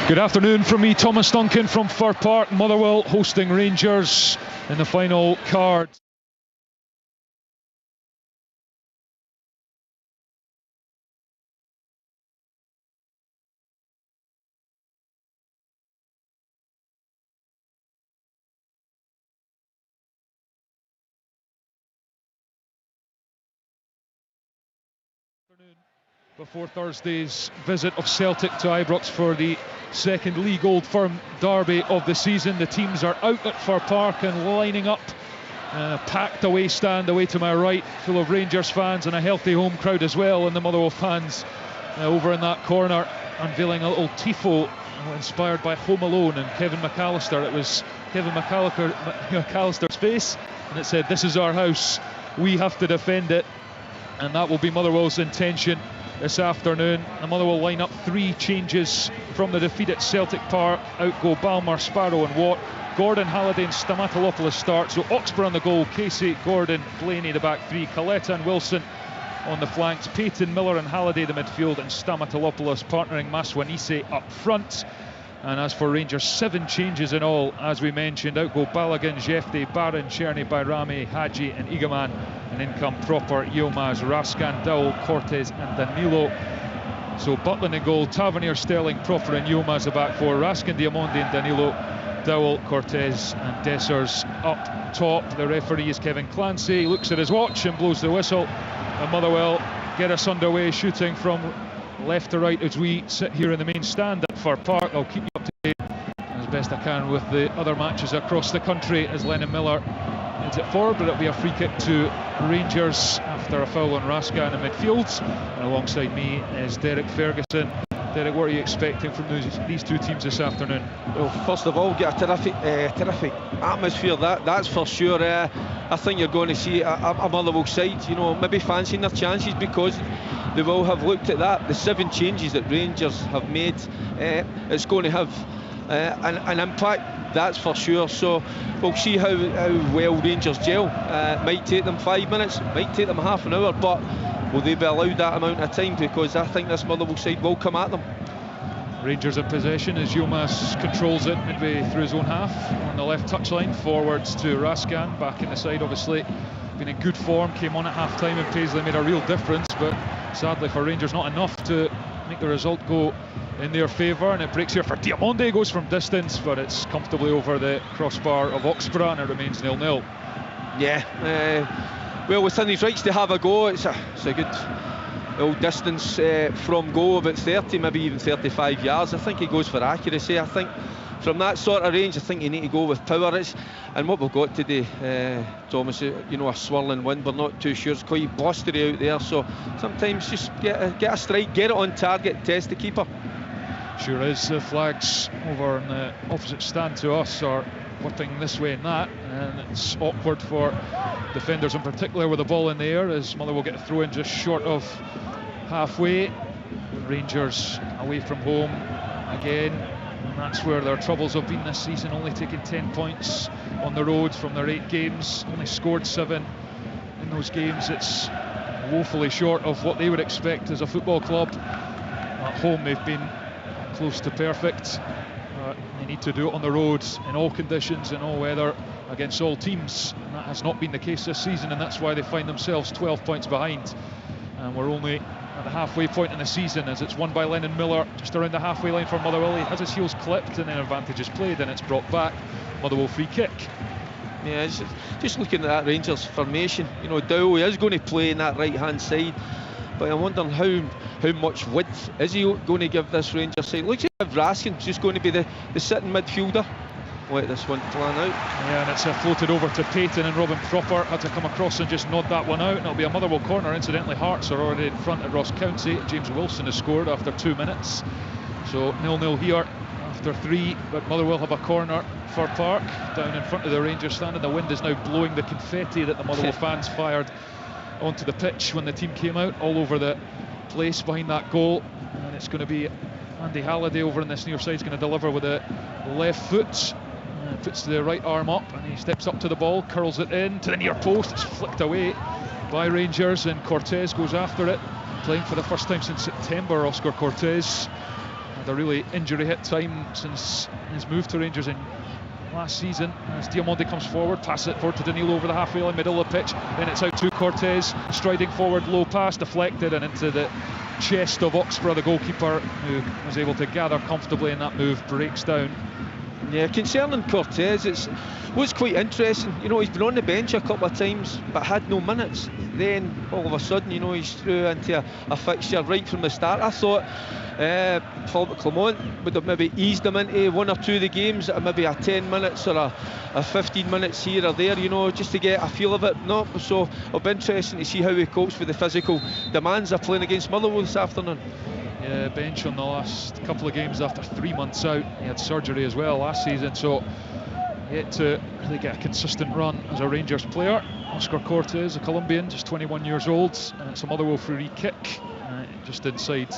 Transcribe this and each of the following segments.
Good afternoon from me, Thomas Duncan from Fir Park. Motherwell hosting Rangers in the final card. Before Thursday's visit of Celtic to Ibrox for the second League Old Firm derby of the season, the teams are out at Fir Park and lining up. Packed away stand away to my right, full of Rangers fans and a healthy home crowd as well, and the Motherwell fans over in that corner unveiling a little tifo inspired by Home Alone and Kevin McAllister. It was Kevin McAllister's face, and it said, "This is our house, we have to defend it," and that will be Motherwell's intention this afternoon. The Motherwell line up three changes from the defeat at Celtic Park. Out go Balmer, Sparrow and Watt. Gordon, Halliday and Stamatopoulos start. So Oxborough on the goal, Casey, Gordon, Blaney the back three, Coletta and Wilson on the flanks, Payton, Miller and Halliday the midfield, and Stamatopoulos partnering Maswanise up front. And as for Rangers, 7 changes in all, as we mentioned. Out go Balogun, Jefte, Barron, Cherny, Bayrami, Hadji and Igaman. And in come Proper, Yilmaz, Raskan, Dowell, Cortez and Danilo. So Butland in goal, Tavernier, Sterling, Proper and Yilmaz the back four, Raskan, Diamondi and Danilo, Dowell, Cortez and Dessers up top. The referee is Kevin Clancy. He looks at his watch and blows the whistle. And Motherwell get us underway, shooting from left to right as we sit here in the main stand at Fir Park. I'll keep you up to date as best I can with the other matches across the country as Lennon Miller heads it forward, but it'll be a free kick to Rangers after a foul on Raskan in midfield. And alongside me is Derek Ferguson. Derek, what are you expecting from these two teams this afternoon? Well, first of all, get a terrific atmosphere, that's for sure. I think you're going to see a Motherwell side, you know, maybe fancying their chances, because they will have looked at that. The 7 changes that Rangers have made, it's going to have an impact, that's for sure. So we'll see how well Rangers gel. Might take them 5 minutes, might take them half an hour, but will they be allowed that amount of time? Because I think this Motherwell side will come at them. Rangers in possession as Yilmaz controls it midway through his own half on the left touchline, forwards to Raskan, back in the side obviously. Been in good form, came on at half time and Paisley made a real difference, but sadly for Rangers not enough to make the result go in their favour. And it breaks here for Diamondi, goes from distance, but it's comfortably over the crossbar of Oxborough and it remains 0-0. Yeah, well, within his rights to have a go. It's a good old distance from goal, about 30, maybe even 35 yards. I think he goes for accuracy. I think from that sort of range, I think you need to go with power. And what we've got today, Thomas, you know, a swirling wind, we're not too sure. It's quite blustery out there, so sometimes just get a strike, get it on target, test the keeper. Sure is. The flags over on the opposite stand to us are whipping this way and that, and it's awkward for defenders in particular with the ball in the air, as Motherwell get a throw in just short of halfway. Rangers away from home again, and that's where their troubles have been this season, only taking 10 points on the road from their 8 games, only scored 7 in those games. It's woefully short of what they would expect as a football club. At home they've been close to perfect. They need to do it on the road in all conditions, in all weather, against all teams, and that has not been the case this season, and that's why they find themselves 12 points behind. And we're only at the halfway point in the season, as it's won by Lennon Miller just around the halfway line for Motherwell. He has his heels clipped and then advantage is played and it's brought back. Motherwell free kick. Yeah, just looking at that Rangers formation, you know, Dowell is going to play in that right hand side, but I'm wondering how much width is he going to give this Rangers side. Looks like Raskin's just going to be the sitting midfielder. Let this one plan out. Yeah, and it's floated over to Payton, and Robin Proper had to come across and just nod that one out, and it'll be a Motherwell corner. Incidentally, Hearts are already in front at Ross County. James Wilson has scored after 2 minutes, so 0-0 here after 3, but Motherwell have a corner for Park down in front of the Rangers stand, and the wind is now blowing the confetti that the Motherwell fans fired onto the pitch when the team came out all over the place behind that goal. And it's going to be Andy Halliday over on this near side, is going to deliver with a left foot, puts the right arm up and he steps up to the ball, curls it in to the near post. It's flicked away by Rangers and Cortez goes after it, playing for the first time since September, Oscar Cortez. had a really injury-hit time since his move to Rangers in last season. As Diamonde comes forward, passes it forward to Danilo over the halfway line, middle of the pitch, then it's out to Cortez, striding forward, low pass, deflected and into the chest of Oxborough, the goalkeeper, who was able to gather comfortably, and that move breaks down. Yeah, concerning Cortez, it's what's quite interesting, you know, he's been on the bench a couple of times but had no minutes. Then all of a sudden, you know, he's through into a fixture right from the start. I thought Philippe Clement would have maybe eased him into one or two of the games at maybe a 10 minutes or a 15 minutes here or there, you know, just to get a feel of it. No, so it'll be interesting to see how he copes with the physical demands of playing against Motherwell this afternoon. Yeah, bench on the last couple of games after 3 months out. He had surgery as well last season, so yet to really get a consistent run as a Rangers player. Oscar Cortez, a Colombian, just 21 years old, and it's a Motherwell free kick just inside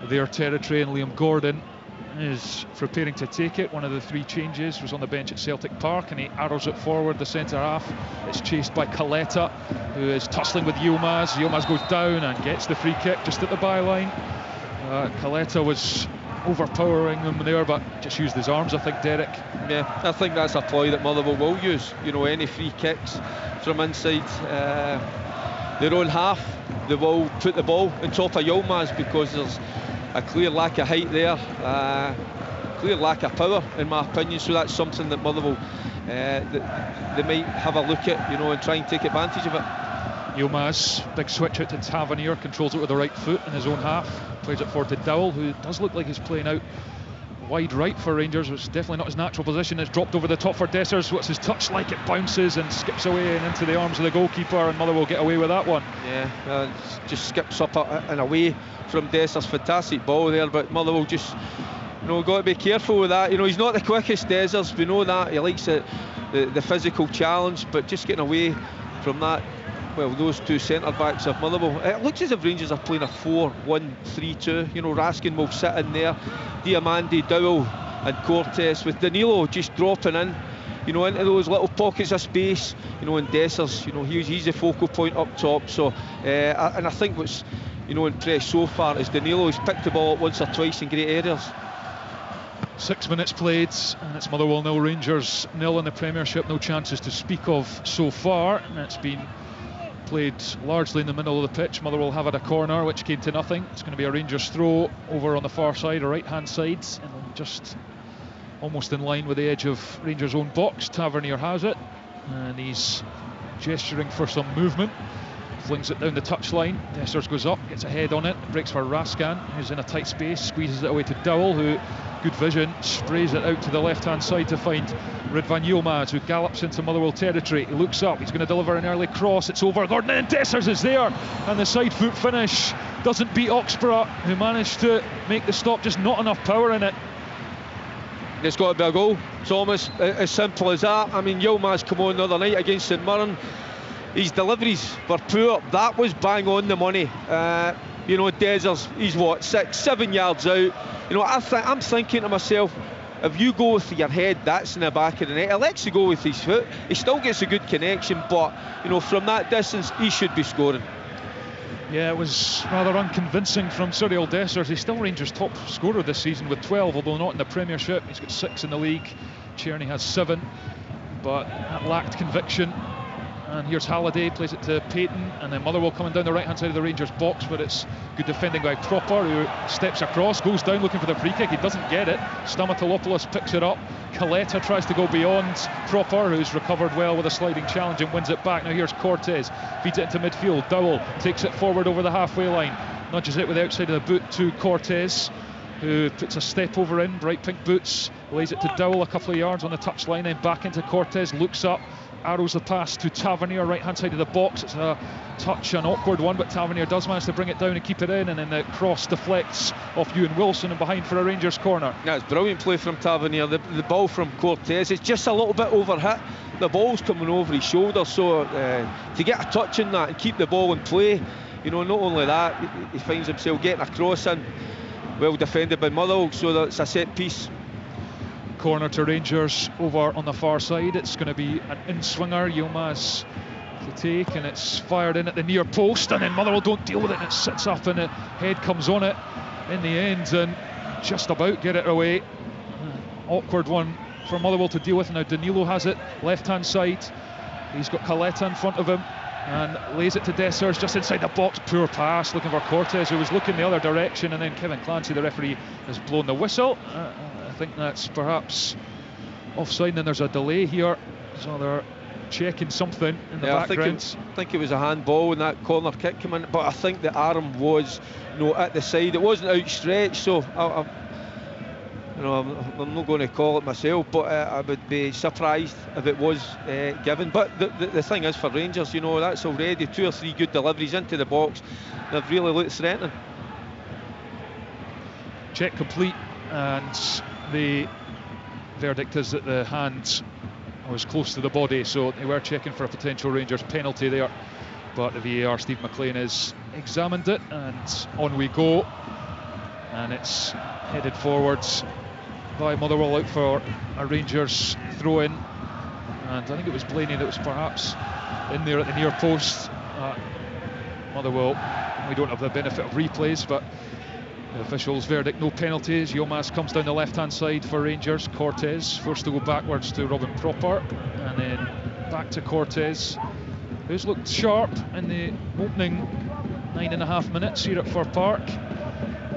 their territory, and Liam Gordon is preparing to take it. One of the three changes was on the bench at Celtic Park, and he arrows it forward, the centre half. It's chased by Caleta, who is tussling with Yilmaz. Yilmaz goes down and gets the free kick just at the byline. Caleta was overpowering them there, but just used his arms, I think, Derek. Yeah, I think that's a ploy that Motherwell will use. You know, any free kicks from inside their own half, they will put the ball on top of Yilmaz, because there's a clear lack of height there, clear lack of power, in my opinion. So that's something that Motherwell they might have a look at, you know, and try and take advantage of it. Yilmaz, big switch out to Tavernier, controls it with the right foot in his own half, plays it forward to Dowell, who does look like he's playing out wide right for Rangers, which is definitely not his natural position. It's dropped over the top for Dessers. What's his touch like? It bounces and skips away and into the arms of the goalkeeper, and Motherwell will get away with that one. Yeah, just skips up and away from Dessers. Fantastic ball there, but Motherwell just, you know, got to be careful with that. You know, he's not the quickest, Dessers, we know that. He likes the physical challenge, but just getting away from that. Well, those two centre-backs of Motherwell, it looks as if Rangers are playing a 4-1-3-2. You know, Raskin will sit in there, Diamande, Dowell and Cortez, with Danilo just dropping in, you know, into those little pockets of space, you know, and Dessers, you know, he's the focal point up top. So, and I think what's, you know, impressed so far is Danilo. He's picked the ball up once or twice in great areas. 6 minutes played, and it's Motherwell 0, Rangers 0 in the Premiership. No chances to speak of so far, and it's been played largely in the middle of the pitch. Motherwell have had a corner which came to nothing. It's going to be a Rangers throw over on the far side, or right hand side, and just almost in line with the edge of Rangers' own box. Tavernier has it, and he's gesturing for some movement, flings it down the touchline. Dessers goes up, gets a head on it, breaks for Raskan, who's in a tight space, squeezes it away to Dowell, who, good vision, sprays it out to the left hand side to find Ridvan Yilmaz, who gallops into Motherwell territory. He looks up, he's going to deliver an early cross, it's over Gordon, and Dessers is there, and the side foot finish doesn't beat Oxborough, who managed to make the stop, just not enough power in it. It's got to be a goal, Thomas, as simple as that. I mean, Yilmaz come on the other night against St Mirren, his deliveries were poor. That was bang on the money. You know, Dessers, he's what, 6-7 yards out. You know, I'm thinking to myself, if you go with your head, that's in the back of the net. He lets you go with his foot. He still gets a good connection, but, you know, from that distance, he should be scoring. Yeah, it was rather unconvincing from Cyril Dessers. He's still Rangers' top scorer this season with 12, although not in the Premiership. He's got 6 in the league. Tierney has 7, but that lacked conviction. And here's Halliday, plays it to Payton, and then Motherwell coming down the right hand side of the Rangers box, but it's good defending by Proper, who steps across, goes down looking for the free kick. He doesn't get it. Stamatolopoulos picks it up. Caleta tries to go beyond Proper, who's recovered well with a sliding challenge and wins it back. Now here's Cortez, feeds it into midfield. Dowell takes it forward over the halfway line, nudges it with the outside of the boot to Cortez, who puts a step over in, bright pink boots, lays it to Dowell a couple of yards on the touchline, then back into Cortez, looks up, arrows the pass to Tavernier, right hand side of the box. It's a touch, an awkward one, but Tavernier does manage to bring it down and keep it in, and then the cross deflects off Ewan Wilson and behind for a Rangers corner. Yeah, it's brilliant play from Tavernier. The ball from Cortez, it's just a little bit overhit. The ball's coming over his shoulder, so to get a touch in that and keep the ball in play, you know, not only that, he finds himself getting a cross in, well defended by Motherwell, so that's a set piece. Corner to Rangers over on the far side. It's going to be an in-swinger, Yilmaz to take, and it's fired in at the near post, and then Motherwell don't deal with it, and it sits up and the head comes on it in the end, and just about get it away. Awkward one for Motherwell to deal with. Now Danilo has it, left-hand side. He's got Caleta in front of him and lays it to Dessers just inside the box. Poor pass, looking for Cortez, who was looking the other direction, and then Kevin Clancy, the referee, has blown the whistle. I think that's perhaps offside, and there's a delay here, so they're checking something in the background. I think it was a handball when that corner kick came in, but I think the arm was, at the side. It wasn't outstretched, so I'm not going to call it myself, but I would be surprised if it was given. But the thing is, for Rangers, that's already 2 or 3 good deliveries into the box. They've really looked threatening. Check complete, and the verdict is that the hand was close to the body, so they were checking for a potential Rangers penalty there, but the VAR, Steve McLean, has examined it, and on we go, and it's headed forwards by Motherwell, out for a Rangers throw-in, and I think it was Blaney that was perhaps in there at the near post. Motherwell, we don't have the benefit of replays, but the officials' verdict, no penalties. Yilmaz comes down the left-hand side for Rangers. Cortez forced to go backwards to Robin Propart, and then back to Cortez, who's looked sharp in the opening 9.5 minutes here at Fir Park.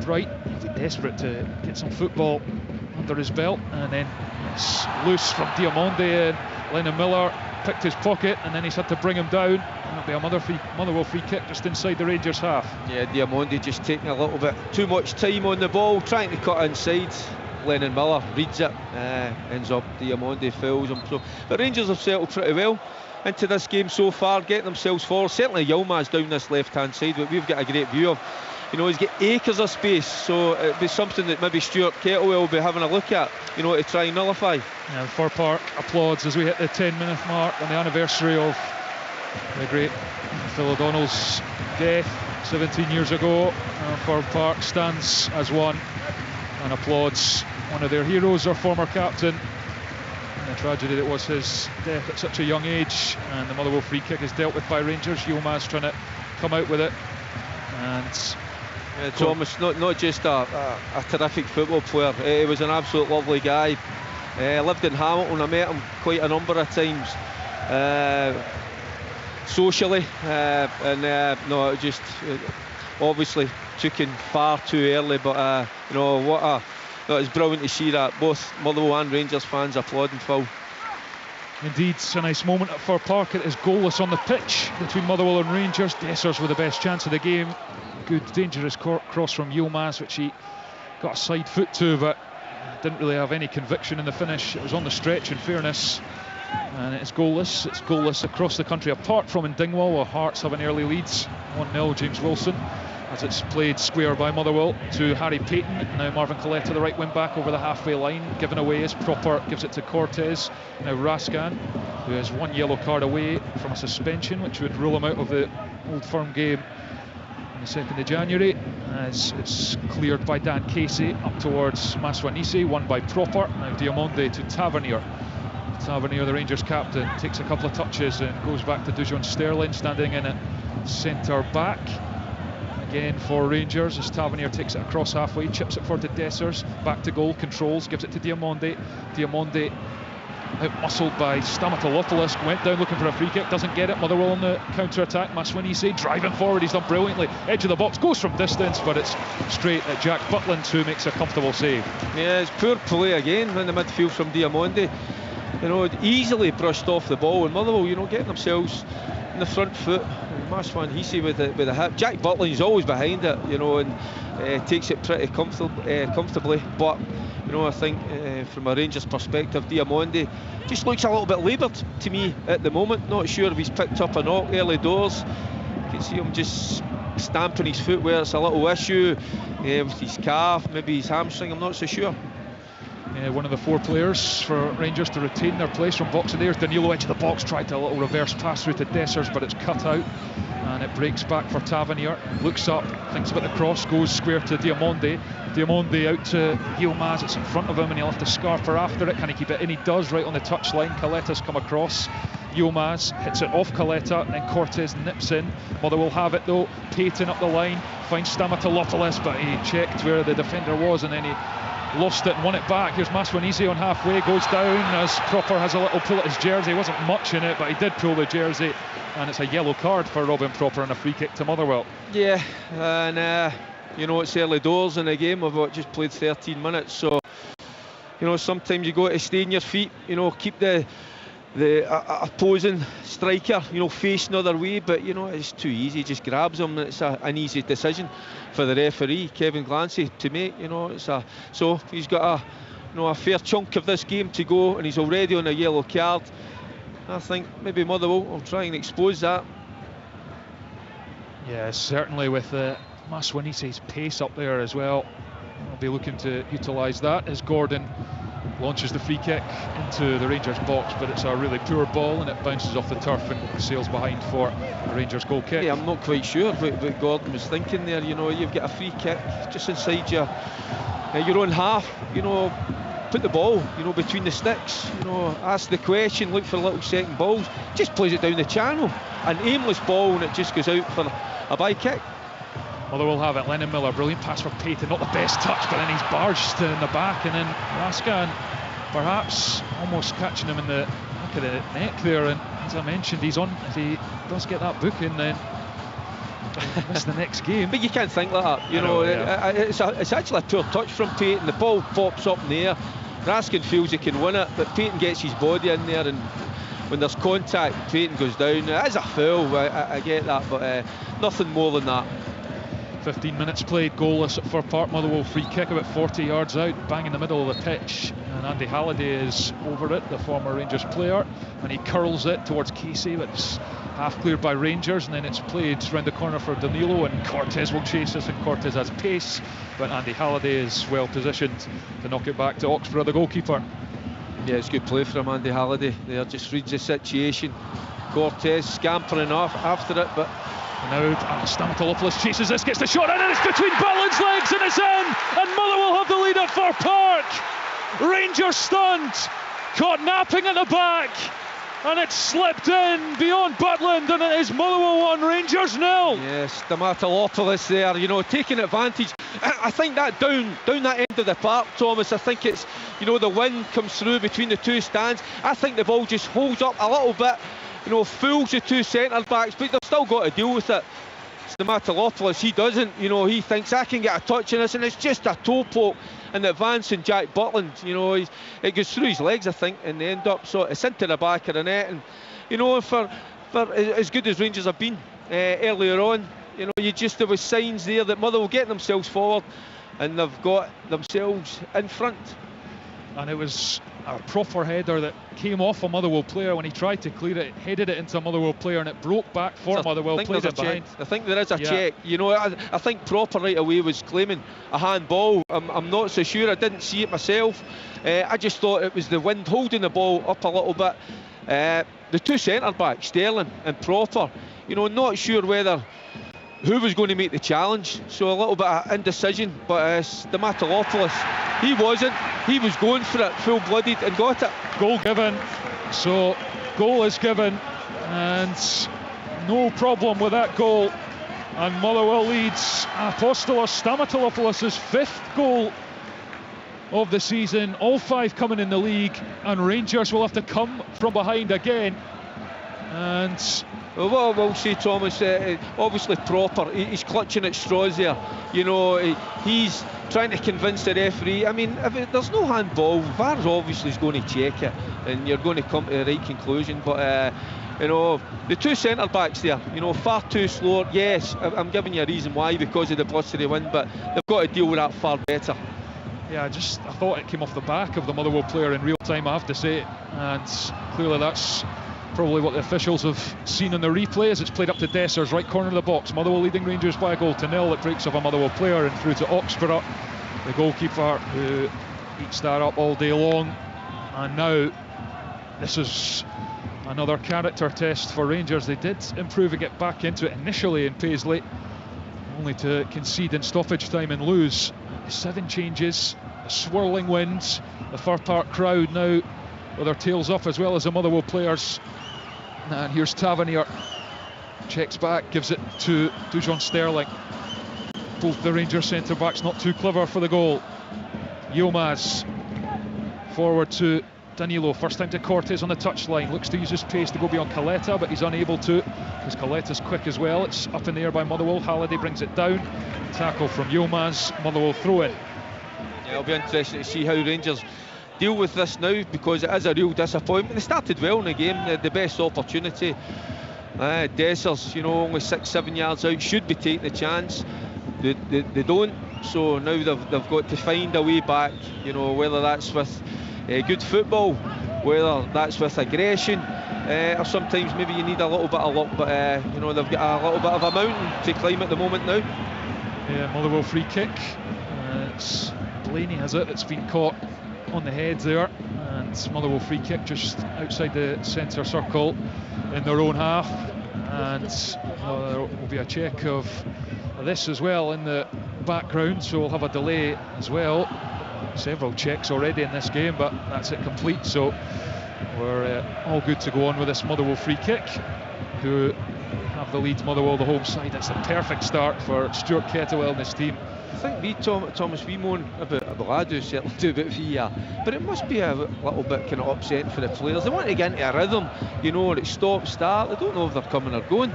Bright, desperate to get some football under his belt, and then it's loose from Diamonde, and Lennon Miller picked his pocket, and then he's had to bring him down. That'll be a Motherwell free kick just inside the Rangers half. Yeah, Diamonde just taking a little bit too much time on the ball, trying to cut inside. Lennon Miller reads it, ends up Diamonde fouls him. But Rangers have settled pretty well into this game so far, getting themselves forward. Certainly Yilmaz down this left-hand side, but we've got a great view of. He's got acres of space, so it'd be something that maybe Stuart Kettlewell will be having a look at, to try and nullify. Yeah, Fir Park applauds as we hit the 10-minute mark on the anniversary of the great Phil O'Donnell's death 17 years ago. Fir Park stands as one and applauds one of their heroes, their former captain, and the tragedy that was his death at such a young age. And the Motherwell free kick is dealt with by Rangers. Yilmaz trying to come out with it, and it's almost not just a terrific football player. He was an absolute lovely guy. Lived in Hamilton. I met him quite a number of times socially, and just obviously took him far too early. But it's brilliant to see that both Motherwell and Rangers fans applauding Phil. Indeed, it's a nice moment at Fir Park. It is goalless on the pitch between Motherwell and Rangers. Dessers with the best chance of the game. Good dangerous cross from Yilmaz, which he got a side foot to, but didn't really have any conviction in the finish. It was on the stretch, in fairness, and it's goalless. It's goalless across the country, apart from in Dingwall, where Hearts have an early lead, 1-0, James Wilson, as it's played square by Motherwell to Harry Payton. Now Marvin Coletta, the right wing back, over the halfway line, given away as Propart gives it to Cortez. Now Rascan, who has 1 yellow card away from a suspension, which would rule him out of the Old Firm game on the 2nd of January, as it's cleared by Dan Casey up towards Maswanisi, won by Propart. Now Diamonde to Tavernier. Tavernier, the Rangers captain, takes a couple of touches and goes back to Dujon Sterling, standing in at centre back. Again for Rangers, as Tavernier takes it across halfway, chips it forward to Dessers, back to goal, controls, gives it to Diamonde. Diamonde out-muscled by Stamatolopoulos, went down looking for a free kick, doesn't get it. Motherwell on the counter-attack. Maswanisi driving forward, he's done brilliantly. Edge of the box, goes from distance, but it's straight at Jack Butland, who makes a comfortable save. Yeah, it's poor play again in the midfield from Diamonde. Easily brushed off the ball, and Motherwell, getting themselves in the front foot. Maswanisi with a hip. Jack Butland's always behind it, and takes it pretty comfortably. But I think from a Rangers perspective, Diamonde just looks a little bit laboured to me at the moment. Not sure if he's picked up a knock early doors. You can see him just stamping his foot where it's a little issue, with his calf, maybe his hamstring, I'm not so sure. One of the 4 players for Rangers to retain their place from box. And there's Danilo, edge of the box, tried a little reverse pass through to Dessers, but it's cut out, and it breaks back for Tavernier. Looks up, thinks about the cross, goes square to Diamonde. Diamonde out to Yilmaz, it's in front of him, and he'll have to scarper after it. Can he keep it in? He does, right on the touchline. Caleta's come across. Yilmaz hits it off Caleta, and Cortez nips in. Motherwell have it though. Payton up the line, finds Stamatolopoulos, but he checked where the defender was and then he lost it and won it back. Here's Maswanise on halfway, goes down as Proper has a little pull at his jersey. Wasn't much in it, but he did pull the jersey, and it's a yellow card for Robin Proper and a free kick to Motherwell. Yeah, and you know, it's early doors in the game. We've just played 13 minutes, so you know, sometimes you got to stay on your feet, you know, keep the opposing striker, you know, facing other way, but you know, it's too easy. He just grabs him. It's an easy decision for the referee, Kevin Clancy, to make. You know, so he's got a fair chunk of this game to go, and he's already on a yellow card. I think maybe Motherwell will try and expose that. Yeah, certainly with Maswanise's pace up there as well. I'll be looking to utilise that as Gordon launches the free kick into the Rangers box, but it's a really poor ball and it bounces off the turf and sails behind for the Rangers goal kick. Yeah, I'm not quite sure what Gordon was thinking there. You know, you've got a free kick just inside your own half. You know, put the ball, you know, between the sticks. You know, ask the question, look for little second balls. Just plays it down the channel, an aimless ball, and it just goes out for a by kick. Motherwell have it. Lennon Miller, brilliant pass for Payton, not the best touch, but then he's barged in the back, and then Raskan perhaps almost catching him in the back of the neck there. And as I mentioned, he's on. If he does get that booking, then he'll miss the next game. But you can't think like that. You know, yeah. It's actually a poor touch from Payton. The ball pops up in the air. Raskan feels he can win it, but Payton gets his body in there, and when there's contact, Payton goes down. It is a foul. I get that, but nothing more than that. 15 minutes played, goalless at Fir Park. Motherwell free kick about 40 yards out, bang in the middle of the pitch, and Andy Halliday is over it, the former Rangers player, and he curls it towards Casey, but it's half cleared by Rangers, and then it's played round the corner for Danilo, and Cortez will chase us, and Cortez has pace, but Andy Halliday is well positioned to knock it back to Oxborough, the goalkeeper. Yeah, it's good play from Andy Halliday there, just reads the situation. Cortez scampering off after it, but now Stamatolopoulos chases this, gets the shot in, and it's between Butland's legs, and it's in, and Motherwell have the lead at Fir Park. Rangers stunned, caught napping at the back, and it slipped in beyond Butland, and it is Motherwell 1, Rangers 0. Yes, Stamatolopoulos there, you know, taking advantage. I think that down that end of the park, Thomas, I think it's, you know, the wind comes through between the two stands. I think the ball just holds up a little bit, you know, fools the two centre backs, but they've still got to deal with it. Stamatolopoulos, he doesn't, you know, he thinks I can get a touch in this, and it's just a toe poke, and advancing Jack Butland, you know, it goes through his legs, I think, and they end up, so it's into the back of the net. And you know, for as good as Rangers have been earlier on, you know, there was signs there that Motherwell get themselves forward, and they've got themselves in front. And it was a Proper header that came off a Motherwell player when he tried to clear it, headed it into a Motherwell player, and it broke back for Motherwell, played it behind. I think there is a check. You know, I think Proper right away was claiming a handball. I'm not so sure. I didn't see it myself. I just thought it was the wind holding the ball up a little bit. The two centre backs, Sterling and Proper, you know, not sure who was going to make the challenge, so a little bit of indecision, but Stamatolopoulos, he wasn't, he was going for it full-blooded and got it. Goal given, so goal is given, and no problem with that goal, and Motherwell leads. Apostolos Stamatolopoulos' 5th goal of the season, all 5 coming in the league, and Rangers will have to come from behind again. And well, we'll say, Thomas, obviously Proper, he's clutching at straws there. You know, he's trying to convince the referee. I mean, if there's no handball, VAR obviously is going to check it, and you're going to come to the right conclusion. But you know, the two centre backs there, you know, far too slow. Yes, I'm giving you a reason why, because of the blustery wind, but they've got to deal with that far better. Yeah, I thought it came off the back of the Motherwell player in real time, I have to say, and clearly that's probably what the officials have seen in the replay as it's played up to Dessers, right corner of the box. Motherwell leading Rangers by a goal to 0. It breaks off a Motherwell player and through to Oxborough, the goalkeeper, who eats that up all day long. And now this is another character test for Rangers. They did improve and get back into it initially in Paisley, only to concede in stoppage time and lose. 7 changes, a swirling wind, the Fir Park crowd now with their tails up, as well as the Motherwell players And here's Tavernier. Checks back, gives it to Dujon Sterling. Both the Rangers centre-backs not too clever for the goal. Yilmaz forward to Danilo, first time to Cortez on the touchline, looks to use his pace to go beyond Caleta, but he's unable to because Caleta's quick as well. It's up in the air by Motherwell. Halliday brings it down, tackle from Yilmaz. Motherwell throw in. Yeah, it'll be interesting to see how Rangers deal with this now, because it is a real disappointment. They started well in the game, they had the best opportunity. Dessers, you know, only 6-7 yards out, should be taking the chance. They don't, so now they've got to find a way back, you know, whether that's with good football, whether that's with aggression, or sometimes maybe you need a little bit of luck, but you know, they've got a little bit of a mountain to climb at the moment now. Yeah, Motherwell free kick. It's Blaney has it, it's been caught on the head there, and Motherwell free kick just outside the centre circle in their own half, and there will be a check of this as well in the background, so we'll have a delay as well. Several checks already in this game, but that's it complete, so we're all good to go on with this Motherwell free kick, who have the lead. Motherwell, the home side. It's the perfect start for Stuart Kettlewell and his team. I think Thomas, we moan about I do certainly do about VAR, but it must be a little bit kind of upsetting for the players. They want to get into a rhythm, you know, and it's stop, start. They don't know if they're coming or going.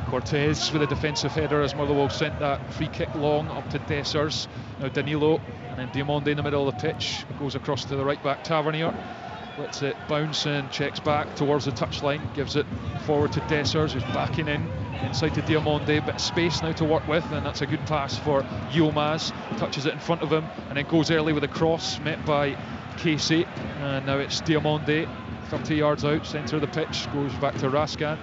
Cortez with a defensive header as Motherwell sent that free kick long up to Dessers. Now Danilo, and then Diamonde in the middle of the pitch. It goes across to the right back Tavernier. Lets it bounce and checks back towards the touchline. Gives it forward to Dessers, who's backing in inside to Diamonde. Bit of space now to work with, and that's a good pass for Yilmaz. Touches it in front of him and then goes early with a cross met by Casey. And now it's Diamonde, 30 yards out, centre of the pitch. Goes back to Raskan.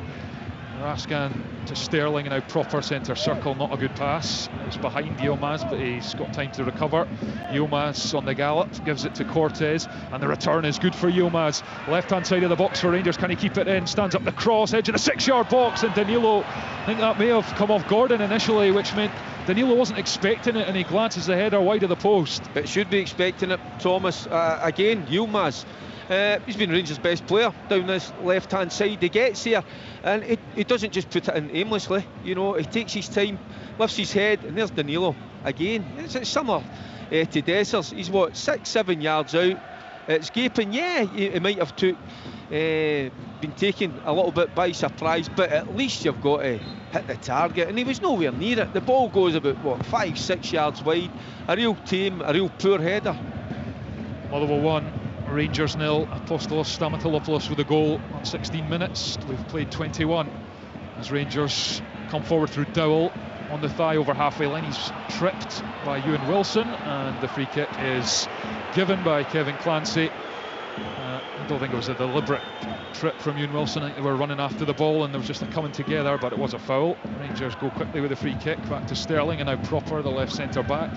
Raskan to Sterling, and now proper centre circle, not a good pass. It's behind Yilmaz, but he's got time to recover. Yilmaz on the gallop, gives it to Cortez, and the return is good for Yilmaz. Left hand side of the box for Rangers, can he keep it in? Stands up the cross, edge of the 6-yard box, and Danilo, I think that may have come off Gordon initially, which meant Danilo wasn't expecting it, and he glances the header wide of the post. But should be expecting it, Thomas. Again, Yilmaz. He's been Rangers' best player down this left-hand side. He gets here and he doesn't just put it in aimlessly, you know, he takes his time, lifts his head, and there's Danilo again. It's similar to Dessers. He's what, 6-7 yards out. It's gaping. Yeah, he might have been taken a little bit by surprise, but at least you've got to hit the target, and he was nowhere near it. The ball goes about, what, 5-6 yards wide. A real tame, a real poor header. Motherwell 1, Rangers 0. Apostolos Stamatolopoulos with a goal on 16 minutes. We've played 21 as Rangers come forward through Dowell on the thigh over halfway line. He's tripped by Ewan Wilson, and the free kick is given by Kevin Clancy. I don't think it was a deliberate trip from Ewan Wilson. I think they were running after the ball and there was just a coming together, but it was a foul. Rangers go quickly with the free kick back to Sterling, and now Proper, the left centre back,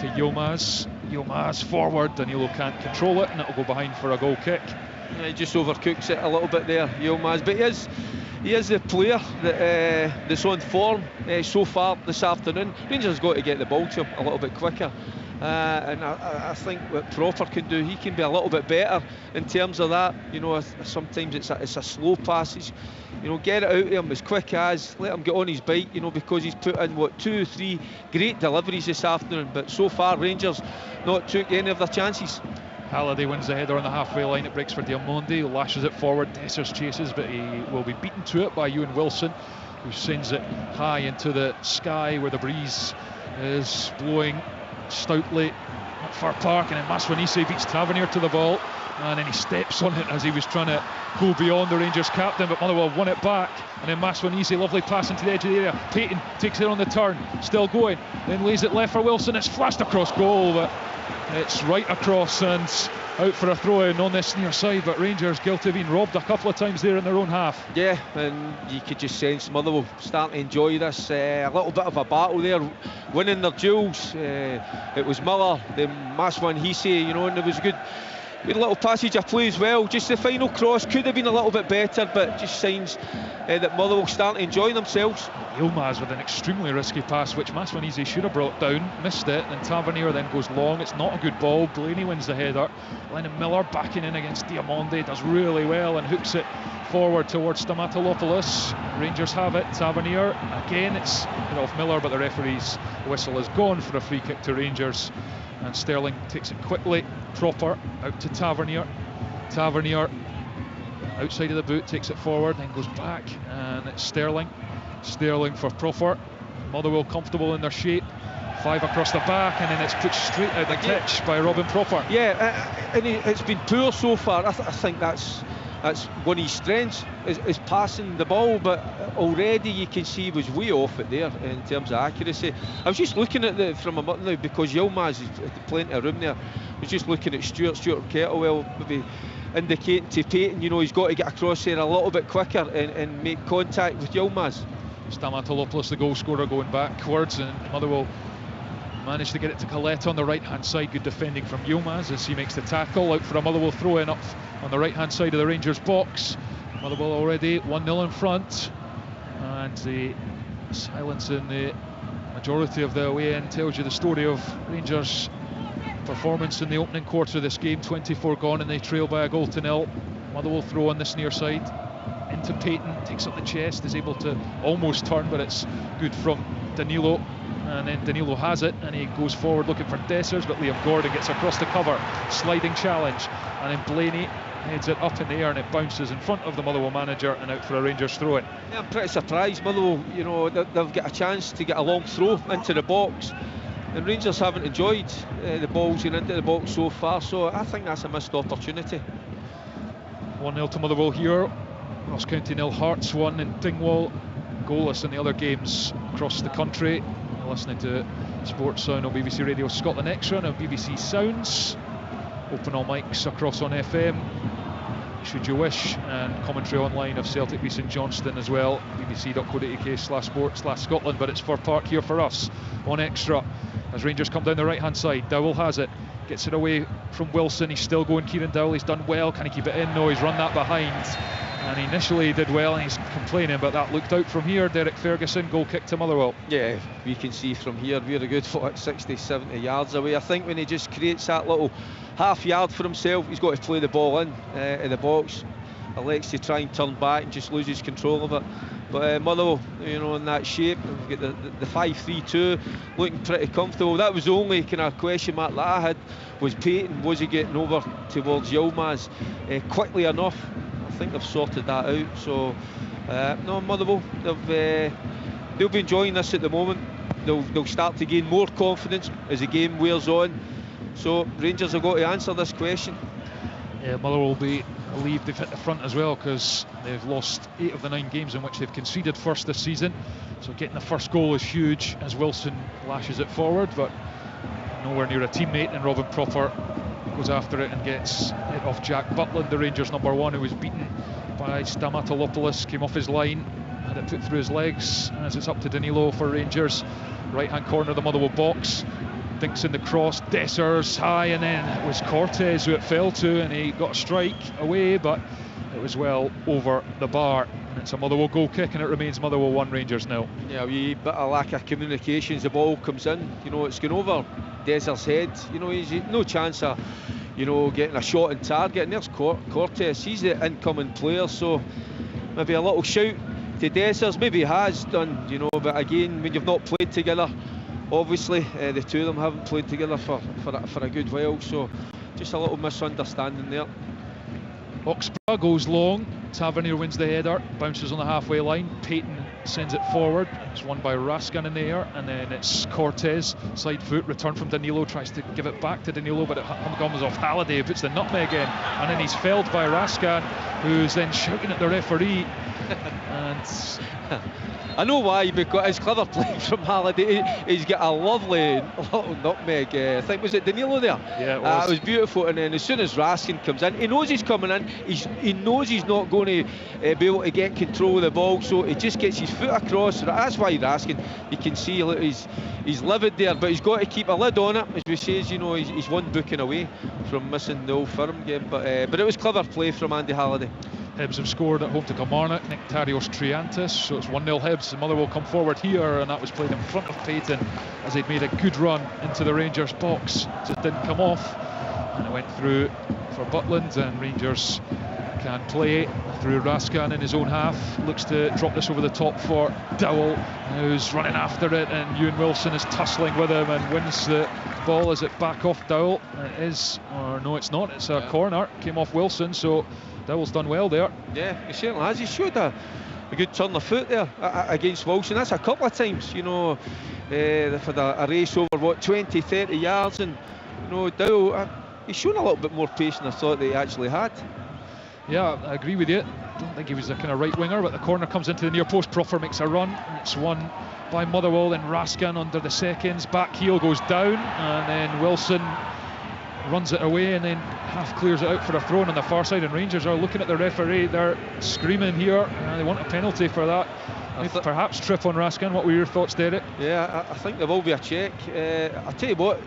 to Yilmaz. Yilmaz forward, Danilo can't control it, and it'll go behind for a goal kick. Yeah, he just overcooks it a little bit there, Yilmaz, but he is the player that's on form so far this afternoon. Rangers got to get the ball to him a little bit quicker, and I think what Proper can do, he can be a little bit better in terms of that. You know, sometimes it's a slow passage. You know, get it out to him as quick as, let him get on his bike, you know, because he's put in, what, 2 or 3 great deliveries this afternoon, but so far Rangers not took any of their chances. Halliday wins the header on the halfway line. It breaks for Diamonde, lashes it forward. Dessers chases, but he will be beaten to it by Ewan Wilson, who sends it high into the sky where the breeze is blowing stoutly at Fir Park, and then Maswanise beats Tavernier to the ball, and then he steps on it as he was trying to go beyond the Rangers captain, but Motherwell won it back, and then Maswanise, lovely pass into the edge of the area. Payton takes it on the turn, still going, then lays it left for Wilson. It's flashed across goal, but it's right across and out for a throw-in on this near side, but Rangers guilty of being robbed a couple of times there in their own half. Yeah, and you could just sense Motherwell starting to enjoy this. A little bit of a battle there, winning their duels. It was Miller, then Maswanise, you know, and there was with a little passage of play as well. Just the final cross could have been a little bit better, but just signs that Motherwell starting to enjoy themselves. Yilmaz with an extremely risky pass, which Maswanizi should have brought down, missed it, and Tavernier then goes long. It's not a good ball. Blaney wins the header. Lennon Miller backing in against Diamonde, does really well and hooks it forward towards Stamatolopoulos. Rangers have it. Tavernier again, it's off Miller, but the referee's whistle is gone for a free kick to Rangers, and Sterling takes it quickly. Proper out to Tavernier. Tavernier outside of the boot, takes it forward, then goes back, and it's Sterling. Sterling for Proper. Motherwell comfortable in their shape. 5 across the back, and then it's put straight out the pitch by Robin Proper. Yeah, and it's been poor so far. I think that's one of his strengths, is passing the ball, but already you can see he was way off it there in terms of accuracy. I was just looking at it from a minute now, because Yilmaz has plenty of room there. I was just looking at Stuart Kettlewell, maybe indicating to Payton, he's got to get across there a little bit quicker and make contact with Yilmaz. Stamatolopoulos, the goal scorer, going backwards, and Motherwell managed to get it to Colette on the right hand side. Good defending from Yilmaz as he makes the tackle. Out for a Motherwell throw in up on the right hand side of the Rangers box. Motherwell already 1-0 in front, and the silence in the majority of the away end tells you the story of Rangers' performance in the opening quarter of this game. 24 gone and they trail by a goal to nil. Motherwell throw on this near side into Payton, takes up the chest, is able to almost turn, but it's good from Danilo, and then Danilo has it and he goes forward looking for Dessers, but Liam Gordon gets across the cover, sliding challenge, and then Blaney heads it up in the air and it bounces in front of the Motherwell manager and out for a Rangers throw in. Yeah, I'm pretty surprised Motherwell, they've got a chance to get a long throw into the box, and Rangers haven't enjoyed the balls going into the box so far, so I think that's a missed opportunity. 1-0 to Motherwell here. Ross County 0, Hearts 1, and Dingwall goalless in the other games across the country. You're listening to Sports Sound on BBC Radio Scotland Extra and on BBC Sounds. Open all mics across on FM, should you wish, and commentary online of Celtic v St Johnstone as well, bbc.co.uk/sport/Scotland. But it's Fir Park here for us on Extra as Rangers come down the right hand side. Dowell has it, gets it away from Wilson. He's still going, Kieran Dowell. He's done well. Can he keep it in? No, he's run that behind, and he initially did well, and he's complaining, but that looked out from here. Derek Ferguson, goal kick to Motherwell. Yeah, we can see from here we're a good 60-70 yards away. I think when he just creates that little half yard for himself, he's got to play the ball in the box. Elects to try and turn back and just loses control of it. But Motherwell, in that shape, we've got the 5-3-2 looking pretty comfortable. That was the only kind of question mark that I had, was Payton, was he getting over towards Yilmaz quickly enough? I think they've sorted that out. So no, Motherwell, they'll be enjoying this at the moment. They'll start to gain more confidence as the game wears on. So Rangers have got to answer this question. Yeah, Motherwell will be relieved they've hit the front as well, because they've lost 8 of the 9 games in which they've conceded first this season. So getting the first goal is huge as Wilson lashes it forward, but nowhere near a teammate, and Robin Proper goes after it and gets it off Jack Butland, the Rangers number 1, who was beaten by Stamatolopoulos, came off his line, had it put through his legs, as it's up to Danilo for Rangers. Right hand corner of the Motherwell box, dinks in the cross, Dessers high, and then it was Cortez who it fell to, and he got a strike away, but it was well over the bar, and it's a Motherwell goal kick, and it remains Motherwell 1, Rangers 0. Yeah, a wee bit of lack of communication as the ball comes in. It's going over Dessers' head. He's no chance of getting a shot on target, and there's Cortez, he's the incoming player, so maybe a little shout to Dessers, maybe he has done, but again, when you've not played together, obviously the two of them haven't played together for a good while, so just a little misunderstanding there. Oxborough goes long, Tavernier wins the header, bounces on the halfway line, Payton sends it forward, it's won by Raskin in the air, and then it's Cortez, side foot, return from Danilo, tries to give it back to Danilo, but it comes off Halliday, who puts the nutmeg in, and then he's felled by Raskin, who's then shouting at the referee, and I know why, because it's clever play from Halliday. He's got a lovely little nutmeg. I think, was it Danilo there? Yeah, it was. It was beautiful. And then as soon as Raskin comes in, he knows he's coming in. He knows he's not going to be able to get control of the ball, so he just gets his foot across. That's why Raskin, you can see, look, he's livid there, but he's got to keep a lid on it. As we say, you know, he's one booking away from missing the Old Firm game. But it was clever play from Andy Halliday. Hibs have scored at home to Kilmarnock, Nectarios Triantis, so it's 1-0 Hibs. Motherwell come forward here, and that was played in front of Payton as they'd made a good run into the Rangers box. Just didn't come off, and it went through for Butland, and Rangers can play through Raskan in his own half. Looks to drop this over the top for Dowell, who's running after it, and Ewan Wilson is tussling with him and wins the ball as it back off Dowell. It is, or no, it's not, it's a corner, came off Wilson, so Dowell's done well there. Yeah, he certainly has. He showed a good turn of foot there against Wilson. That's a couple of times, you know, they've had a race over 20-30 yards, and you know, Dowell, he's shown a little bit more pace than I thought that he actually had. Yeah, I agree with you. Don't think he was a kind of right winger, but the corner comes into the near post. Proffer makes a run, and it's won by Motherwell. Then Raskan under the seconds, back heel goes down, and then Wilson runs it away and then half clears it out for a throw in on the far side, and Rangers are looking at the referee. They're screaming here, they want a penalty for that. Perhaps trip on Raskan. What were your thoughts, Derek? Yeah, I think there will be a check. I tell you what,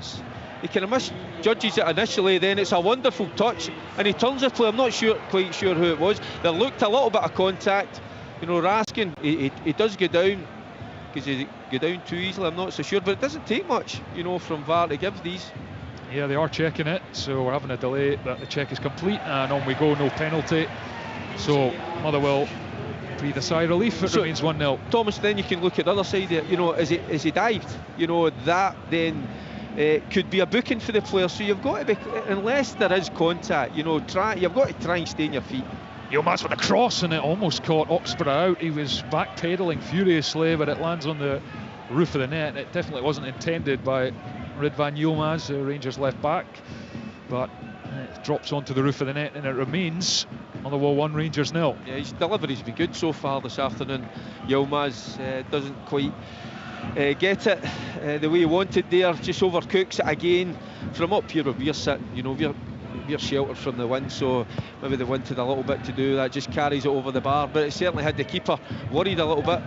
he kind of misjudges it initially, then it's a wonderful touch and he turns the play. I'm not quite sure who it was. There looked a little bit of contact, you know. Raskin, he does go down, because he go down too easily, I'm not so sure, but it doesn't take much, you know, from VAR to give these. Yeah, they are checking it, so we're having a delay, but the check is complete and on we go, no penalty. So Motherwell breathe a sigh of relief. It remains 1-0. Thomas, then you can look at the other side there, you know, is he dived, you know, that then could be a booking for the player. So you've got to be, unless there is contact, you know, you've got to try and stay on your feet. Yilmaz with a cross, and it almost caught Oxford out. He was backpedaling furiously, but it lands on the roof of the net. It definitely wasn't intended by Ridvan Yilmaz, the Rangers left back, but it drops onto the roof of the net, and it remains Motherwell 1, Rangers 0. Yeah, his delivery's been good so far this afternoon. Yilmaz doesn't quite get it the way he wanted there, just overcooks it again. From up here where we're sitting, you know, we're sheltered from the wind, so maybe the wind had a little bit to do with that, just carries it over the bar, but it certainly had the keeper worried a little bit.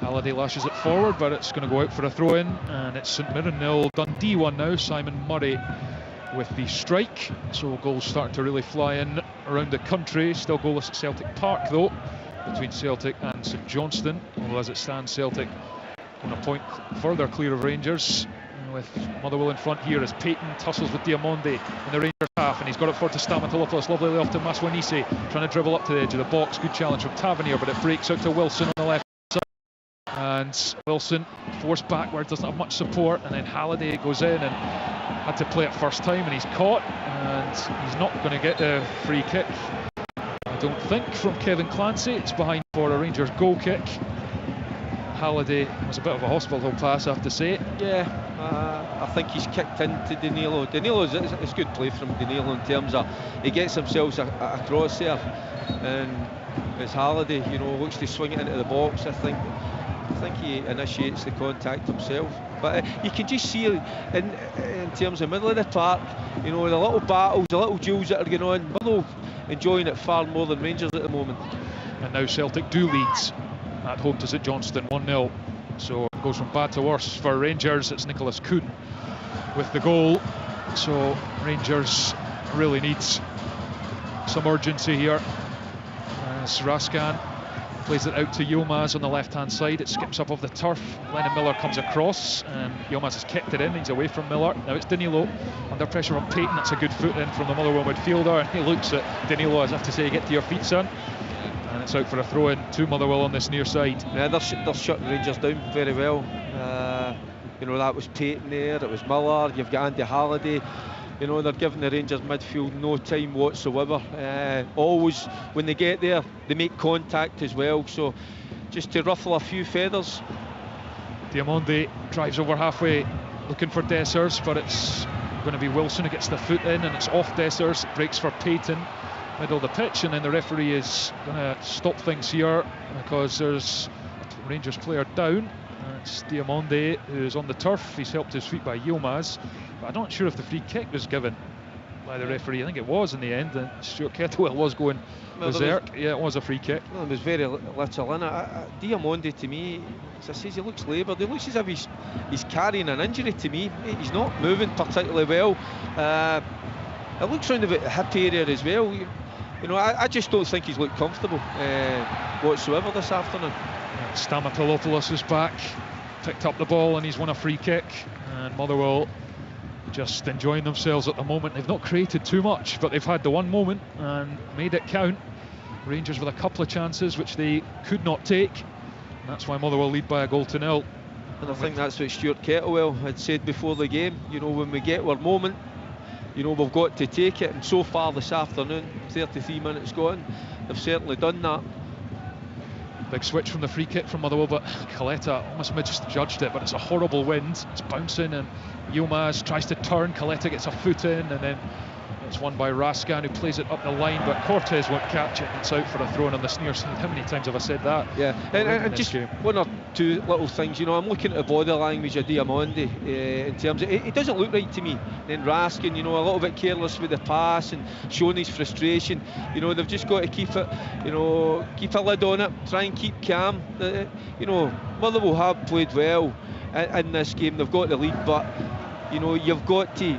Halliday lashes it forward, but it's going to go out for a throw-in, and it's St Mirren 0, Dundee 1 now. Simon Murray with the strike, so goals starting to really fly in around the country. Still goalless at Celtic Park though, between Celtic and St Johnstone, although as it stands Celtic on a point further clear of Rangers, with Motherwell in front here as Payton tussles with Diamonde in the Rangers half, and he's got it forward to Stamatolopoulos, lovely off to Maswanise, trying to dribble up to the edge of the box. Good challenge from Tavernier, but it breaks out to Wilson on the left side, and Wilson forced backward, doesn't have much support, and then Halliday goes in and had to play it first time, and he's caught, and he's not going to get the free kick, I don't think, from Kevin Clancy. It's behind for a Rangers goal kick. Halliday was a bit of a hospital pass, I have to say. Yeah, I think he's kicked into Danilo. It's good play from Danilo in terms of he gets himself across there, and as Halliday, you know, looks to swing it into the box, I think he initiates the contact himself. But you can just see in terms of middle of the park, you know, the little battles, the little duels that are going on. Motherwell enjoying it far more than Rangers at the moment. And now Celtic do lead at home to St Johnstone 1-0, so it goes from bad to worse for Rangers. It's Nicholas Kuhn with the goal, so Rangers really needs some urgency here as Raskan plays it out to Yilmaz on the left hand side. It skips up off the turf, Lennon Miller comes across and Yilmaz has kept it in, he's away from Miller. Now it's Danilo under pressure on Payton. That's a good foot in from the Motherwell midfielder, and he looks at Danilo as if to say, get to your feet, son. And it's out for a throw-in to Motherwell on this near side. Yeah, they're shutting Rangers down very well. You know, that was Payton there, it was Miller, you've got Andy Halliday. You know, they're giving the Rangers midfield no time whatsoever. Always, when they get there, they make contact as well. So, just to ruffle a few feathers. Diamonde drives over halfway, looking for Dessers, but it's going to be Wilson who gets the foot in, and it's off Dessers. It breaks for Payton, middle of the pitch, and then the referee is going to stop things here because there's Rangers player down. It's Diamonde who's on the turf. He's helped his feet by Yilmaz, but I'm not sure if the free kick was given by the referee. I think it was in the end, and Stuart Kettlewell was going berserk. Yeah, it was a free kick. Well, there was very little in it. Diamonde, to me, as I says, he looks laboured. He looks as if he's carrying an injury to me. He's not moving particularly well. It looks round about the hip area as well. You know, I just don't think he's looked comfortable whatsoever this afternoon. Stamatolopoulos is back, picked up the ball, and he's won a free kick. And Motherwell just enjoying themselves at the moment. They've not created too much, but they've had the one moment and made it count. Rangers with a couple of chances which they could not take, and that's why Motherwell lead by a goal to nil. And I think that's what Stuart Kettlewell had said before the game. You know, when we get our moment, you know, we've got to take it. And so far this afternoon, 33 minutes gone, they've certainly done that. Big switch from the free kick from Motherwell, but Coletta almost misjudged it, but it's a horrible wind. It's bouncing, and Yilmaz tries to turn. Coletta gets a foot in, and then it's won by Raskan, who plays it up the line, but Cortez won't catch it. It's out for a throw in on the sneer. How many times have I said that? Yeah, and just one or two little things. You know, I'm looking at the body language of Diamonde in terms of it doesn't look right to me. Then Raskin, you know, a little bit careless with the pass and showing his frustration. You know, they've just got to keep it, you know, keep a lid on it, try and keep calm. You know, Motherwell have played well in this game. They've got the lead, but you know, you've got to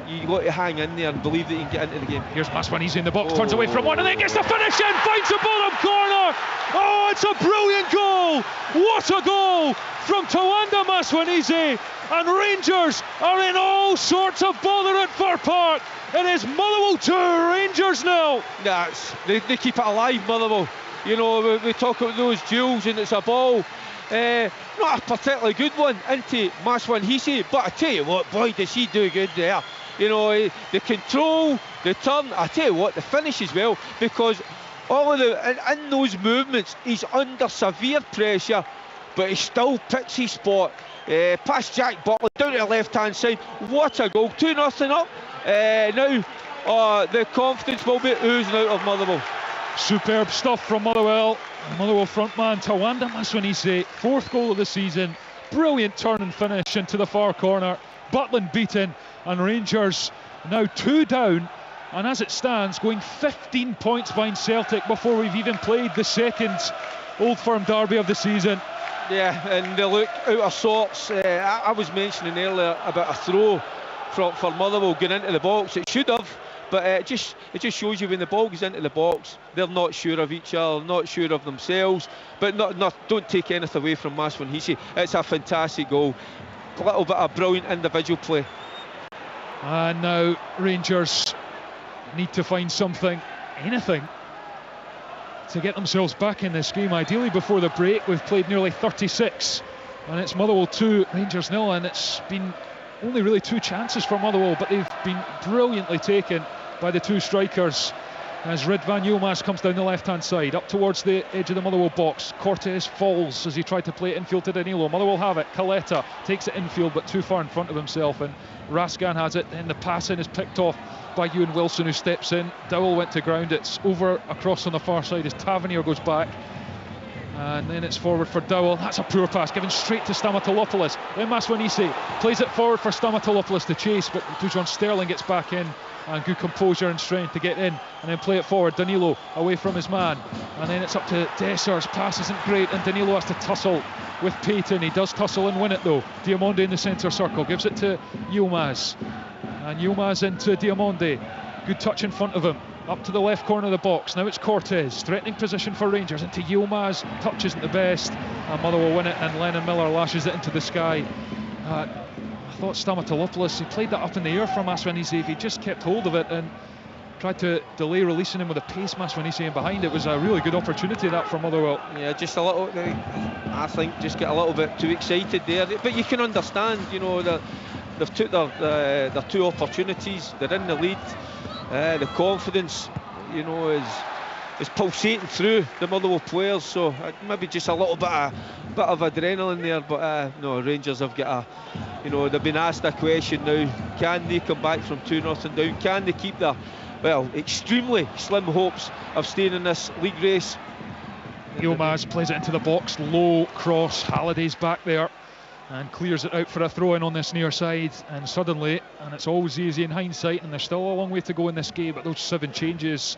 hang in there and believe that you can get into the game. Here's Maswanese in the box, turns away from one, and then gets the finish in, finds the bottom corner. Oh, it's a brilliant goal! What a goal from Tawanda Maswanese, and Rangers are in all sorts of bother at Fir Park. It is Motherwell 2, Rangers 0. They keep it alive, Motherwell. You know, we talk about those duels, and it's a ball. Not a particularly good one into Maswanese, but I tell you what, boy, does he do good there. You know, the control, the turn, I tell you what, the finish as well, because all of in those movements, he's under severe pressure, but he still picks his spot. Past Jack Butler, down to the left-hand side. What a goal, 2-0 up. Now, the confidence will be oozing out of Motherwell. Superb stuff from Motherwell. Motherwell frontman Tawanda Maswanese, 4th goal of the season. Brilliant turn and finish into the far corner. Butland beaten, and Rangers now 2 down, and as it stands, going 15 points behind Celtic before we've even played the second Old Firm derby of the season. Yeah, and they look out of sorts. I was mentioning earlier about a throw for Motherwell going into the box. It should have. But it just shows you when the ball goes into the box, they're not sure of each other, not sure of themselves. But don't take anything away from Maswanese. It's a fantastic goal. A little bit of brilliant individual play. And now Rangers need to find something, anything, to get themselves back in this game. Ideally before the break. We've played nearly 36, and it's Motherwell 2, Rangers 0, and it's been only really 2 chances for Motherwell, but they've been brilliantly taken by the 2 strikers as Ridvan Yilmaz comes down the left-hand side up towards the edge of the Motherwell box. Cortez falls as he tried to play it infield to Danilo. Motherwell have it. Coletta takes it infield, but too far in front of himself, and Raskan has it. Then the passing is picked off by Ewan Wilson, who steps in. Dowell went to ground. It's over across on the far side as Tavernier goes back. And then it's forward for Dowell. That's a poor pass given straight to Stamatolopoulos. Then Maswanese plays it forward for Stamatolopoulos to chase, but Dujon Sterling gets back in, and good composure and strength to get in and then play it forward. Danilo away from his man, and then it's up to Dessers. Pass isn't great, and Danilo has to tussle with Payton. He does tussle and win it though. Diamonde in the centre circle gives it to Yilmaz, and Yilmaz into Diamonde. Good touch in front of him. Up to the left corner of the box. Now it's Cortez. Threatening position for Rangers. Into Yilmaz. Touch isn't the best. And Motherwell win it, and Lennon Miller lashes it into the sky. I thought Stamatolopoulos, he played that up in the air for Maswanese. If he just kept hold of it and tried to delay releasing him with a pace Maswanese in behind, it was a really good opportunity that for Motherwell. Yeah, just a little, I think, just get a little bit too excited there. But you can understand, you know, that they've took their 2 opportunities. They're in the lead. The confidence, you know, is pulsating through the Motherwell players, so maybe just a little bit of adrenaline there. But no, Rangers have got they've been asked a question now: can they come back from 2-0 down? Can they keep their extremely slim hopes of staying in this league race? Yilmaz plays it into the box, low cross, Halliday's back there and clears it out for a throw-in on this near side, and suddenly, and it's always easy in hindsight, and there's still a long way to go in this game, but those 7 changes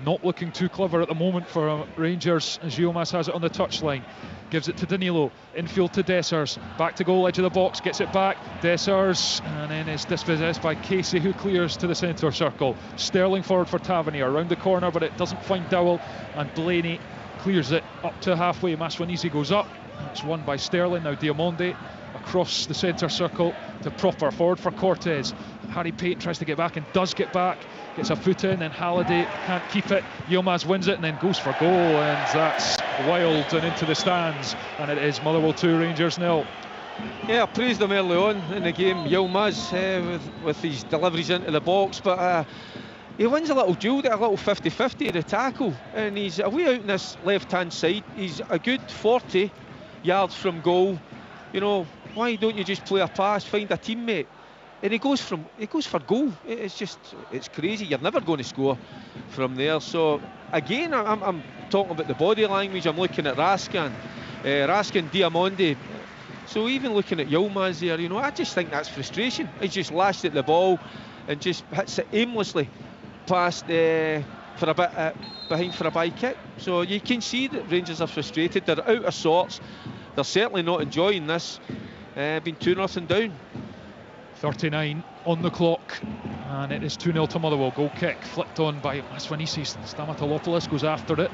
not looking too clever at the moment for Rangers, as Yilmaz has it on the touchline, gives it to Danilo, infield to Dessers, back to goal, edge of the box, gets it back, Dessers, and then it's dispossessed by Casey, who clears to the centre circle. Sterling forward for Tavernier, around the corner, but it doesn't find Dowell, and Blaney clears it up to halfway. Maswanisi goes up, it's won by Sterling. Now Diamonde across the centre circle to Proper, forward for Cortez. Harry Pate tries to get back and does get back, gets a foot in, and Halliday can't keep it. Yilmaz wins it and then goes for goal, and that's wild and into the stands, and it is Motherwell 2, Rangers 0. Yeah, I praised him early on in the game, Yilmaz, with his deliveries into the box, but he wins a little duel, a little 50-50 of the tackle, and he's away out in this left-hand side. He's a good 40 yards from goal. You know, why don't you just play a pass, find a teammate? And he goes for goal. It's crazy. You're never going to score from there. So again, I'm talking about the body language. I'm looking at Raskin, Diamonde. So even looking at Yilmaz there, you know, I just think that's frustration. He's just lashed at the ball and just hits it aimlessly past for a bit behind for a by kick. So you can see that Rangers are frustrated. They're out of sorts. They're certainly not enjoying this. Been 2-0 down. 39 on the clock, and it is 2-0 to Motherwell. Goal kick flipped on by Maswanisi. Stamatolopoulos goes after it.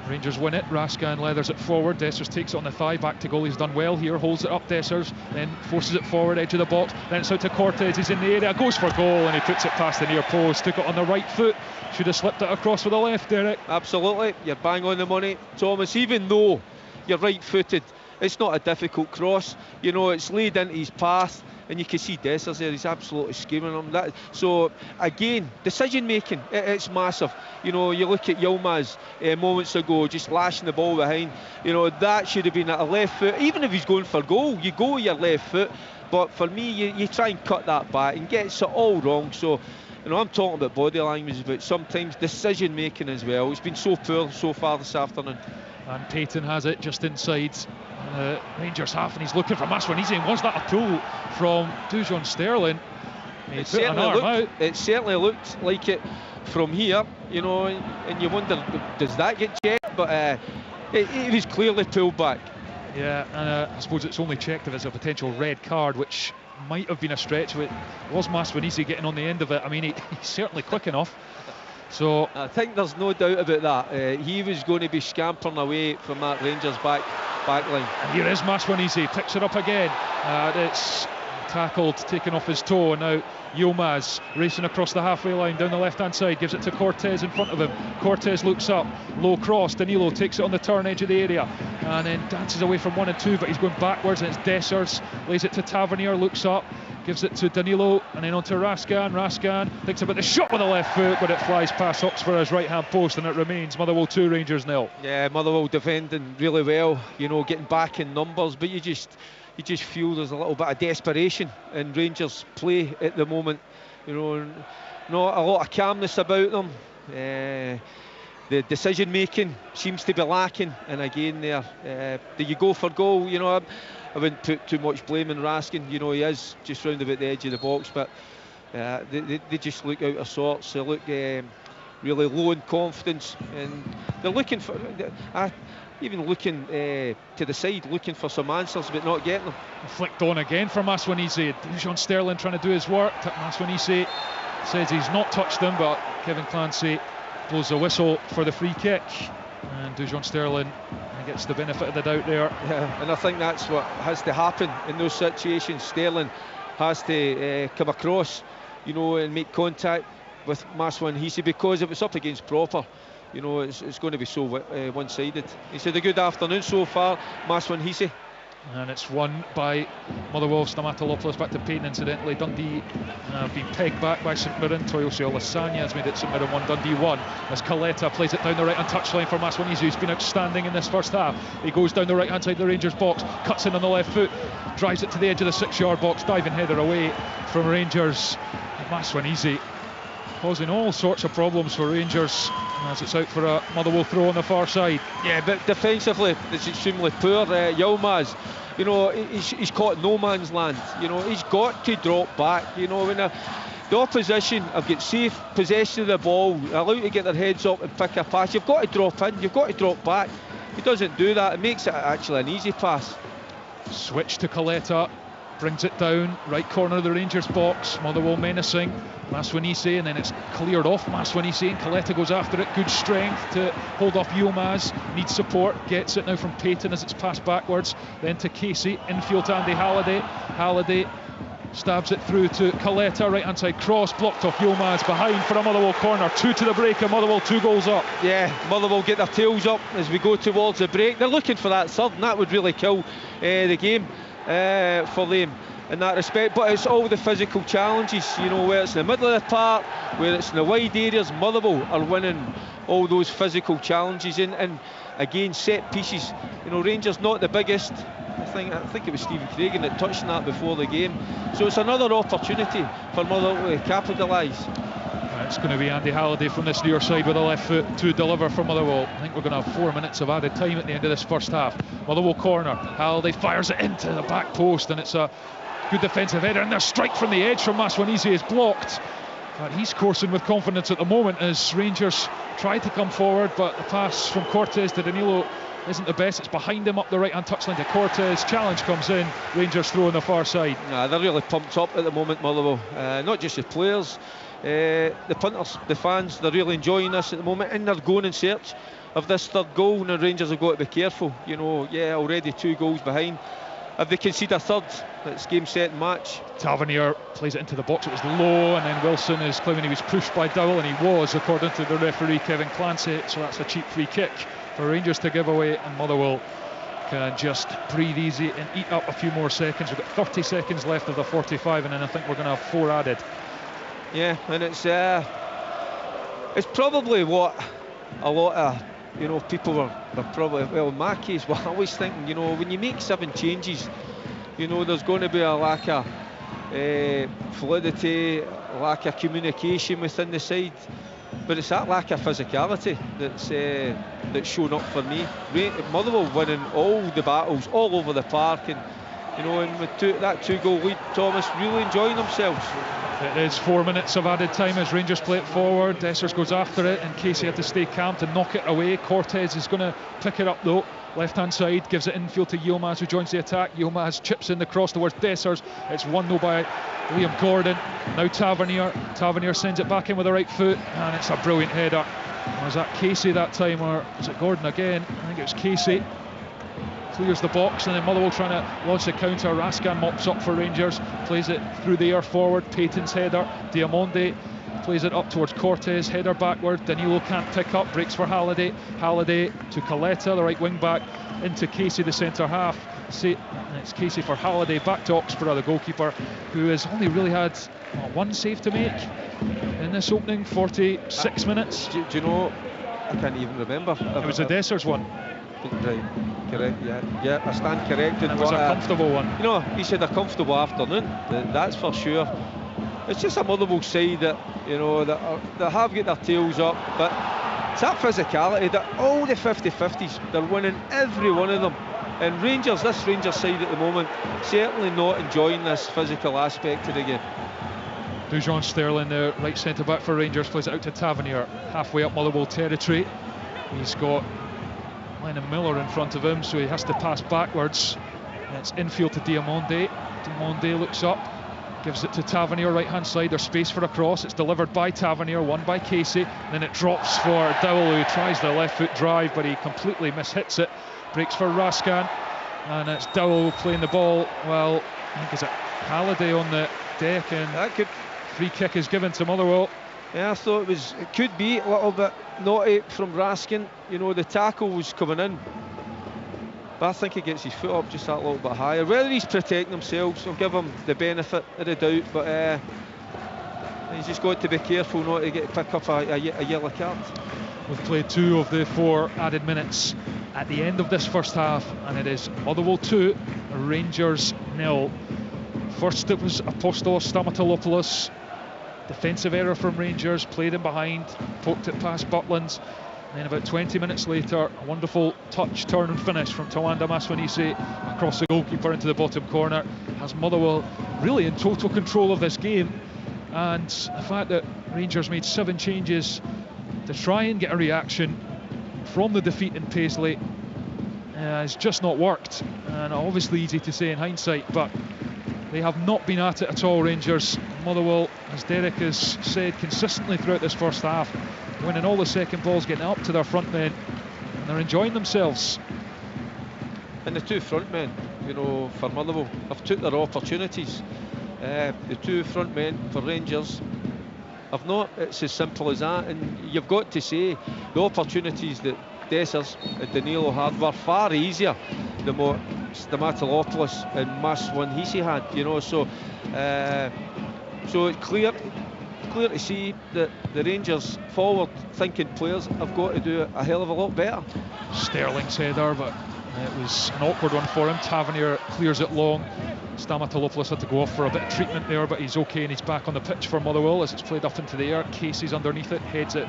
Rangers win it. Raskin leathers it forward. Dessers takes it on the thigh. Back to goal. He's done well here. Holds it up. Dessers then forces it forward, edge of the box. Then it's out to Cortez. He's in the area. Goes for goal, and he puts it past the near post. Took it on the right foot. Should have slipped it across with the left, Derek. Absolutely. You're bang on the money, Thomas. Even though you're right-footed, it's not a difficult cross. You know, it's laid into his path. And you can see Dessers there, he's absolutely scheming him. So again, decision making, it's massive. You know, you look at Yilmaz moments ago, just lashing the ball behind. You know, that should have been at a left foot. Even if he's going for goal, you go with your left foot. But for me, you try and cut that back and gets it all wrong. So, you know, I'm talking about body language, but sometimes decision making as well. It's been so poor so far this afternoon. And Payton has it just inside Rangers half, and he's looking for Maswanisi. And was that a pull from Dujon Sterling? It certainly looked like it from here, you know, and you wonder, does that get checked? But it was clearly pulled back. Yeah, and I suppose it's only checked if it's a potential red card, which might have been a stretch. But was Maswanisi getting on the end of it? I mean, he's certainly quick enough. So I think there's no doubt about that. He was going to be scampering away from that Rangers back line. And here is Maswanisi, picks it up again. It's tackled, taken off his toe, and now Yilmaz racing across the halfway line down the left-hand side, gives it to Cortez in front of him. Cortez looks up, low cross. Danilo takes it on the turn edge of the area and then dances away from 1 and 2, but he's going backwards, and it's Dessers, lays it to Tavernier, looks up, gives it to Danilo, and then on to Raskin. Raskin thinks about the shot with the left foot, but it flies past Hotspur's right-hand post, and it remains Motherwell 2, Rangers 0. Yeah, Motherwell defending really well, you know, getting back in numbers, but you just feel there's a little bit of desperation in Rangers' play at the moment. You know, not a lot of calmness about them. The decision making seems to be lacking, and again there, do you go for goal? You know, I wouldn't put too much blame on Raskin. You know, he is just round about the edge of the box, but they just look out of sorts. They look really low in confidence, and they're looking for. Even looking to the side, looking for some answers, but not getting them. Flicked on again for Maswanisi. Dujon Sterling trying to do his work. Maswanisi says he's not touched him, but Kevin Clancy blows the whistle for the free kick, and Dujon Sterling gets the benefit of the doubt there. Yeah, and I think that's what has to happen in those situations. Sterling has to come across, you know, and make contact with Maswanisi, because if it's up against Proper, you know, it's going to be so one-sided. He's had a good afternoon so far, Maswanisi. And it's won by Motherwell. Stamatolopoulos back to Payton, incidentally. Dundee been pegged back by St Mirren. Toyosi Olasanya has made it St Mirren 1, Dundee 1. As Caleta plays it down the right-hand touchline for Maswanisi, who's been outstanding in this first half. He goes down the right-hand side of the Rangers box, cuts in on the left foot, drives it to the edge of the 6-yard box, diving header away from Rangers. Maswanisi causing all sorts of problems for Rangers as it's out for a Motherwell throw on the far side. Yeah, but defensively it's extremely poor. Yilmaz, you know, he's caught no man's land. You know, he's got to drop back. You know, when the opposition have got safe possession of the ball, allowed to get their heads up and pick a pass, you've got to drop in, you've got to drop back. He doesn't do that. It makes it actually an easy pass. Switch to Coletta, brings it down, right corner of the Rangers box. Motherwell menacing, Maswanise, and then it's cleared off Maswanise, and Coletta goes after it. Good strength to hold off Yilmaz, needs support, gets it now from Payton as it's passed backwards, then to Casey, infield to Andy Halliday. Halliday stabs it through to Coletta, right hand side cross, blocked off Yilmaz, behind for a Motherwell corner. 2 to the break and Motherwell 2 goals up. Yeah, Motherwell get their tails up as we go towards the break. They're looking for that third, and that would really kill the game for them in that respect. But it's all the physical challenges, you know, where it's in the middle of the park, where it's in the wide areas. Motherwell are winning all those physical challenges, and again, set pieces. You know, Rangers not the biggest. I think it was Stephen Craigan that touched on that before the game. So it's another opportunity for Motherwell to capitalise. It's going to be Andy Halliday from this near side with a left foot to deliver for Motherwell. I think we're going to have 4 minutes of added time at the end of this first half. Motherwell corner, Halliday fires it into the back post, and it's a good defensive header, and their strike from the edge from Maswanise is blocked. But he's coursing with confidence at the moment as Rangers try to come forward, but the pass from Cortez to Danilo isn't the best. It's behind him up the right hand touchline to Cortez. Challenge comes in, Rangers throw on the far side. They're really pumped up at the moment, Motherwell. Not just the players, the punters, the fans, they're really enjoying this at the moment, and they're going in search of this third goal. And the Rangers have got to be careful. You know, yeah, already 2 goals behind. If they concede a third, it's game, set and match. Tavernier plays it into the box, it was low, and then Wilson is claiming he was pushed by Dowell, and he was, according to the referee Kevin Clancy. So that's a cheap free kick for Rangers to give away, and Motherwell can just breathe easy and eat up a few more seconds. We've got 30 seconds left of the 45, and then I think we're going to have 4 added. Yeah, and it's probably what a lot of, you know, people are probably, well, in my case, well, I was thinking, you know, when you make 7 changes, you know, there's going to be a lack of fluidity, a lack of communication within the side. But it's that lack of physicality that's shown up for me. Motherwell winning all the battles all over the park, and you know, and with that 2-goal lead, Thomas really enjoying themselves. It is 4 minutes of added time as Rangers play it forward. Dessers goes after it, and Casey had to stay calm to knock it away. Cortez is going to pick it up though. Left hand side, gives it infield to Yilmaz, who joins the attack. Yilmaz chips in the cross towards Dessers. It's 1-0 by Liam Gordon. Now Tavernier sends it back in with the right foot, and it's a brilliant header. Was that Casey that time, or was it Gordon again? I think it was Casey. Clears the box, and then Motherwell trying to launch the counter. Rascan mops up for Rangers, plays it through the air forward. Payton's header, Diamonde plays it up towards Cortez, header backward. Danilo can't pick up, breaks for Halliday. Halliday to Coletta, the right wing back, into Casey, the centre half. It's Casey for Halliday, back to Oxborough, the goalkeeper, who has only really had 1 save to make in this opening 46 minutes. Do you know, I can't even remember. It was the Dessers one. Right, correct, yeah, I stand corrected. And it was a comfortable one. You know, he said a comfortable afternoon, that's for sure. It's just a Motherwell side that, you know, that have got their tails up, but it's that physicality that all the 50-50s, they're winning every one of them. And this Rangers side at the moment, certainly not enjoying this physical aspect of the game. Dujon Sterling, the right centre back for Rangers, plays it out to Tavernier, halfway up Motherwell territory. He's got Lennon Miller in front of him, so he has to pass backwards. And it's infield to Diamonde. Diamonde looks up, gives it to Tavernier, right hand side. There's space for a cross. It's delivered by Tavernier, won by Casey. Then it drops for Dowell, who tries the left foot drive, but he completely mishits it. Breaks for Rascan, and it's Dowell playing the ball. Well, I think it's Halliday on the deck, and free kick is given to Motherwell. Yeah, I thought it could be a little bit naughty from Raskin. You know, the tackle was coming in, but I think he gets his foot up just that little bit higher. Whether he's protecting himself, I'll give him the benefit of the doubt, but he's just got to be careful not to pick up a yellow card. We've played 2 of the 4 added minutes at the end of this first half, and it is Motherwell 2, Rangers 0. First it was Apostolos Stamatolopoulos defensive error from Rangers, played in behind, poked it past Butland. And then about 20 minutes later, a wonderful touch, turn and finish from Tawanda Maswanise across the goalkeeper into the bottom corner. Has Motherwell really in total control of this game. And the fact that Rangers made 7 changes to try and get a reaction from the defeat in Paisley has just not worked. And obviously easy to say in hindsight, but they have not been at it at all, Rangers. Motherwell, as Derek has said consistently throughout this first half, winning all the second balls, getting up to their front men, and they're enjoying themselves. And the two front men, you know, for Motherwell, have took their opportunities. The two front men for Rangers have not. It's as simple as that. And you've got to say, the opportunities that Dessers and Danilo had were far easier than what Stamatilopoulos and Maswanise had, you know. So it's clear to see that the Rangers forward thinking players have got to do a hell of a lot better. Sterling's header, but it was an awkward one for him. Tavernier clears it long. Stamatilopoulos had to go off for a bit of treatment there, but he's okay and he's back on the pitch for Motherwell as it's played up into the air. Casey's underneath it, heads it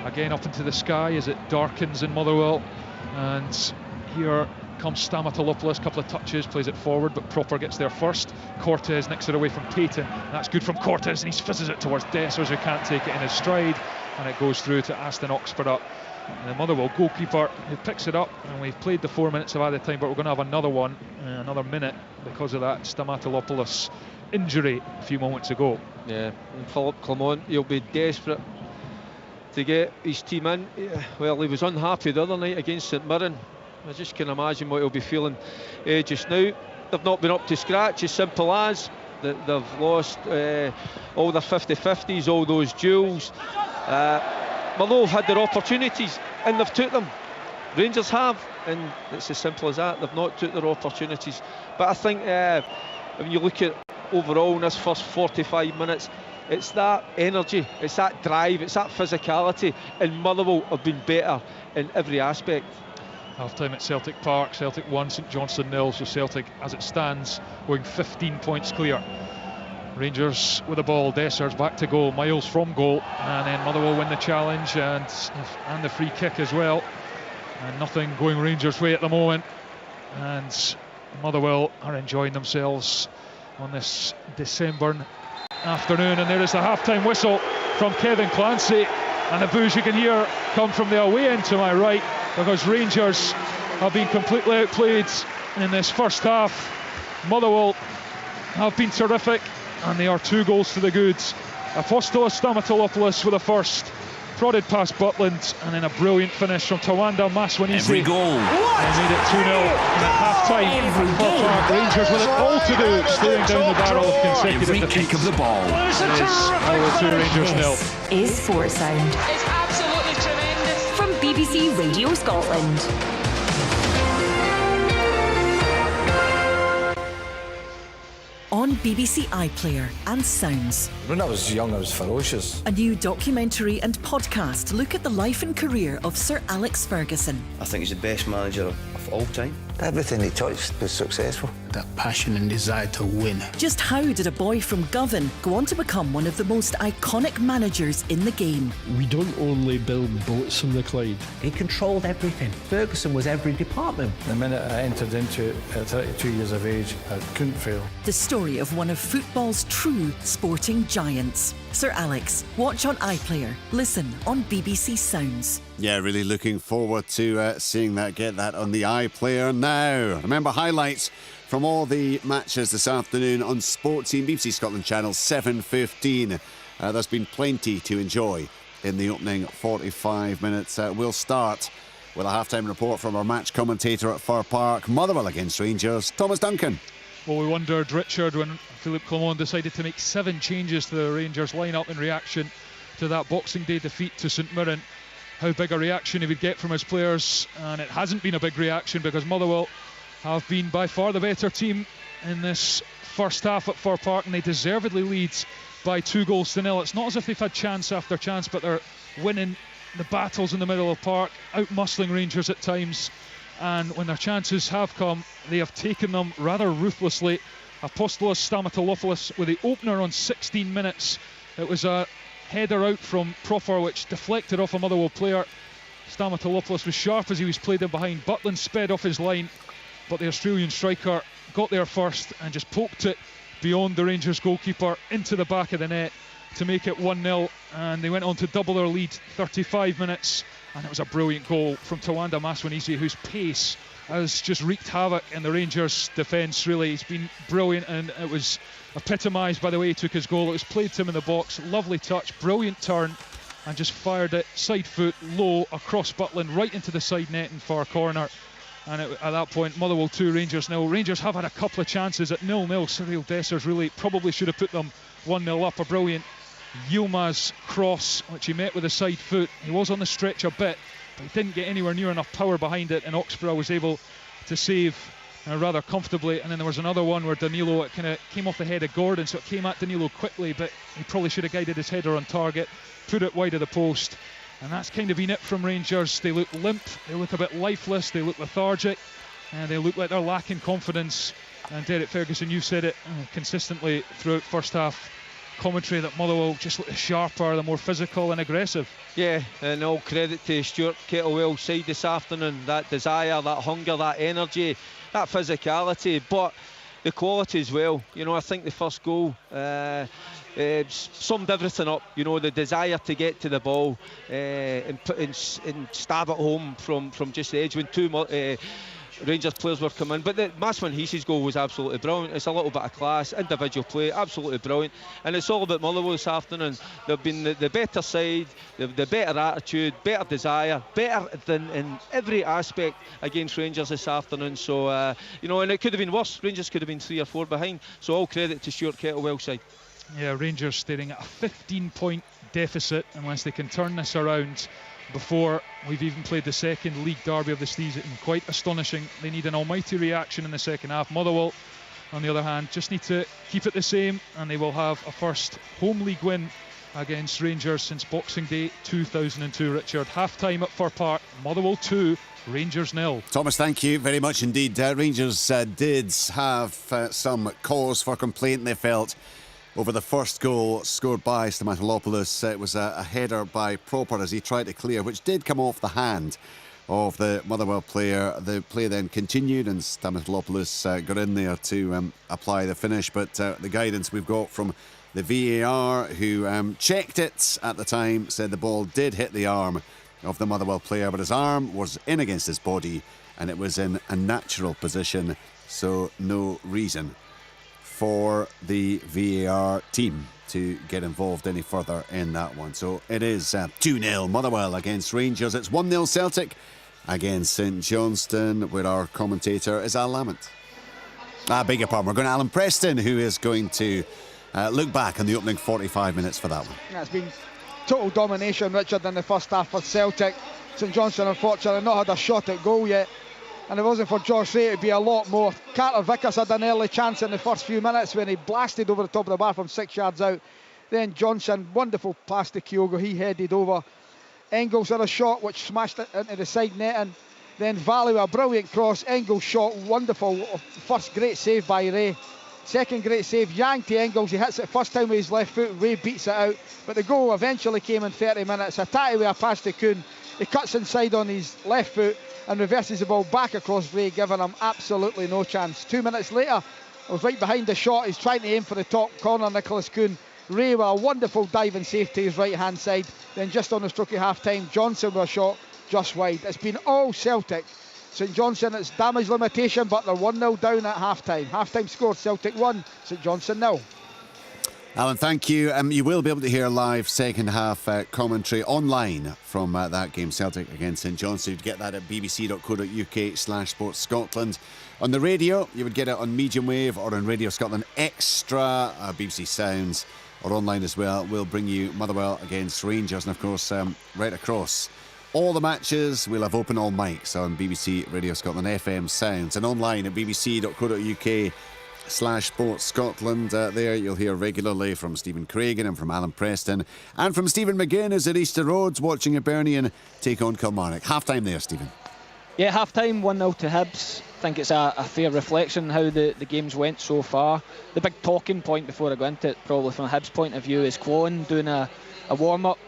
again up into the sky as it darkens in Motherwell. And here comes Stamatilopoulos, couple of touches, plays it forward, but Proper gets there first. Cortez nicks it away from Payton. That's good from Cortez, and he fizzes it towards Dessers, who can't take it in his stride, and it goes through to Aston Oxborough. And the Motherwell goalkeeper who picks it up, and we've played the 4 minutes of added time, but we're going to have another one, another minute, because of that Stamatilopoulos injury a few moments ago. Yeah, and Philippe Clement, he'll be desperate to get his team in. Well, he was unhappy the other night against St Mirren. I just can imagine what he'll be feeling just now. They've not been up to scratch, as simple as that. They've lost all their 50-50s, all those duels. Motherwell have had their opportunities and they've took them. Rangers have, and it's as simple as that. They've not took their opportunities. But I think when you look at overall in this first 45 minutes, it's that energy, it's that drive, it's that physicality, and Motherwell have been better in every aspect. Half-time at Celtic Park, Celtic 1, St Johnstone 0, so Celtic as it stands going 15 points clear. Rangers with the ball, Dessers back to goal, miles from goal, and then Motherwell win the challenge and the free kick as well. And nothing going Rangers' way at the moment, and Motherwell are enjoying themselves on this December afternoon. And there is the half-time whistle from Kevin Clancy, and the boos you can hear come from the away end to my right, because Rangers have been completely outplayed in this first half. Motherwell have been terrific, and they are 2 goals to the good. Apostolos Stamatilopoulos with a first, prodded past Butland, and then a brilliant finish from Tawanda Maswanise. Every goal. They made it 2-0, and at half-time for Park, Rangers with it all to do, staring down the barrel of consecutive Every defeats. kick of the ball. It is Motherwell 2, Rangers 0. This is Sports Sound. It's absolutely tremendous. From BBC Radio Scotland. On BBC iPlayer and Sounds. When I was young, I was ferocious. A new documentary and podcast look at the life and career of Sir Alex Ferguson. I think he's the best manager of all time. Everything he touched was successful. That passion and desire to win. Just how did a boy from Govan go on to become one of the most iconic managers in the game? We don't only build boats on the Clyde. He controlled everything. Ferguson was every department. The minute I entered into it at 32 years of age, I couldn't fail. The story of one of football's true sporting giants. Sir Alex. Watch on iPlayer. Listen on BBC Sounds. Yeah, really looking forward to seeing that. Get that on the iPlayer now. Remember, highlights from all the matches this afternoon on Sports Team, BBC Scotland Channel 7:15. There's been plenty to enjoy in the opening 45 minutes. We'll start with a half-time report from our match commentator at Fir Park. Motherwell against Rangers, Thomas Duncan. Well, we wondered, Richard, when Philippe Clement decided to make 7 changes to the Rangers lineup in reaction to that Boxing Day defeat to St Mirren, how big a reaction he would get from his players. And it hasn't been a big reaction, because Motherwell have been by far the better team in this first half at Fir Park, and they deservedly lead by 2-0. It's not as if they've had chance after chance, but they're winning the battles in the middle of the park, out-muscling Rangers at times. And when their chances have come, they have taken them rather ruthlessly. Apostolos Stamatilopoulos with the opener on 16 minutes It was a header out from Proffer which deflected off a Motherwell player. Stamatolopoulos was sharp as he was played in behind. Butland sped off his line, but the Australian striker got there first and just poked it beyond the Rangers goalkeeper into the back of the net to make it 1-0, and they went on to double their lead 35 minutes, and it was a brilliant goal from Tawanda Maswanisi, whose pace has just wreaked havoc in the Rangers defence. Really, he's been brilliant, and it was epitomised by the way he took his goal. It was played to him in the box, lovely touch, brilliant turn, and just fired it side foot low across Butland right into the side net in far corner. And at that point, Motherwell 2, Rangers 0. Rangers have had a couple of chances at 0-0. Cyril Dessers really probably should have put them 1-0 up. A brilliant Yilmaz cross, which he met with a side foot. He was on the stretch a bit, but he didn't get anywhere near enough power behind it, and Oxborough was able to save rather comfortably. And then there was another one where Danilo, it kind of came off the head of Gordon, so it came at Danilo quickly, but he probably should have guided his header on target, put it wide of the post. And that's kind of been it from Rangers. They look limp, they look a bit lifeless, they look lethargic, and they look like they're lacking confidence. And Derek Ferguson, you said it consistently throughout first half commentary, that Motherwell just look sharper, the more physical and aggressive. Yeah, and all credit to Stuart Kettlewell's side this afternoon. That desire, that hunger, that energy, that physicality, but the quality as well. You know, I think the first goal summed everything up. You know, the desire to get to the ball and stab it home from just the edge when two Rangers players were coming. But the Maswanisi's goal was absolutely brilliant. It's a little bit of class, individual play, absolutely brilliant. And it's all about Motherwell this afternoon. They've been the better side, the better attitude, better desire, better than in every aspect against Rangers this afternoon. So, you know, and it could have been worse. Rangers could have been 3 or 4 behind. So all credit to Stuart Kettlewell's side. Yeah, Rangers staring at a 15-point deficit unless they can turn this around before we've even played the second league derby of the season. Quite astonishing. They need an almighty reaction in the second half. Motherwell, on the other hand, just need to keep it the same, and they will have a first home league win against Rangers since Boxing Day 2002. Richard, half-time at Fir Park, Motherwell 2, Rangers 0. Thomas, thank you very much indeed. Rangers did have some cause for complaint, they felt, over the first goal scored by Stamatolopoulos. It was a header by Proper as he tried to clear, which did come off the hand of the Motherwell player. The play then continued and Stamatolopoulos got in there to apply the finish, but the guidance we've got from the VAR, who checked it at the time, said the ball did hit the arm of the Motherwell player, but his arm was in against his body and it was in a natural position, so no reason for the VAR team to get involved any further in that one. So it is 2-0 Motherwell against Rangers. It's 1-0 Celtic against St Johnstone, where our commentator is Al Lamont. I beg your pardon, we're going to Alan Preston, who is going to look back on the opening 45 minutes for that one. Yeah, it's been total domination, Richard, in the first half for Celtic. St Johnstone, unfortunately, not had a shot at goal yet. And if it wasn't for Josh Ray, it'd be a lot more. Carter Vickers had an early chance in the first few minutes when he blasted over the top of the bar from 6 yards out. Then Johnson, wonderful pass to Kyogo, he headed over. Engels had a shot which smashed it into the side netting. Then Value, a brilliant cross. Engels shot, wonderful. First great save by Ray. Second great save, Yang to Engels. He hits it first time with his left foot. Ray beats it out. But the goal eventually came in 30 minutes. Hatate with a pass to Kuhn. He cuts inside on his left foot and reverses the ball back across Ray, giving him absolutely no chance. 2 minutes later, I was right behind the shot. He's trying to aim for the top corner, Nicholas Kuhn. Ray with a wonderful dive and save to his right-hand side. Then just on the stroke of half-time, Johnson with a shot just wide. It's been all Celtic. St Johnstone, it's damage limitation, but they're 1-0 down at half-time. Half-time score, Celtic 1, St Johnstone 0. Alan, thank you. You will be able to hear live second half commentary online from that game, Celtic against St Johnstone. You'd get that at bbc.co.uk/sportscotland. On the radio, you would get it on medium wave or on Radio Scotland Extra, BBC Sounds, or online as well. We'll bring you Motherwell against Rangers, and of course, right across all the matches, we'll have open all mics on BBC Radio Scotland FM Sounds, and online at bbc.co.uk/sportscotland. There you'll hear regularly from Stephen Craigan and from Alan Preston and from Stephen McGinn as at Easter Roads watching Hibernian take on Kilmarnock. Half time there, Stephen. Yeah, half-time, 1-0 to Hibs. I think it's a fair reflection how the games went so far. The big talking point before I go into it, probably from Hibs' point of view, is Kwon doing a warm-up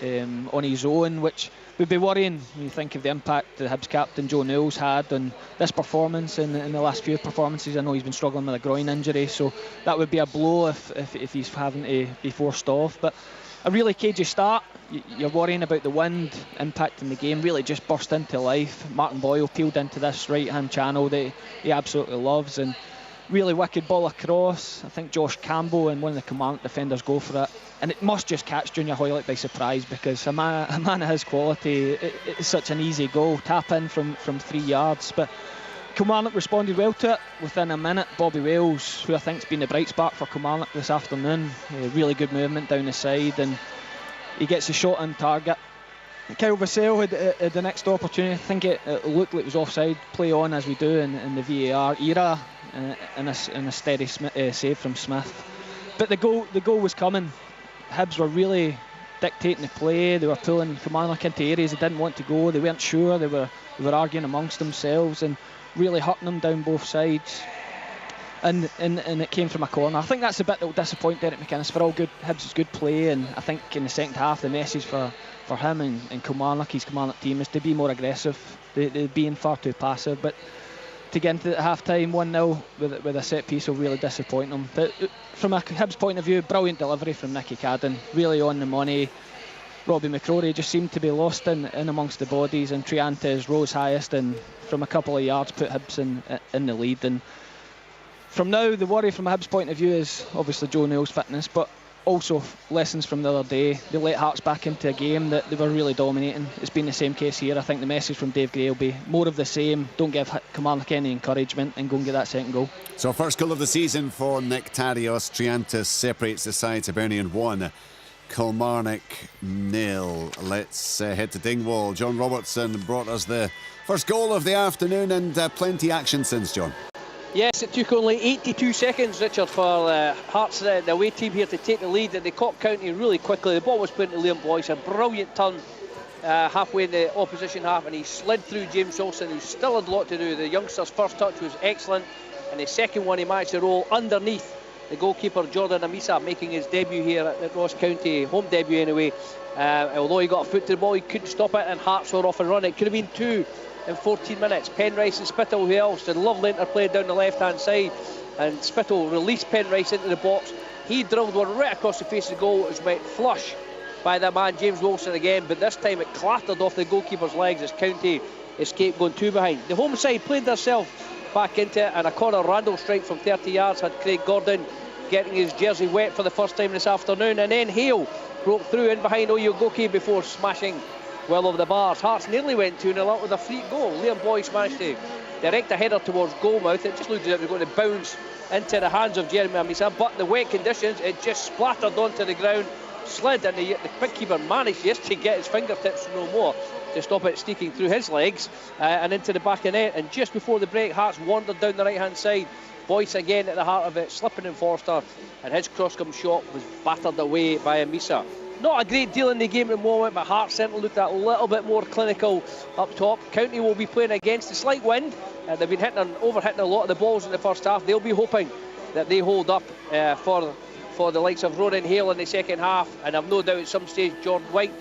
on his own, which would be worrying when you think of the impact the Hibs captain Joe Newell's had on this performance in the last few performances. I know he's been struggling with a groin injury, so that would be a blow if he's having to be forced off. But a really cagey start. You're worrying about the wind impacting the game. Really just burst into life. Martin Boyle peeled into this right-hand channel that he absolutely loves, and really wicked ball across. I think Josh Campbell and one of the Kilmarnock defenders go for it, and it must just catch Junior Hoylett by surprise, because a man of his quality, it's such an easy goal. Tap in from 3 yards, but Kilmarnock responded well to it. Within a minute, Bobby Wales, who I think's been the bright spark for Kilmarnock this afternoon, really good movement down the side, and he gets a shot on target. Kyle Vassell had the next opportunity. I think it looked like it was offside. Play on as we do in the VAR era, and a steady save from Smith. But the goal was coming. Hibs were really dictating the play. They were pulling Kilmarnock into areas they didn't want to go. They weren't sure. They were arguing amongst themselves and really hurting them down both sides. And it came from a corner. I think that's the bit that will disappoint Derek McInnes. For all good Hibs' good play, and I think in the second half the message for him and Kilmarnock, his Kilmarnock team, is to be more aggressive. They're being far too passive. But to get into the half-time 1-0 with a set piece will really disappoint them. But from a Hibs point of view, brilliant delivery from Nicky Cadden, really on the money. Robbie McCrory just seemed to be lost in amongst the bodies, and Triantes rose highest and from a couple of yards put Hibs in the lead. And from now, the worry from a Hibs point of view is obviously Joe Newell's fitness, but also lessons from the other day. They let Hearts back into a game that they were really dominating. It's been the same case here. I think the message from Dave Gray will be more of the same. Don't give Kilmarnock any encouragement and go and get that second goal. So first goal of the season for Nectarios. Triantes separates the sides. Hibernian 1, Kilmarnock 0. Let's head to Dingwall. John Robertson brought us the first goal of the afternoon, and plenty action since, John. Yes, it took only 82 seconds, Richard, for Hearts, the away team here, to take the lead, and they caught County really quickly. The ball was put into Liam Boyce, a brilliant turn halfway in the opposition half, and he slid through James Wilson, who still had a lot to do. The youngster's first touch was excellent, and the second one he managed to roll underneath the goalkeeper Jordan Amisa, making his debut here at Ross County, home debut anyway. Although he got a foot to the ball, he couldn't stop it, and Hearts were off and running. It could have been 2 in 14 minutes. Penrice and Spittle, who else? The lovely interplay down the left-hand side, and Spittle released Penrice into the box. He drilled one right across the face of the goal. It was met flush by that man James Wilson again, but this time it clattered off the goalkeeper's legs as County escaped going 2 behind. The home side played themselves back into it, and a corner Randall strike from 30 yards had Craig Gordon getting his jersey wet for the first time this afternoon, and then Hale broke through in behind Oyogoki before smashing well over the bars. Hearts nearly went 2-0 up with a free goal. Liam Boyce managed to direct a header towards goalmouth. It just looked as if it was going to bounce into the hands of Jeremy Amisa, but the wet conditions, it just splattered onto the ground, slid, and the big keeper managed just to get his fingertips no more to stop it sneaking through his legs and into the back of net. And just before the break, Hearts wandered down the right hand side. Boyce again at the heart of it, slipping in Forster, and his cross-come shot was battered away by Amisa. Not a great deal in the game at the moment, but Hearts certainly looked a little bit more clinical up top. County will be playing against a slight wind. They've been overhitting a lot of the balls in the first half. They'll be hoping that they hold up for the likes of Ronan Hale in the second half, and I've no doubt at some stage Jordan White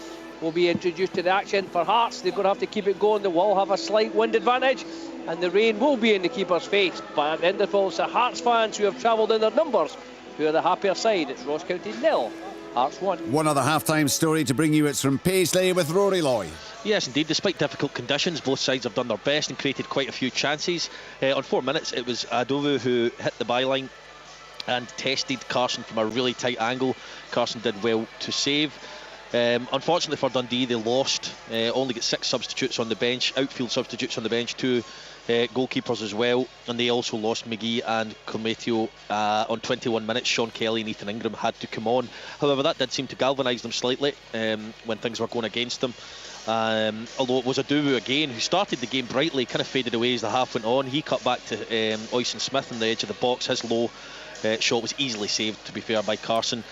will be introduced to the action. For Hearts, they're going to have to keep it going. They will have a slight wind advantage, and the rain will be in the keeper's face. But at the end of it all, it's the Hearts fans who have travelled in their numbers who are the happier side. It's Ross County 0, Hearts 1. One other half-time story to bring you. It's from Paisley with Rory Loy. Yes, indeed. Despite difficult conditions, both sides have done their best and created quite a few chances. On 4 minutes, it was Adovu who hit the byline and tested Carson from a really tight angle. Carson did well to save. Unfortunately for Dundee, they lost. Only get 6 substitutes on the bench, outfield substitutes on the bench, 2 goalkeepers as well, and they also lost McGee and Cometio on 21 minutes. Sean Kelly and Ethan Ingram had to come on. However, that did seem to galvanise them slightly when things were going against them. Although it was Adovu again who started the game brightly, kind of faded away as the half went on. He cut back to Oyston Smith on the edge of the box. His low shot was easily saved, to be fair, by Carson.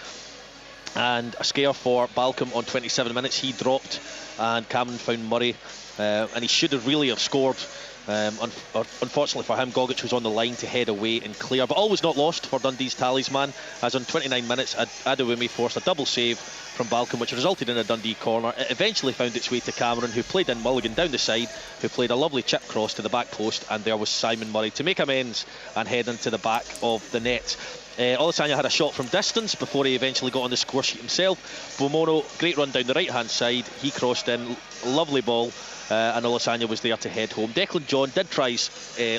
and a scare for Balcombe on 27 minutes. He dropped and Cameron found Murray, and he should have really scored. Unfortunately for him, Gogic was on the line to head away and clear, but all was not lost for Dundee's talisman, as on 29 minutes Adewumi forced a double save from Balcombe, which resulted in a Dundee corner. It eventually found its way to Cameron, who played in Mulligan down the side, who played a lovely chip cross to the back post, and there was Simon Murray to make amends and head into the back of the net. Olasanya had a shot from distance before he eventually got on the score sheet himself. Bomono, great run down the right hand side, he crossed in, lovely ball, and Olasanya was there to head home. Declan John did try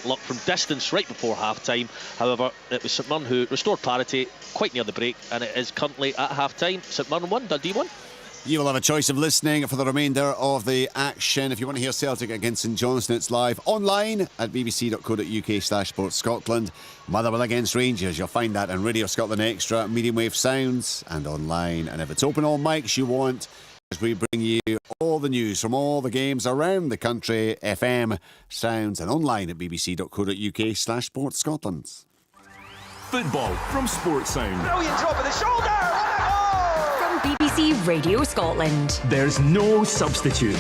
luck from distance right before half time, however it was St Mirren who restored parity quite near the break, and it is currently at half time St Mirren 1, Dundee 1. You will have a choice of listening for the remainder of the action. If you want to hear Celtic against St Johnstone, it's live online at bbc.co.uk/sportscotland. Motherwell against Rangers, you'll find that on Radio Scotland Extra, medium wave sounds and online. And if it's open all mics you want, as we bring you all the news from all the games around the country, FM, sounds and online at bbc.co.uk/sportscotland. Football from Sports Sound. Brilliant drop of the shoulder! BBC Radio Scotland. There's no substitute.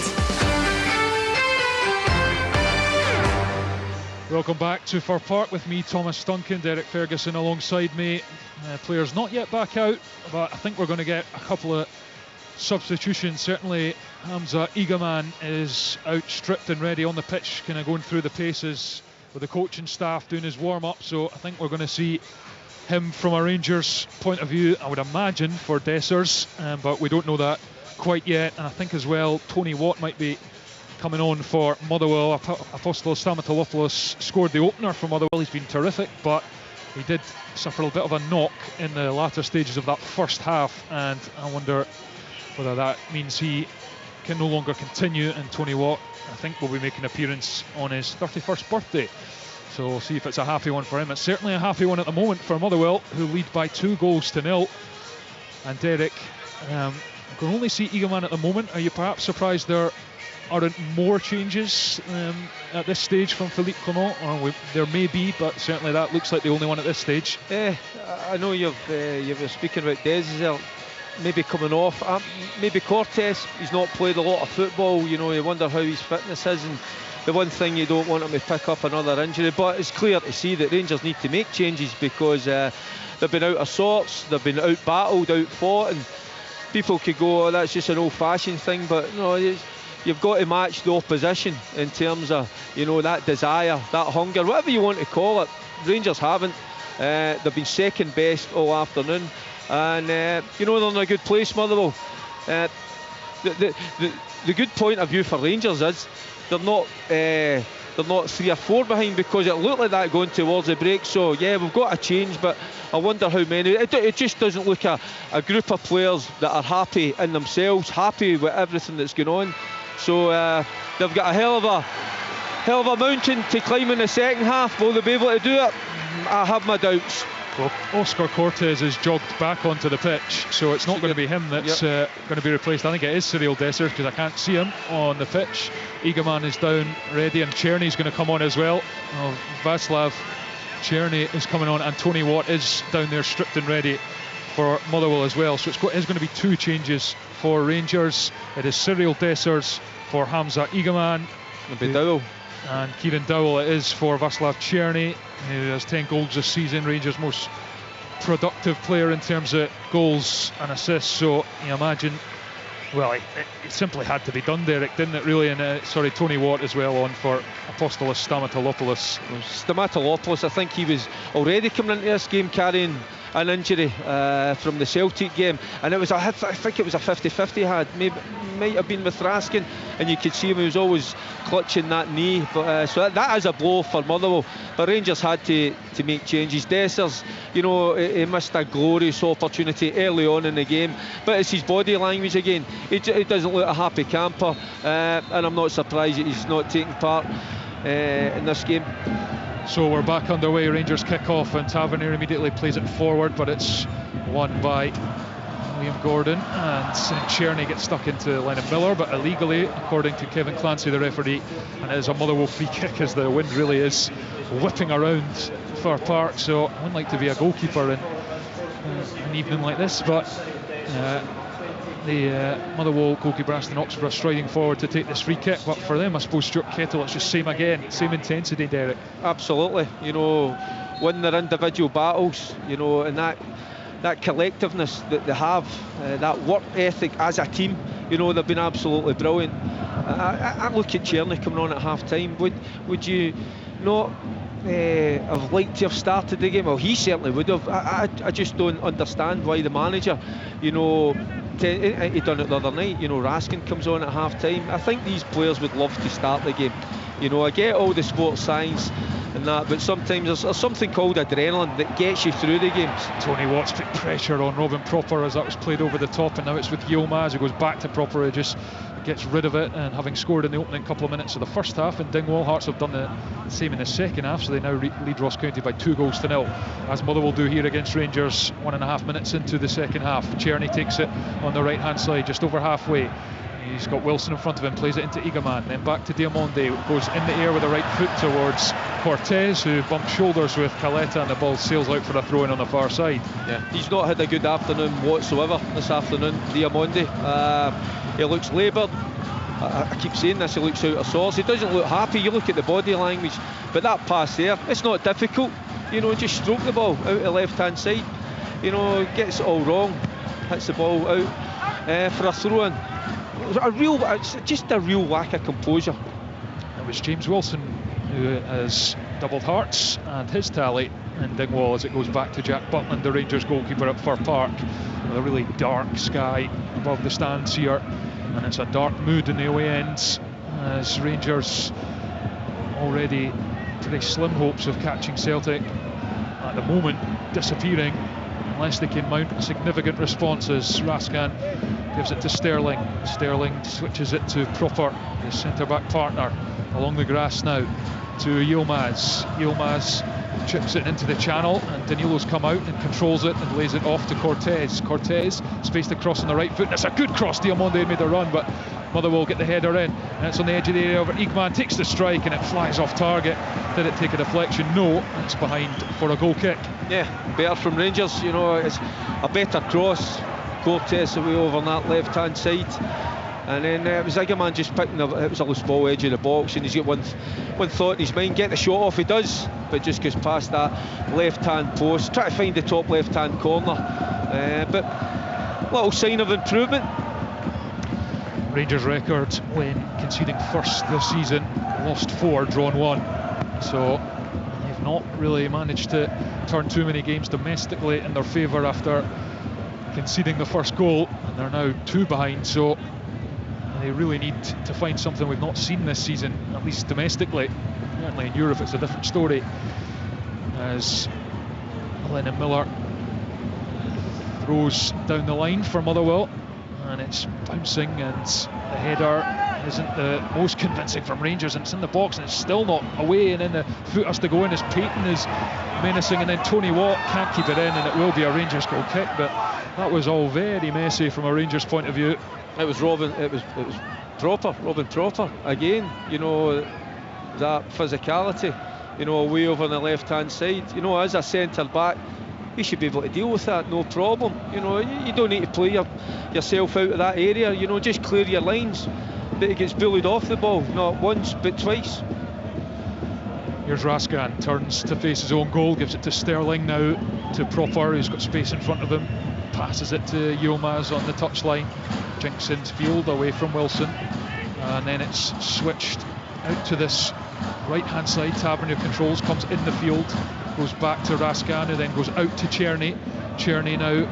Welcome back to Fir Park with me, Thomas Duncan, Derek Ferguson alongside me. Players not yet back out, but I think we're going to get a couple of substitutions. Certainly Hamza Egaman is out stripped and ready on the pitch, kind of going through the paces with the coaching staff doing his warm-up, so I think we're going to see him from a Rangers point of view, I would imagine, for Dessers, but we don't know that quite yet. And I think as well Tony Watt might be coming on for Motherwell. Apostolos Stamatolopoulos scored the opener for Motherwell. He's been terrific, but he did suffer a bit of a knock in the latter stages of that first half, and I wonder whether that means he can no longer continue. And Tony Watt, I think, will be making an appearance on his 31st birthday. So we'll see if it's a happy one for him. It's certainly a happy one at the moment for Motherwell, who lead by 2-0. And Derek, you can only see Egaman at the moment. Are you perhaps surprised there aren't more changes at this stage from Philippe Clement? Or there may be, but certainly that looks like the only one at this stage. I know you were speaking about Dessers maybe coming off. Maybe Cortés, he's not played a lot of football. You know, you wonder how his fitness is, and the one thing you don't want him to pick up another injury. But it's clear to see that Rangers need to make changes, because they've been out of sorts, they've been out battled, out fought, and people could go, oh, that's just an old-fashioned thing, but no, you've got to match the opposition in terms of, you know, that desire, that hunger, whatever you want to call it. Rangers haven't. They've been second best all afternoon, and you know, they're in a good place, Motherwell. The good point of view for Rangers is they're not 3 or 4 behind, because it looked like that going towards the break. So yeah, we've got a change, but I wonder how many. It just doesn't look a group of players that are happy in themselves, happy with everything that's going on. So they've got a hell of a mountain to climb in the second half. Will they be able to do it? I have my doubts. Well, Oscar Cortés is jogged back onto the pitch, so it's not going to be him that's going to be replaced. I think it is Cyril Dessers, because I can't see him on the pitch. Egaman is down ready, and Czerny's going to come on as well. Václav Czerny is coming on, and Tony Watt is down there stripped and ready for Motherwell as well. So it's going to be 2 changes for Rangers. It is Cyril Dessers for Hamza Egaman. And Kieran Dowell it is for Václav Czerny, who has 10 goals this season, Rangers' most productive player in terms of goals and assists. So you imagine, well, it simply had to be done, Derek, didn't it, really? And Tony Watt as well on for Apostolos Stamatolopoulos. Stamatolopoulos, I think he was already coming into this game carrying an injury from the Celtic game, and I think it was a 50-50 he had, might have been with Raskin, and you could see him, he was always clutching that knee, but so that is a blow for Motherwell. But Rangers had to make changes. Dessers, you know, he missed a glorious opportunity early on in the game, but it's his body language again. He doesn't look a happy camper, and I'm not surprised that he's not taking part in this game. So we're back underway. Rangers kick off, and Tavernier immediately plays it forward, but it's won by Liam Gordon, and Czerny gets stuck into the line of Miller, but illegally, according to Kevin Clancy, the referee, and it is a Motherwell free kick, as the wind really is whipping around Fir Park. So I wouldn't like to be a goalkeeper in an evening like this, but The Motherwell goalkeeper Aston Oxford are striding forward to take this free kick, but for them I suppose Stuart Kettle, it's just same again, same intensity, Derek. Absolutely, you know, win their individual battles, you know, and that collectiveness that they have, that work ethic as a team, you know, they've been absolutely brilliant. I look at Tierney coming on at half time. Would you not have liked to have started the game? Well, he certainly would have. I just don't understand why the manager, you know, he done it the other night, you know, Raskin comes on at half time. I think these players would love to start the game. You know, I get all the sports science and that, but sometimes there's something called adrenaline that gets you through the games. Tony Watts put pressure on Robin Propper as that was played over the top, and now it's with Yilmaz, who goes back to Propper, who just gets rid of it, and having scored in the opening couple of minutes of the first half in Dingwall, Hearts have done the same in the second half, so they now lead Ross County by 2-0, as Motherwell do here against Rangers 1.5 minutes into the second half. Tierney takes it on the right hand side, just over halfway. He's got Wilson in front of him, plays it into Igaman, then back to Diamonde, goes in the air with the right foot towards Cortez, who bumps shoulders with Caleta, and the ball sails out for a throw-in on the far side. Yeah, he's not had a good afternoon whatsoever this afternoon, Diamonde. He looks laboured. I keep saying this, he looks out of sorts. He doesn't look happy. You look at the body language, but that pass there, it's not difficult. You know, just stroke the ball out the left-hand side. You know, gets it all wrong, hits the ball out for a throw-in. It's just a real lack of composure. It was James Wilson who has doubled Hearts and his tally in Dingwall as it goes back to Jack Butland, the Rangers goalkeeper at Fir Park, with a really dark sky above the stands here, and it's a dark mood in the away ends as Rangers already very slim hopes of catching Celtic at the moment disappearing unless they can mount significant responses. Raskin gives it to Sterling. Sterling switches it to Propper, his centre-back partner, along the grass now to Yilmaz. Yilmaz chips it into the channel, and Danilo's come out and controls it and lays it off to Cortez. Cortez spaced across on the right foot, and it's a good cross. Diamonde made a run, but Motherwell get the header in, and it's on the edge of the area. Igman takes the strike and it flies off target. Did it take a deflection? No, it's behind for a goal kick. Yeah, better from Rangers. You know, it's a better cross. Cortez away over on that left-hand side, and then it was Igaman just picking it was a loose ball edge of the box, and he's got one thought in his mind: get the shot off. He does, but just goes past that left-hand post. Try to find the top left-hand corner, but little sign of improvement. Rangers record when conceding first this season: lost 4, drawn 1. So they've not really managed to turn too many games domestically in their favour after conceding the first goal, and they're now 2 behind, so they really need to find something we've not seen this season, at least domestically. Certainly in Europe it's a different story, as Lennon Miller throws down the line for Motherwell, and it's bouncing, and the header isn't the most convincing from Rangers, and it's in the box and it's still not away, and then the foot has to go in as Payton is menacing, and then Tony Watt can't keep it in, and it will be a Rangers goal kick. But that was all very messy from a Rangers point of view. It was Robin Propper again. You know, that physicality, you know, away over on the left hand side. You know, as a centre back, you should be able to deal with that, no problem. You know, you don't need to play yourself out of that area. You know, just clear your lines. But he gets bullied off the ball, not once but twice. Here's Raskin, turns to face his own goal, gives it to Sterling now to Propper, who's got space in front of him, passes it to Yilmaz on the touchline, jinks into field away from Wilson, and then it's switched out to this right hand side. Tavernier controls, comes in the field, goes back to Raskin, who then goes out to Tierney. Tierney now,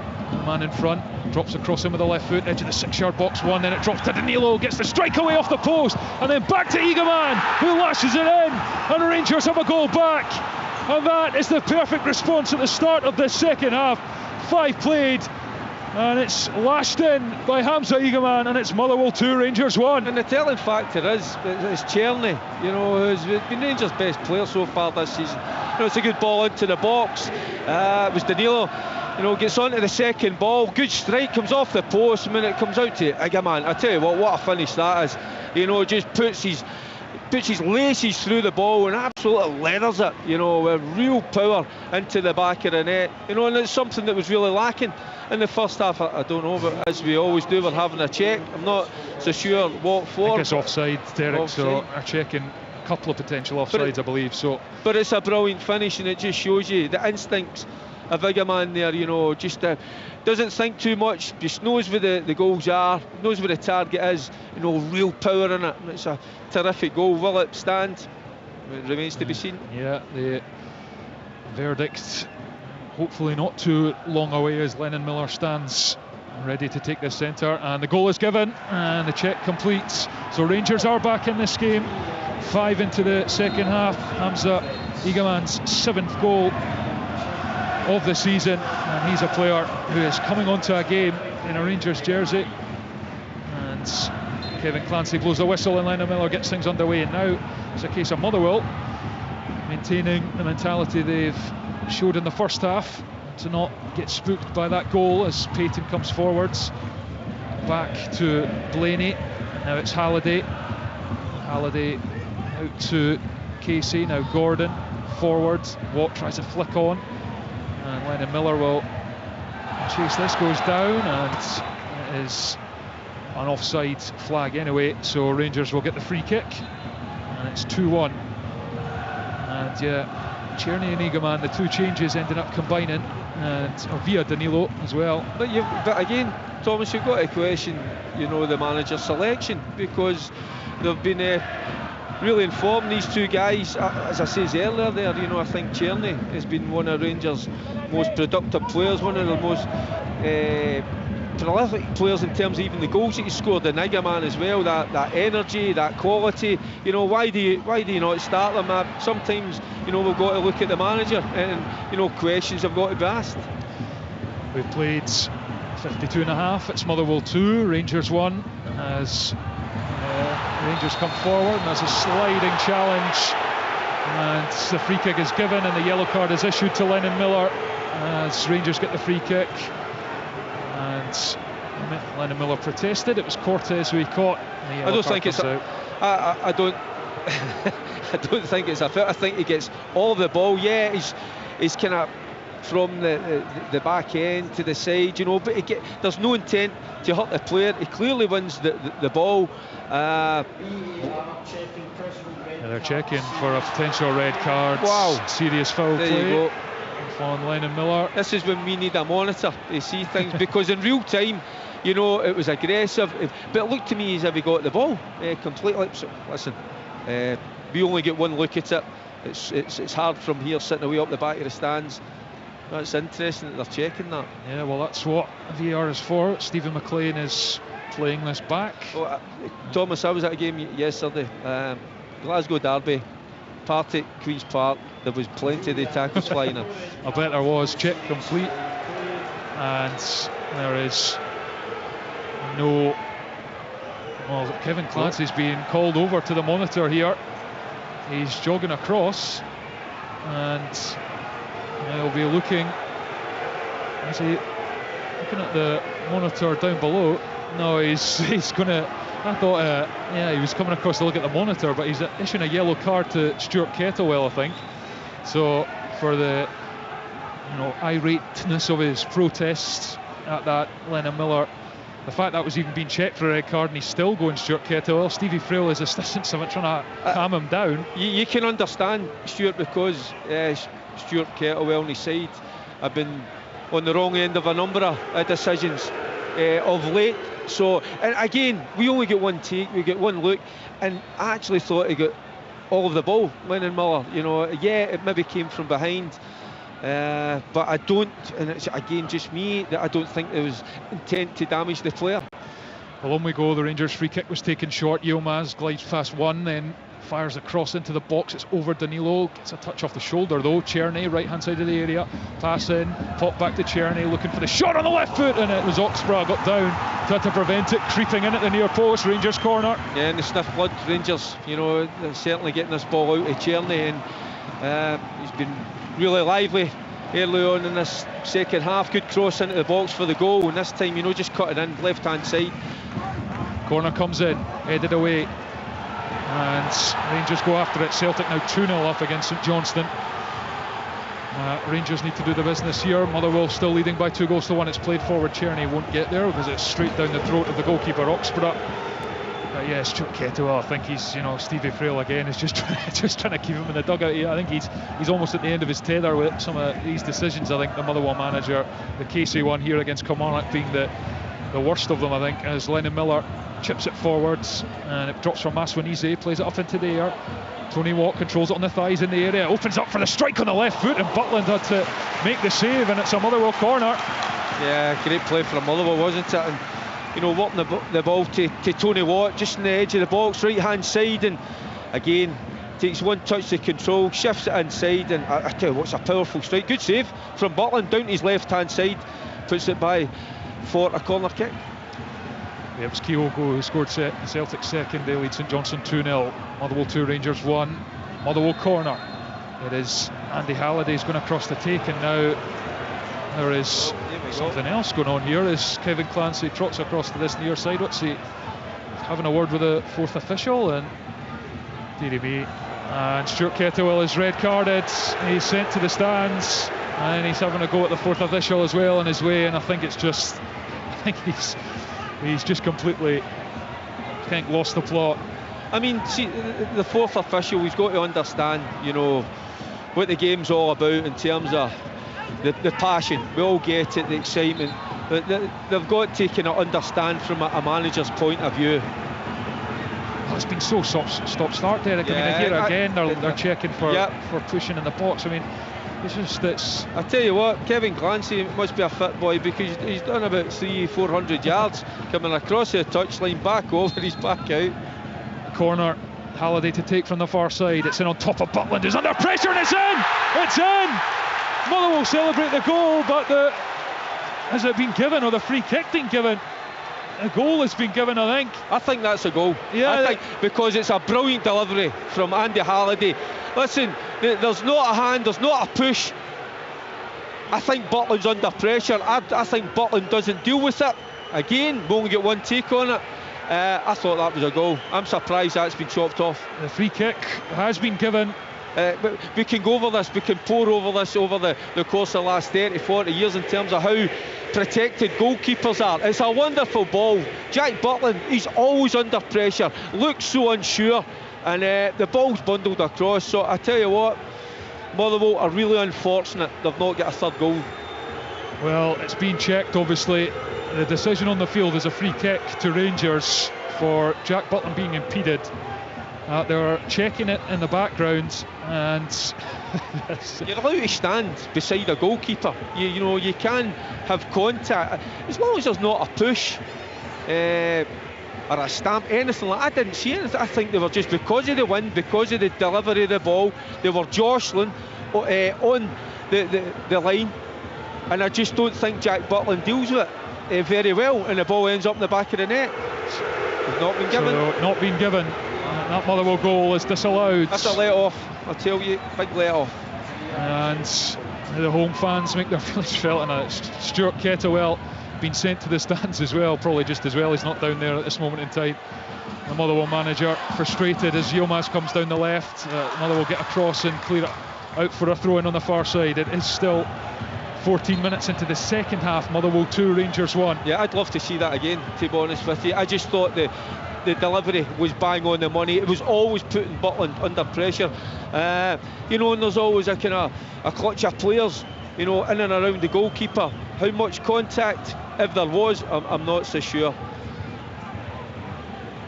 man in front, drops across him with the left foot, edge of the 6-yard box, one, then it drops to Danilo, gets the strike away off the post, and then back to Igaman, who lashes it in, and Rangers have a goal back, and that is the perfect response at the start of the second half. 5 played, and it's lashed in by Hamza Igaman, and it's Motherwell 2, Rangers 1. And the telling factor is Tierney, you know, who's been Rangers' best player so far this season. You know, it's a good ball into the box. It was Danilo, you know, gets onto the second ball, good strike, comes off the post, and when it comes out to Igaman, I tell you what a finish that is. You know, just puts his puts his laces through the ball and absolutely leathers it, you know, with real power into the back of the net, you know, and it's something that was really lacking in the first half. I don't know, but as we always do, we're having a check. I'm not so sure what for. I think it's offside, Derek, offside. So they're checking a couple of potential offsides, I believe. So, but it's a brilliant finish, and it just shows you the instincts of Igaman there, you know, just doesn't think too much, just knows where the goals are, knows where the target is, you know, real power in it. It's a terrific goal. Will it stand? It remains to be seen. Yeah, the verdict hopefully not too long away as Lennon Miller stands ready to take this centre, and the goal is given and the check completes. So Rangers are back in this game, 5 into the second half. Hamza Igaman's 7th goal of the season, and he's a player who is coming onto a game in a Rangers jersey. And Kevin Clancy blows the whistle and Lennon Miller gets things underway, and now it's a case of Motherwell maintaining the mentality they've showed in the first half to not get spooked by that goal as Payton comes forwards back to Blaney. Now it's Halliday out to Casey, now Gordon forward. Watt tries to flick on and Lennon Miller will chase this, goes down, and it is an offside flag anyway, so Rangers will get the free kick and it's 2-1. And yeah, Tierney and Igaman, the two changes ended up combining, and via Danilo as well. But again, Thomas, you've got to question, you know, the manager's selection, because they've been really informed, these two guys. As I said earlier there, you know, I think Tierney has been one of Rangers' most productive players, one of the most prolific players in terms of even the goals that he scored, and Igaman as well, that energy, that quality. You know, why do you not start them? Sometimes, you know, we've got to look at the manager, and you know, questions have got to be asked. We've played 52 and a half. It's Motherwell 2, Rangers 1, as Rangers come forward, and there's a sliding challenge, and the free kick is given, and the yellow card is issued to Lennon Miller as Rangers get the free kick. And Lennon Miller protested. It was Cortez who he caught. I don't think it's I don't I don't think it's a foul. I think he gets all the ball. Yeah, he's kind of from the back end to the side, you know, but there's no intent to hurt the player. He clearly wins the ball. They're checking for a potential red card. Wow, serious foul there play. You go. On Lennon Miller. This is when we need a monitor to see things, because in real time, you know, it was aggressive, but it looked to me as if he got the ball completely. So, listen, we only get one look at it. It's hard from here, sitting away up the back of the stands. That's interesting that they're checking that. Yeah, well, that's what VAR is for. Stephen McLean is playing this back. Oh, Thomas, I was at a game yesterday, Glasgow Derby, Partick, Queen's Park. There was plenty of the tackles flying in. I bet there was. Check complete, and there is no. Well, Kevin Clancy's being called over to the monitor here. He's jogging across, and he'll be looking. Is he looking at the monitor down below? No, he's going to. I thought, he was coming across to look at the monitor, but he's issuing a yellow card to Stuart Kettlewell, I think. So for the, you know, irateness of his protests at that, Lennon Miller, the fact that was even being checked for a red card, and he's still going Stuart Kettlewell. Stevie Frail, his assistant, trying to calm him down. You can understand Stuart, because Stuart Kettlewell on his side have been on the wrong end of a number of decisions of late. So, and again, we only get one take, we get one look, and I actually thought he got all of the ball, Lennon Miller. You know, yeah, it maybe came from behind, but I don't, and it's again just me, that I don't think there was intent to damage the player. Well, on we go. The Rangers free kick was taken short. Yilmaz glides past one, then fires across into the box. It's over Danilo, gets a touch off the shoulder though. Tierney, right hand side of the area, pass in, pop back to Tierney, looking for the shot on the left foot, and it was Oxborough got down, tried to prevent it, creeping in at the near post. Rangers corner. Yeah, and the sniff blood, Rangers, you know, they're certainly getting this ball out of Tierney, and he's been really lively early on in this second half. Good cross into the box for the goal, and this time, you know, just cut it in left hand side. Corner comes in, headed away. and Rangers go after it. Celtic now 2-0 up against St Johnstone. Rangers need to do the business here. Motherwell still leading by 2-1. It's played forward. Czerny won't get there because it's straight down the throat of the goalkeeper Oxborough. Yeah, Stuart Kettlewell, I think he's, Stevie Frail again is just trying to keep him in the dugout. I think he's almost at the end of his tether with some of these decisions. I think the Motherwell manager, the Casey one here against Kilmarnock being the worst of them, I think, as Lennon Miller chips it forwards and it drops from Maswanize, plays it up into the air. Tony Watt controls it on the thighs in the area, opens up for the strike on the left foot, and Butland had to make the save, and it's a Motherwell corner. Yeah, great play from Motherwell, wasn't it? And working the ball to Tony Watt, just in the edge of the box, right hand side, and again takes one touch to control, shifts it inside, and I tell you what's a powerful strike. Good save from Butland down to his left hand side, puts it by for a corner kick. Yeah, it was Kyogo who scored Celtic's second. They lead St Johnstone 2-0. Motherwell 2, Rangers 1. Motherwell corner. It is Andy Halliday's going across the take, and now there is something else going on here as Kevin Clancy trots across to this near side. What's he having a word with the fourth official? And dearie me. And Stuart Kettlewell is red carded. He's sent to the stands, and he's having a go at the fourth official as well on his way. And I think he's just completely, I think, lost the plot. I mean, see, the fourth official, he's got to understand, what the game's all about in terms of the passion. We all get it, the excitement. But they've got to kind of understand from a manager's point of view. Well, it's been so stop-start, Derek. Yeah, I mean, here again, they're checking for pushing in the box. I mean, it's I tell you what, Kevin Clancy must be a fit boy, because he's done about 300-400 yards coming across the touchline, back over, he's back out. Corner, Halliday to take from the far side. It's in on top of Butland, who's under pressure, and it's in! It's in! Motherwell celebrate the goal, but has it been given, or the free kick been given? A goal has been given, I think. I think that's a goal. Yeah, I think because it's a brilliant delivery from Andy Halliday. Listen, there's not a hand, there's not a push. I think Butland's under pressure. I think Butland doesn't deal with it. Again, we only get one take on it. I thought that was a goal. I'm surprised that's been chopped off. The free kick has been given. But we can go over this, we can pour over this over the course of the last 30-40 years in terms of how protected goalkeepers are. It's a wonderful ball. Jack Butland, he's always under pressure, looks so unsure, and the ball's bundled across. So I tell you what, Motherwell are really unfortunate they've not got a third goal. Well, it's been checked, obviously. The decision on the field is a free kick to Rangers for Jack Butland being impeded. They're checking it in the background, and you're allowed to stand beside a goalkeeper. You can have contact as long as there's not a push or a stamp, anything like that. I didn't see anything. I think they were just, because of the wind, because of the delivery of the ball, they were jostling on the line, and I just don't think Jack Butland deals with it very well, and the ball ends up in the back of the net. It's not been given. So, not been given. That Motherwell goal is disallowed. That's a let-off, I tell you, big let-off. And the home fans make their feelings felt, and Stuart Kettlewell been sent to the stands as well, probably just as well. He's not down there at this moment in time. The Motherwell manager frustrated as Yilmaz comes down the left. Motherwell get across and clear it out for a throw-in on the far side. It is still 14 minutes into the second half. Motherwell 2, Rangers 1. Yeah, I'd love to see that again, to be honest with you. I just thought the delivery was bang on the money. It was always putting Butland under pressure. And there's always a kind of a clutch of players, in and around the goalkeeper. How much contact, if there was, I'm not so sure.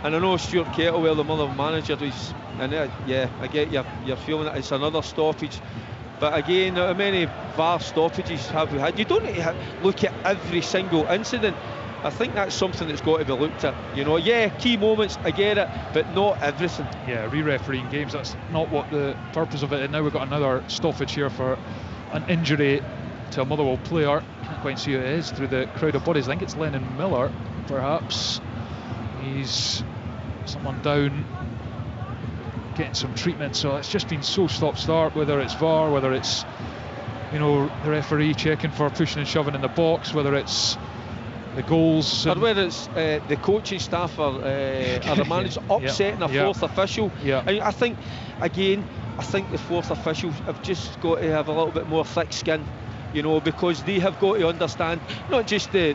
And I know Stuart Kettlewell, the Motherwell manager, I get you're feeling it. It's another stoppage. But again, how many VAR stoppages have we had? You don't need to look at every single incident. I think that's something that's got to be looked at. Key moments, I get it, but not everything. Yeah, re-refereeing games, that's not what the purpose of it is. And now we've got another stoppage here for an injury to a Motherwell player. Can't quite see who it is through the crowd of bodies. I think it's Lennon Miller, perhaps. He's someone down getting some treatment. So it's just been so stop-start, whether it's VAR, whether it's the referee checking for pushing and shoving in the box, whether it's the goals. Or whether it's the coaching staff or the managers upsetting a fourth official. I think, again, the fourth officials have just got to have a little bit more thick skin, you know, because they have got to understand not just the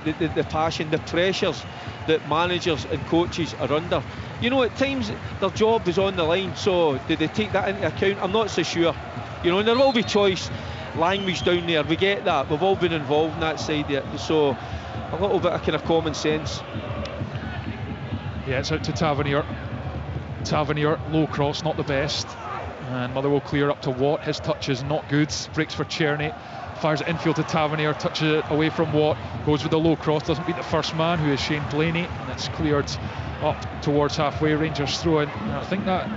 passion, the pressures that managers and coaches are under. You know, at times their job is on the line, so do they take that into account? I'm not so sure. You know, and there will be choice language down there, we get that, we've all been involved in that side yet, so a little bit of kind of common sense. Yeah, it's out to Tavernier. Tavernier, low cross, not the best, and Motherwell clear up to Watt. His touch is not good, breaks for Czerny, fires it infield to Tavernier, touches it away from Watt, goes with the low cross, doesn't beat the first man, who is Shane Blaney, and it's cleared up towards halfway. Rangers throw in, and I think that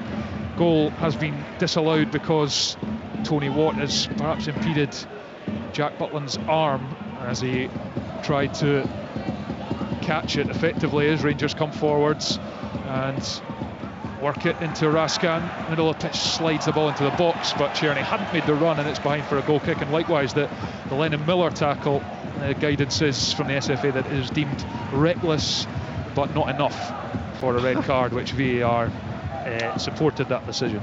goal has been disallowed because Tony Watt has perhaps impeded Jack Butland's arm as he tried to catch it effectively as Rangers come forwards and work it into Raskan. Middle of the pitch, slides the ball into the box, but Czerny hadn't made the run and it's behind for a goal kick. And likewise the Lennon Miller tackle, guidance is from the SFA that it is deemed reckless but not enough for a red card, which VAR supported that decision.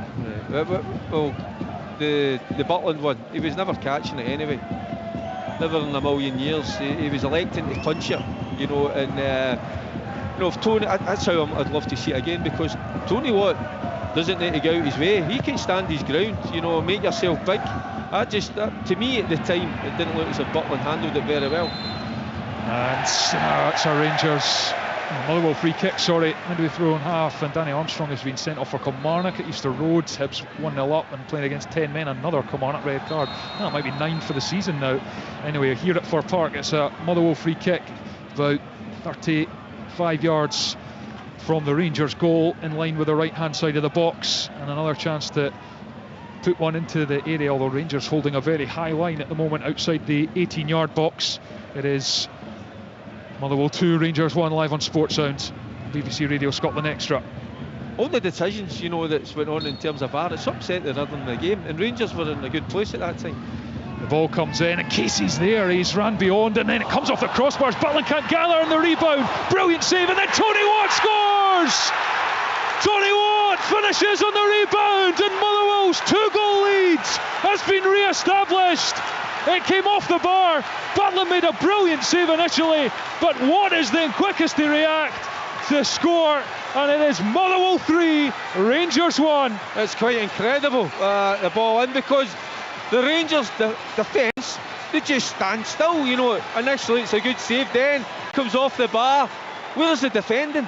Well, the Butland one, he was never catching it anyway, never in a million years. He was electing to punch it, you know, and you know, if Tony, that's how I'd love to see it again, because Tony Watt doesn't need to go out his way, he can stand his ground, you know, make yourself big. To me at the time it didn't look as if Butland handled it very well. And it's a Rangers Motherwell free kick, midway through on half, and Danny Armstrong has been sent off for Kilmarnock at Easter Road. Hibs 1-0 up and playing against 10 men, another Kilmarnock red card. That might be 9 for the season now. Anyway, here at Fir Park, it's a Motherwell free kick about 35 yards from the Rangers goal, in line with the right hand side of the box, and another chance to put one into the area, although Rangers holding a very high line at the moment outside the 18-yard box. It is Motherwell 2, Rangers 1, live on Sports Sound, BBC Radio Scotland Extra. All the decisions, you know, that's went on in terms of VAR, it's upset the rhythm of the game, and Rangers were in a good place at that time. The ball comes in and Casey's there, he's ran beyond, and then it comes off the crossbars. Butland can't gather in the rebound, brilliant save, and then Tony Watt scores! Tony Watt finishes on the rebound, and Motherwell's 2-goal lead has been re-established. It came off the bar. Butland made a brilliant save initially, but Watt is then quickest to react to score, and it is Motherwell 3, Rangers 1. It's quite incredible, the ball in, because the Rangers defence, they just stand still, you know. Initially it's a good save, then comes off the bar. Where's the defending?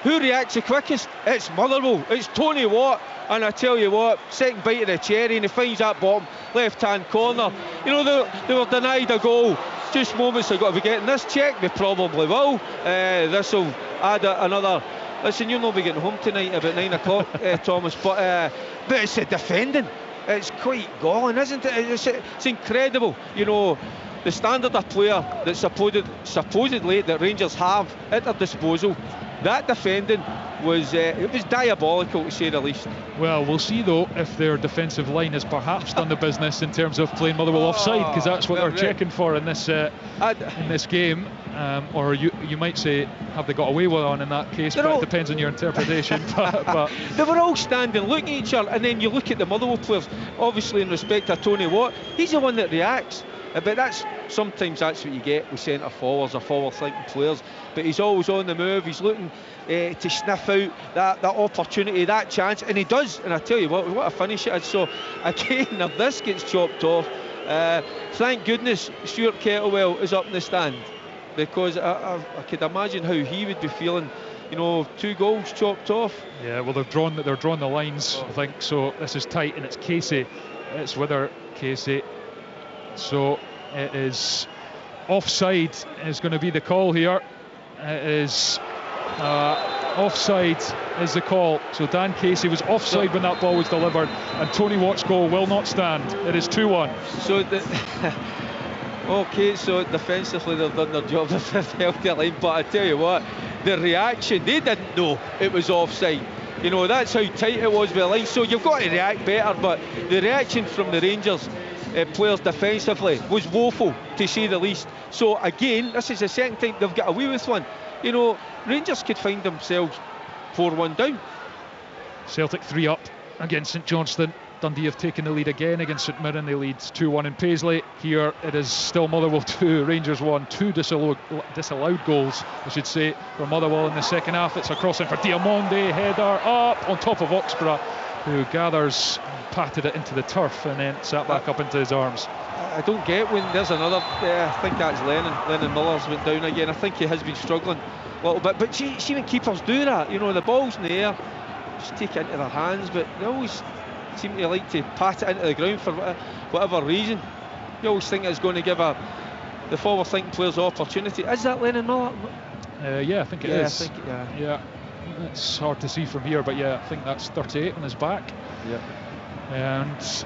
Who reacts the quickest? It's Motherwell, it's Tony Watt. And I tell you what, second bite of the cherry, and he finds that bottom left-hand corner. You know, they were denied a goal just moments ago. If we get this check, we probably will. This will add another. Listen, you'll not be getting home tonight about 9 o'clock, Thomas, but it's the defending. It's quite galling, isn't it? It's incredible. You know, the standard of player that supposedly that Rangers have at their disposal, that defending was it was diabolical, to say the least. Well, we'll see though if their defensive line has perhaps done the business in terms of playing Motherwell offside, because that's what they're checking for in this game. Or you might say, have they got away with one in that case? But it depends on your interpretation. but they were all standing looking at each other, and then you look at the Motherwell players, obviously in respect to Tony Watt, he's the one that reacts. But sometimes that's what you get with centre forwards or forward thinking players. But he's always on the move, he's looking to sniff out that opportunity, that chance, and he does. And I tell you what a finish it is. So again, if this gets chopped off, thank goodness Stuart Kettlewell is up in the stand, because I could imagine how he would be feeling. You know, 2 goals chopped off. Yeah, well, they're drawn the lines, I think. So this is tight, and it's Casey. It's Wither Casey. So it is offside is going to be the call here. It is offside is the call. So Dan Casey was offside when that ball was delivered, and Tony Watt's goal will not stand. It is 2-1. So okay, so defensively they've done their job, they've held their line, but I tell you what, the reaction, they didn't know it was offside. You know, that's how tight it was with the line, so you've got to react better. But the reaction from the Rangers, players defensively was woeful, to say the least. So again, this is the second time they've got away with one. You know, Rangers could find themselves 4-1 down. Celtic 3 up against St Johnstone. Dundee have taken the lead again against St Mirren. They lead 2-1 in Paisley. Here it is still Motherwell 2, Rangers 1. 2 disallowed goals, I should say, for Motherwell in the second half. It's a crossing for Diamonde, header up on top of Oxborough, who gathers, patted it into the turf and then sat back up into his arms. I don't get when there's another, I think that's Lennon Miller's went down again. I think he has been struggling a little bit, but see when keepers do that, you know, the ball's in the air, just take it into their hands, but they always seem to like to pat it into the ground for whatever reason. You always think it's going to give the forward thinking players the opportunity. Is that Lennon Miller? Yeah, I think it is. I think, yeah, it's hard to see from here, but yeah, I think that's 38 on his back. Yeah. And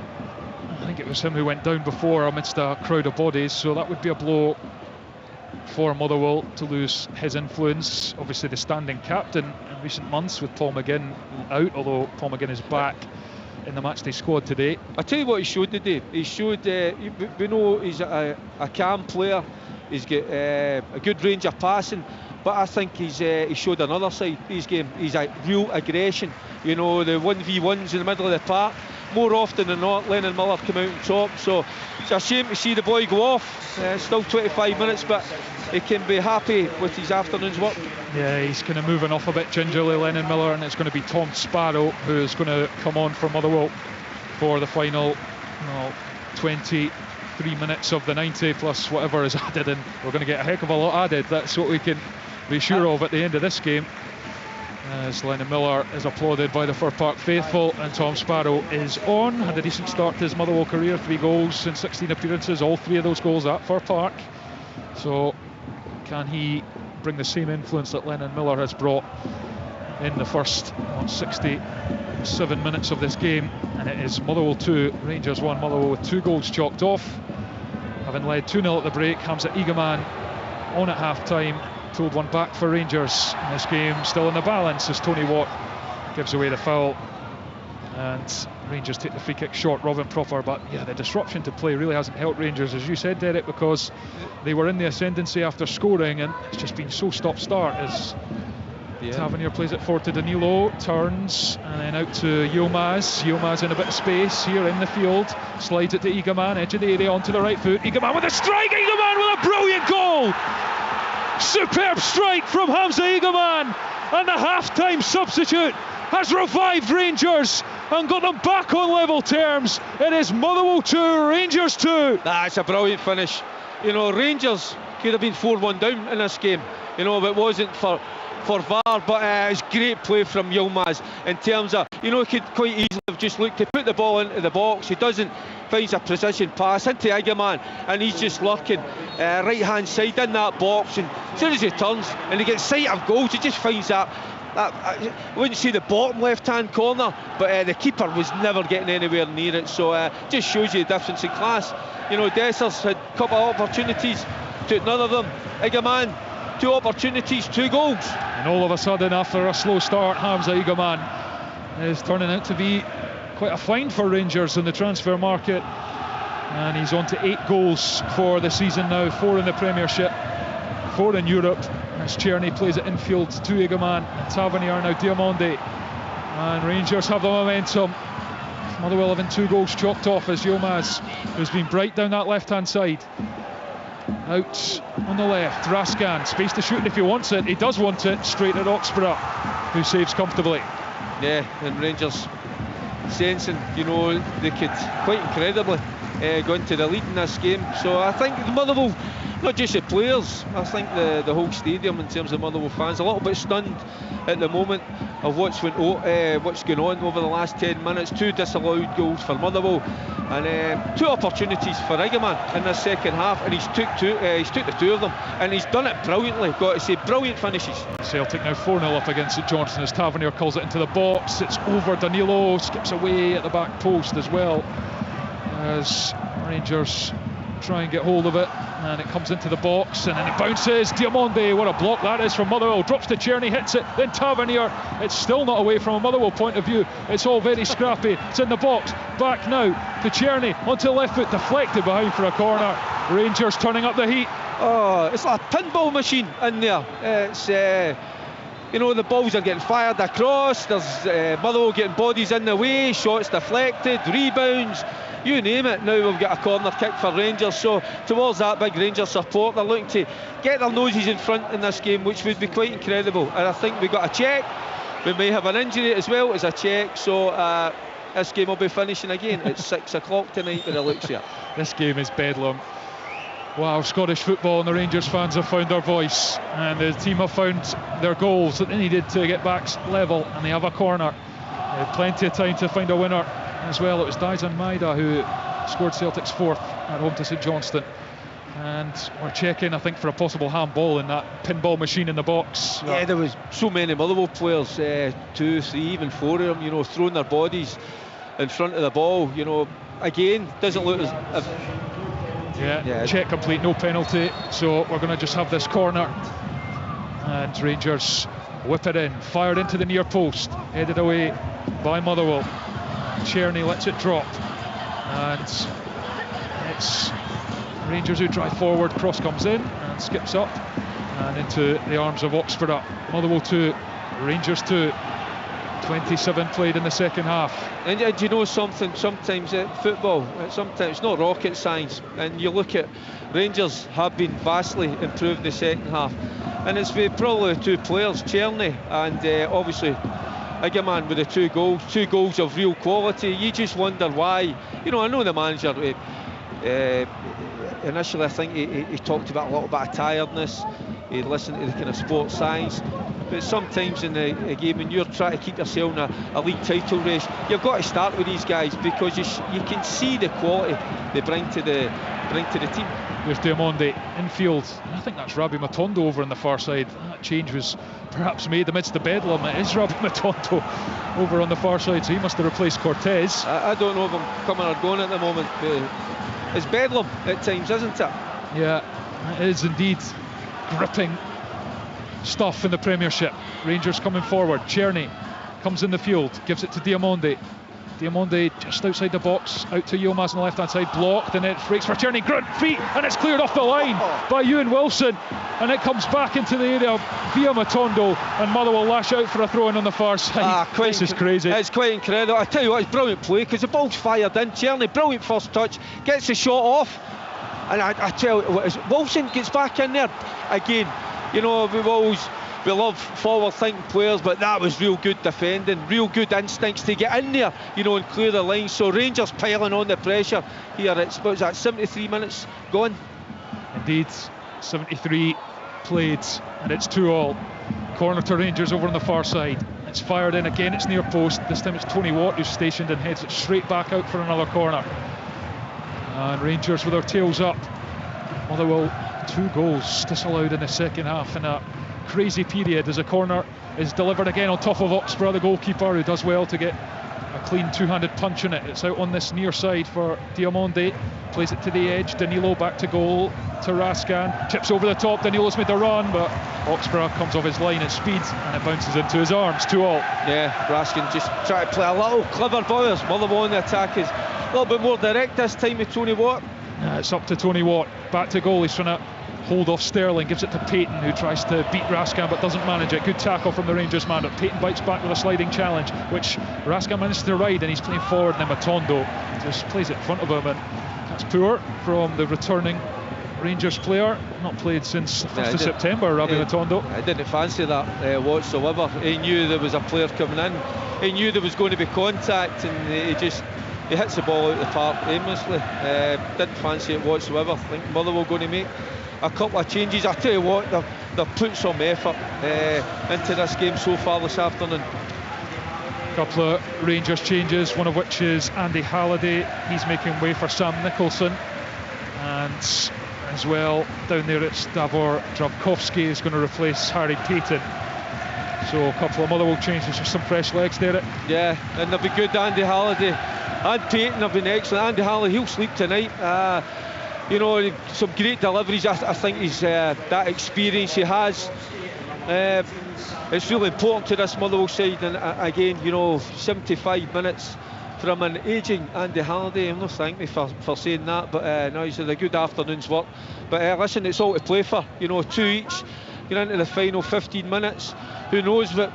I think it was him who went down before amidst a crowd of bodies, so that would be a blow for Motherwell to lose his influence. Obviously the standing captain in recent months with Paul McGinn out, although Paul McGinn is back in the matchday squad today. I tell you what he showed today. He showed, we know he's a calm player, he's got a good range of passing, but I think he showed another side his game. He's a real aggression, you know, the 1v1s in the middle of the park. More often than not, Lennon Miller come out on top, so it's a shame to see the boy go off. Still 25 minutes, but he can be happy with his afternoon's work. Yeah, he's kind of moving off a bit gingerly, Lennon Miller, and it's going to be Tom Sparrow who's going to come on for Motherwell for the final 23 minutes of the 90 plus whatever is added, and we're going to get a heck of a lot added. That's what we can be sure of at the end of this game, as Lennon Miller is applauded by the Fir Park faithful, and Tom Sparrow is on. Had a decent start to his Motherwell career, 3 goals in 16 appearances, all 3 of those goals at Fir Park. So can he bring the same influence that Lennon Miller has brought in the first 67 minutes of this game? And it is Motherwell 2, Rangers 1. Motherwell with 2 goals chalked off, having led 2-0 at the break. Hamza Egaman on at half time, pulled one back for Rangers in this game. Still in the balance as Tony Watt gives away the foul, and Rangers take the free kick short, Robin Proper. But yeah, the disruption to play really hasn't helped Rangers, as you said, Derek, because they were in the ascendancy after scoring, and it's just been so stop-start as Tavernier plays it forward to Danilo, turns and then out to Yilmaz. Yilmaz in a bit of space here in the field, slides it to Egaman, edge of the area onto the right foot. Egaman with a strike, Egaman with a brilliant goal! Superb strike from Hamza Egaman, and the half-time substitute has revived Rangers and got them back on level terms. It is Motherwell 2, Rangers 2. That's a brilliant finish. You know, Rangers could have been 4-1 down in this game, you know, if it wasn't for VAR, but it's great play from Yilmaz in terms of, you know, he could quite easily have just looked to put the ball into the box. He doesn't, finds a precision pass into Egaman, and he's just lurking right hand side in that box, and as soon as he turns and he gets sight of goals, he just finds that I wouldn't say the bottom left hand corner, but the keeper was never getting anywhere near it. So just shows you the difference in class. You know, Dessers had a couple of opportunities, took none of them. Egaman, 2 opportunities, 2 goals. And all of a sudden, after a slow start, Hamza Egaman is turning out to be quite a find for Rangers in the transfer market, and he's on to 8 goals for the season now, 4 in the Premiership, 4 in Europe, as Tierney plays it infield to Egaman, and Tavernier now Diamonde, and Rangers have the momentum. Motherwell having 2 goals chalked off as Yilmaz, who's been bright down that left hand side, out on the left. Raskan, space to shoot if he wants it. He does want it, straight at Oxborough, who saves comfortably. Yeah, and Rangers sensing, you know, they could quite incredibly go into the lead in this game. So I think the Motherwell, not just the players, I think the whole stadium in terms of Motherwell fans, a little bit stunned at the moment of what's going on over the last 10 minutes. 2 disallowed goals for Motherwell, and 2 opportunities for Egaman in the second half, and he's took the 2 of them, and he's done it brilliantly. Got to say, brilliant finishes. Celtic now 4-0 up against St Johnstone as Tavernier calls it into the box. It's over Danilo, skips away at the back post as well, as Rangers try and get hold of it, and it comes into the box, and then it bounces. Diamonde, what a block that is from Motherwell. Drops to Czerny, hits it, then Tavernier. It's still not away from a Motherwell point of view. It's all very scrappy. It's in the box. Back now to Czerny, onto the left foot, deflected behind for a corner. Rangers turning up the heat. Oh, it's like a pinball machine in there. It's you know, the balls are getting fired across. There's Motherwell getting bodies in the way, shots deflected, rebounds, you name it. Now we've got a corner kick for Rangers, so towards that big Rangers support, they're looking to get their noses in front in this game, which would be quite incredible. And I think we got a check. We may have an injury as well as a check, so this game will be finishing again at 6 o'clock tonight with it looks here. This game is bedlam. Wow, Scottish football, and the Rangers fans have found their voice, and the team have found their goals that they needed to get back level, and they have a corner. They had plenty of time to find a winner as well. It was Dyson Maeda who scored Celtic's fourth at home to St Johnstone, and we're checking, I think, for a possible handball in that pinball machine in the box. Yeah, there was so many Motherwell players, 2, 3, even 4 of them, you know, throwing their bodies in front of the ball. You know, again, doesn't look as Yeah, check complete, no penalty, so we're going to just have this corner, and Rangers whip it in, fired into the near post, headed away by Motherwell. Czerny lets it drop, and it's Rangers who drive forward. Cross comes in and skips up and into the arms of Oxford. Motherwell 2, Rangers 2. 27 played in the second half. And you know something, sometimes football, sometimes it's not rocket science, and you look at Rangers have been vastly improved in the second half, and it's probably the 2 players, Czerny and obviously Iggerman with the 2 goals of real quality. You just wonder why. You know, I know the manager initially, I think he talked about a little bit of tiredness. He listened to the kind of sports science. But sometimes in a game, when you're trying to keep yourself in a league title race, you've got to start with these guys, because you can see the quality they bring to the team. There's Diamonde infield. I think that's Rabbi Matondo over on the far side. That change was perhaps made amidst the bedlam. It is Rabbi Matondo over on the far side, so he must have replaced Cortez. I don't know if I'm coming or going at the moment, but it's bedlam at times, isn't it? Yeah, it is indeed gripping stuff in the Premiership. Rangers coming forward. Czerny comes in the field, gives it to Diamonde. Diamonde just outside the box, out to Yilmaz on the left hand side, blocked, and it breaks for Czerny, grunt feet, and it's cleared off the line by Ewan Wilson, and it comes back into the area via Matondo, and Motherwell lash out for a throw in on the far side. This is crazy. It's quite incredible. I tell you what, it's brilliant play, because the ball's fired in. Czerny, brilliant first touch, gets the shot off, and I tell you what, Wilson gets back in there again. You know, we love forward-thinking players, but that was real good defending, real good instincts to get in there, you know, and clear the line. So Rangers piling on the pressure here. It's, what was that, 73 minutes gone? Indeed, 73 played, and it's 2-2. Corner to Rangers over on the far side. It's fired in again, it's near post. This time it's Tony Watt who's stationed and heads it straight back out for another corner. And Rangers with their tails up. Motherwell 2 goals disallowed in the second half in a crazy period, as a corner is delivered again on top of Oxborough, the goalkeeper, who does well to get a clean 2-handed punch in it. It's out on this near side for Diamonde, plays it to the edge. Danilo back to goal to Raskan, chips over the top. Danilo's made the run, but Oxborough comes off his line at speed and it bounces into his arms. 2-2. Yeah, Raskan just try to play a little clever ball. As Motherwell on the attack is a little bit more direct this time with Tony Watt. It's up to Tony Watt, back to goal. He's trying to hold off Sterling, gives it to Payton, who tries to beat Raskan but doesn't manage it. Good tackle from the Rangers man, but Payton bites back with a sliding challenge, which Raskan manages to ride, and he's playing forward, and then Matondo just plays it in front of him, and that's poor from the returning Rangers player. Not played since the 1st of September, Rabbi Matondo. I didn't fancy that whatsoever. He knew there was a player coming in, he knew there was going to be contact, and he hits the ball out of the park aimlessly. Didn't fancy it whatsoever. I think Motherwell going to make a couple of changes. I tell you what, they've put some effort into this game so far this afternoon. A couple of Rangers changes, one of which is Andy Halliday. He's making way for Sam Nicholson, and as well down there it's Davor Dravkovsky is going to replace Harry Payton. So a couple of Motherwell changes, just some fresh legs there. Yeah, and they'll be good. Andy Halliday and Payton have been excellent. Andy Halliday, he'll sleep tonight. you know, some great deliveries. I think he's that experience he has. It's really important to this Motherwell side, and again, you know, 75 minutes from an ageing Andy Halliday. I'm not thanking me for saying that, but no, he's had a good afternoon's work. But listen, it's all to play for. You know, 2 each. Get into the final 15 minutes. Who knows what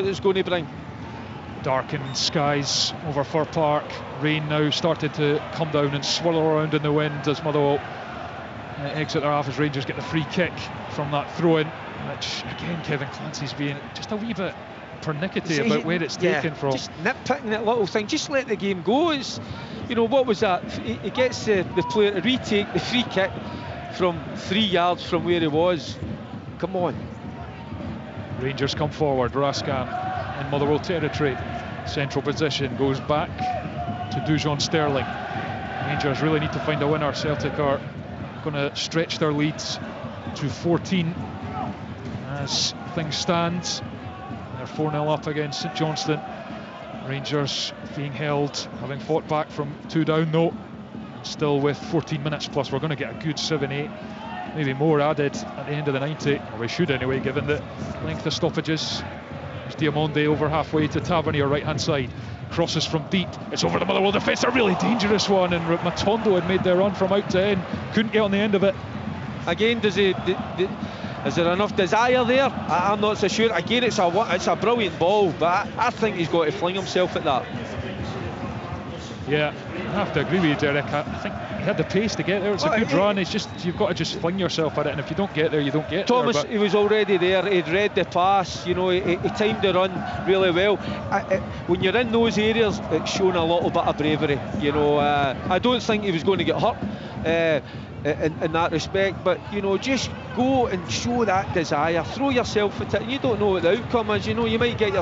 it's going to bring. Darkened skies over Fir Park. Rain now started to come down and swirl around in the wind as Motherwell exit their half as Rangers get the free kick from that throw-in, which again Kevin Clancy's being just a wee bit pernickety about where it's taken from. Just nitpicking that little thing. Just let the game go. It's, you know, what was that? He gets the player to retake the free kick from 3 yards from where he was. Come on. Rangers come forward. Rascan in Motherwell territory. Central position, goes back to Dujon Sterling. Rangers really need to find a winner. Celtic are going to stretch their leads to 14 as things stand. They're 4-0 up against St Johnstone. Rangers being held, having fought back from 2 down though, still with 14 minutes plus. We're going to get a good 7-8, maybe more added at the end of the 90, or we should anyway, given the length of stoppages. There's Diamonde over halfway to Tavernier, right hand side, crosses from deep, it's over the Motherwell defence, a really dangerous one, and Matondo had made their run from out to in, couldn't get on the end of it. Again, is there enough desire there? I'm not so sure. Again, it's a brilliant ball, but I think he's got to fling himself at that. Yeah, I have to agree with you, Derek. I think he had the pace to get there. It's a good run. It's just, you've got to just fling yourself at it, and if you don't get there, you don't get Thomas, there. he was already there. He'd read the pass. You know, he timed the run really well. When you're in those areas, it's shown a little bit of bravery. You know, I don't think he was going to get hurt in that respect, but you know, just go and show that desire. Throw yourself at it. You don't know what the outcome is. You know, you might get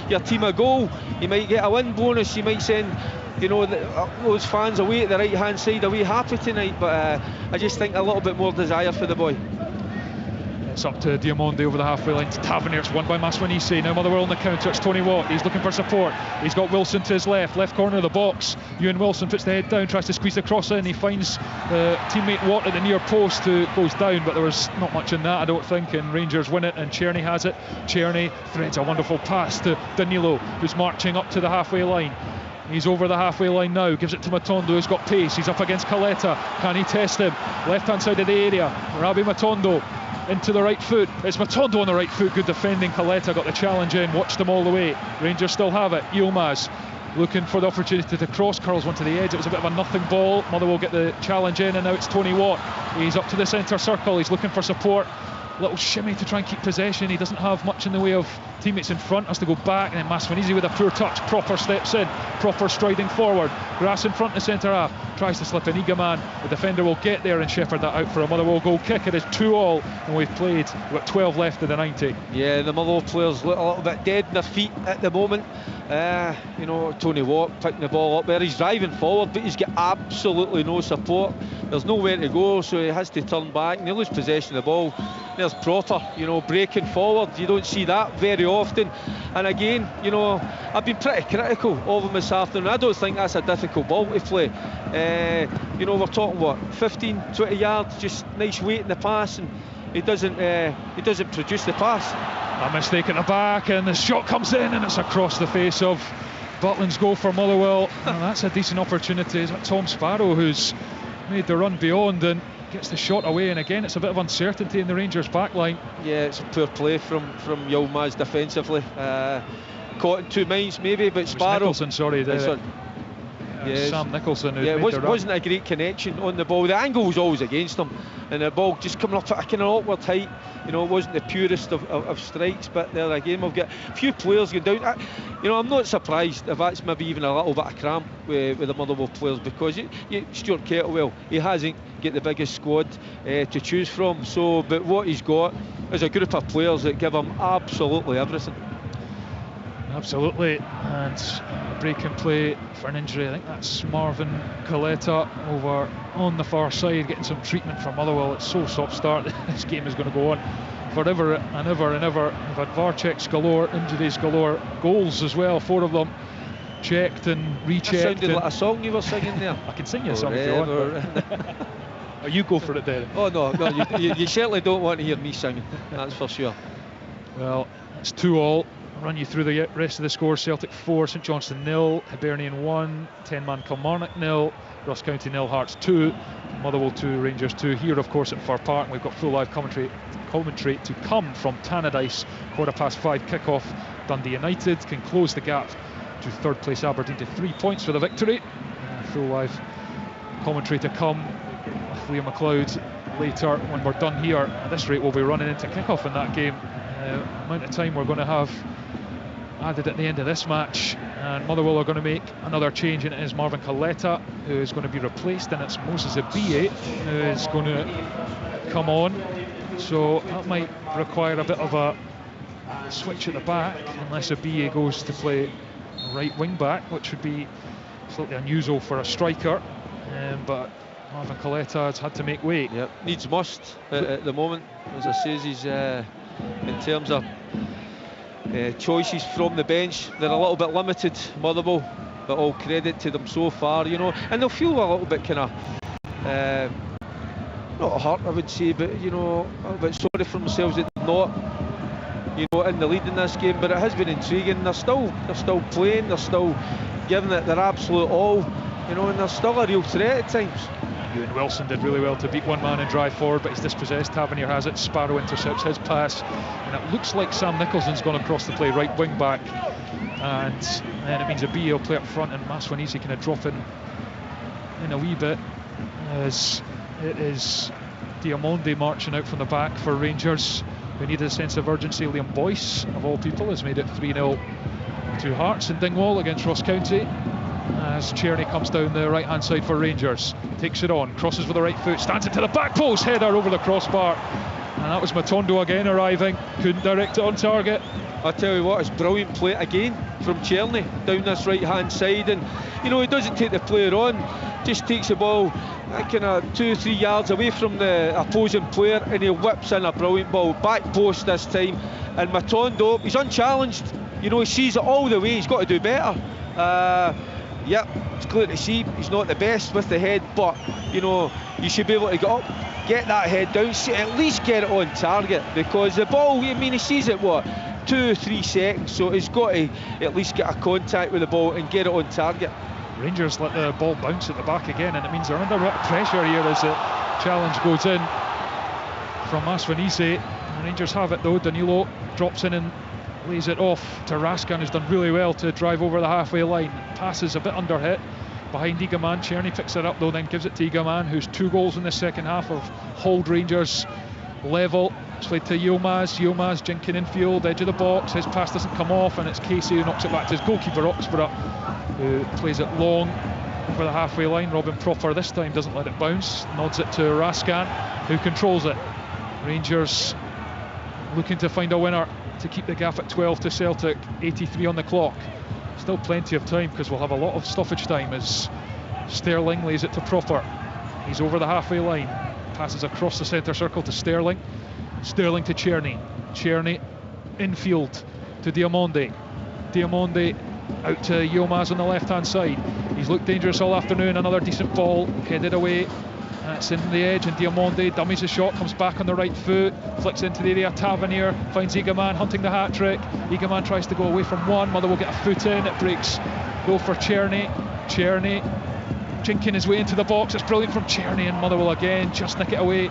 your team a goal. You might get a win bonus. You might send, you know, those fans away at the right hand side away happy tonight, but I just think a little bit more desire for the boy. It's up to Diamonde over the halfway line to Tavernier. It's won by Maswanisi. Now Motherwell on the counter. It's Tony Watt. He's looking for support. He's got Wilson to his left corner of the box. Ewan Wilson puts the head down, tries to squeeze the cross in. He finds teammate Watt at the near post, who goes down, but there was not much in that, I don't think, and Rangers win it, and Czerny has it. Czerny threads a wonderful pass to Danilo, who's marching up to the halfway line. He's over the halfway line now, gives it to Matondo, who's got pace. He's up against Caleta. Can he test him? Left hand side of the area. Rabi Matondo into the right foot. It's Matondo on the right foot. Good defending. Caleta got the challenge in, watched them all the way. Rangers still have it. Yilmaz looking for the opportunity to cross, curls one to the edge. It was a bit of a nothing ball. Motherwell get the challenge in, and now it's Tony Watt. He's up to the centre circle. He's looking for support. Little shimmy to try and keep possession. He doesn't have much in the way of teammates in front, has to go back, and then Maswanisi with a poor touch. Proper steps in, proper striding forward. Grass in front of the centre half, tries to slip an Igaman. The defender will get there and shepherd that out for a Motherwell goal kick. It is 2-2, and we've got 12 left in the 90. Yeah, the Motherwell players look a little bit dead in their feet at the moment. You know, Tony Watt picking the ball up there. He's driving forward, but he's got absolutely no support. There's nowhere to go, so he has to turn back, and he loses possession of the ball. There's Proper, you know, breaking forward. You don't see that very often. And again, you know, I've been pretty critical of him this afternoon. I don't think that's a difficult ball to play. You know, we're talking, what, 15, 20 yards, just nice weight in the pass, and he doesn't produce the pass. A mistake at the back, and the shot comes in, and it's across the face of Butland's goal for Motherwell. And that's a decent opportunity. Is that Tom Sparrow, who's made the run beyond and gets the shot away, and again it's a bit of uncertainty in the Rangers back line. Yeah, it's a poor play from Yilmaz defensively. Caught in two minds maybe, but Sparrow... Nicholson, sorry. Yes. Sam Nicholson. Yeah, it wasn't a great connection on the ball. The angle was always against him, and the ball just coming up at a kind of awkward height. You know, it wasn't the purest of strikes, but there again we've got a few players going down. You know, I'm not surprised if that's maybe even a little bit of cramp with the Motherwell players, because Stuart Kettlewell, he hasn't got the biggest squad to choose from. So, but what he's got is a group of players that give him absolutely everything. Absolutely, and a break in play for an injury. I think that's Marvin Caleta over on the far side, getting some treatment from Motherwell. It's so stop-start. This game is going to go on forever and ever and ever. We've had VAR checks galore, injuries galore, goals as well, 4 of them checked and rechecked. That sounded like a song you were singing there. I can sing you a song if you want. Oh, you go for it, Derek. Oh no, you certainly don't want to hear me singing, that's for sure. Well, it's 2-2. I'll run you through the rest of the scores. Celtic 4, St Johnstone 0, Hibernian 1, 10-man Kilmarnock 0, Ross County 0, Hearts 2, Motherwell 2, Rangers 2. Here, of course, at Fir Park, and we've got full live commentary to come from Tannadice. 5:15 kickoff. Dundee United can close the gap to third place Aberdeen to 3 points for the victory. Full live commentary to come with Liam McLeod later when we're done here. At this rate, we'll be running into kickoff in that game. Amount of time we're going to have added at the end of this match, and Motherwell are going to make another change, and it is Marvin Coletta who is going to be replaced, and it's Moses Abie who is going to come on. So that might require a bit of a switch at the back, unless Abie goes to play right wing back, which would be slightly unusual for a striker, but Marvin Coletta has had to make way. Yep, needs must at the moment. As I say, he's in terms of choices from the bench, they're a little bit limited, Motherwell, but all credit to them so far, you know, and they'll feel a little bit kind of not hurt, I would say, but you know, a little bit sorry for themselves that they're not, you know, in the lead in this game. But it has been intriguing. They're still playing, they're still giving it their absolute all, you know, and they're still a real threat at times. Ewan Wilson did really well to beat one man and drive forward, but he's dispossessed. Tavernier has it. Sparrow intercepts his pass, and it looks like Sam Nicholson's gone across the play, right wing back, and then it means Abie will play up front, and Maswanisi kind of drop in a wee bit, as it is Diamonde marching out from the back for Rangers, who needed a sense of urgency. Liam Boyce, of all people, has made it 3-0 to Hearts in Dingwall against Ross County, as Czerny comes down the right hand side for Rangers, takes it on, crosses with the right foot, stands it to the back post, header over the crossbar, and that was Matondo again arriving, couldn't direct it on target. I tell you what, it's brilliant play again from Czerny down this right hand side, and you know, he doesn't take the player on, just takes the ball kind of 2-3 yards away from the opposing player, and he whips in a brilliant ball, back post this time, and Matondo, he's unchallenged, you know, he sees it all the way, he's got to do better. Yep, it's clear to see he's not the best with the head, but you know, you should be able to get up, get that head down, at least get it on target, because the ball, I mean, he sees it 2-3 seconds, so he's got to at least get a contact with the ball and get it on target. Rangers let the ball bounce at the back again, and it means they're under a bit of pressure here as the challenge goes in from Maswanisi. Rangers have it though. Danilo drops in and lays it off to Raskan, who's done really well to drive over the halfway line. Passes a bit under hit behind Egaman. Czerny picks it up though, then gives it to Egaman, who's 2 goals in the second half have hauled Rangers level. It's played to Yilmaz jinking infield, edge of the box, his pass doesn't come off, and it's Casey who knocks it back to his goalkeeper Oxborough, who plays it long over the halfway line. Robin Proper this time doesn't let it bounce, nods it to Raskan, who controls it. Rangers looking to find a winner to keep the gap at 12 to Celtic, 83 on the clock. Still plenty of time, because we'll have a lot of stoppage time as Sterling lays it to Proper. He's over the halfway line, passes across the centre circle to Sterling. Sterling to Czerny. Czerny infield to Diamonde. Diamonde out to Yilmaz on the left hand side. He's looked dangerous all afternoon. Another decent ball headed away. That's in the edge, and Diamonde dummies the shot, comes back on the right foot, flicks into the area. Tavernier finds Egaman hunting the hat trick. Egaman tries to go away from one. Mother will get a foot in. It breaks goal for Czerny. Czerny jinking his way into the box. It's brilliant from Czerny, and Motherwell again just nick it away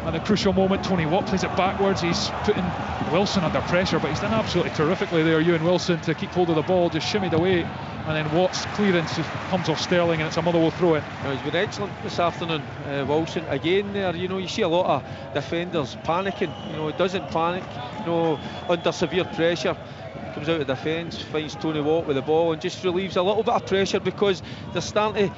at a crucial moment. Tony Watt plays it backwards. He's putting Wilson under pressure, but he's done absolutely terrifically there, Ewan Wilson, to keep hold of the ball, just shimmied away, and then Watt's clearance comes off Sterling, and it's a Motherwell throw in. He's been excellent this afternoon, Wilson again there. You know, you see a lot of defenders panicking, you know, he doesn't panic, you know, under severe pressure. Comes out of defence, finds Tony Watt with the ball, and just relieves a little bit of pressure, because they're starting to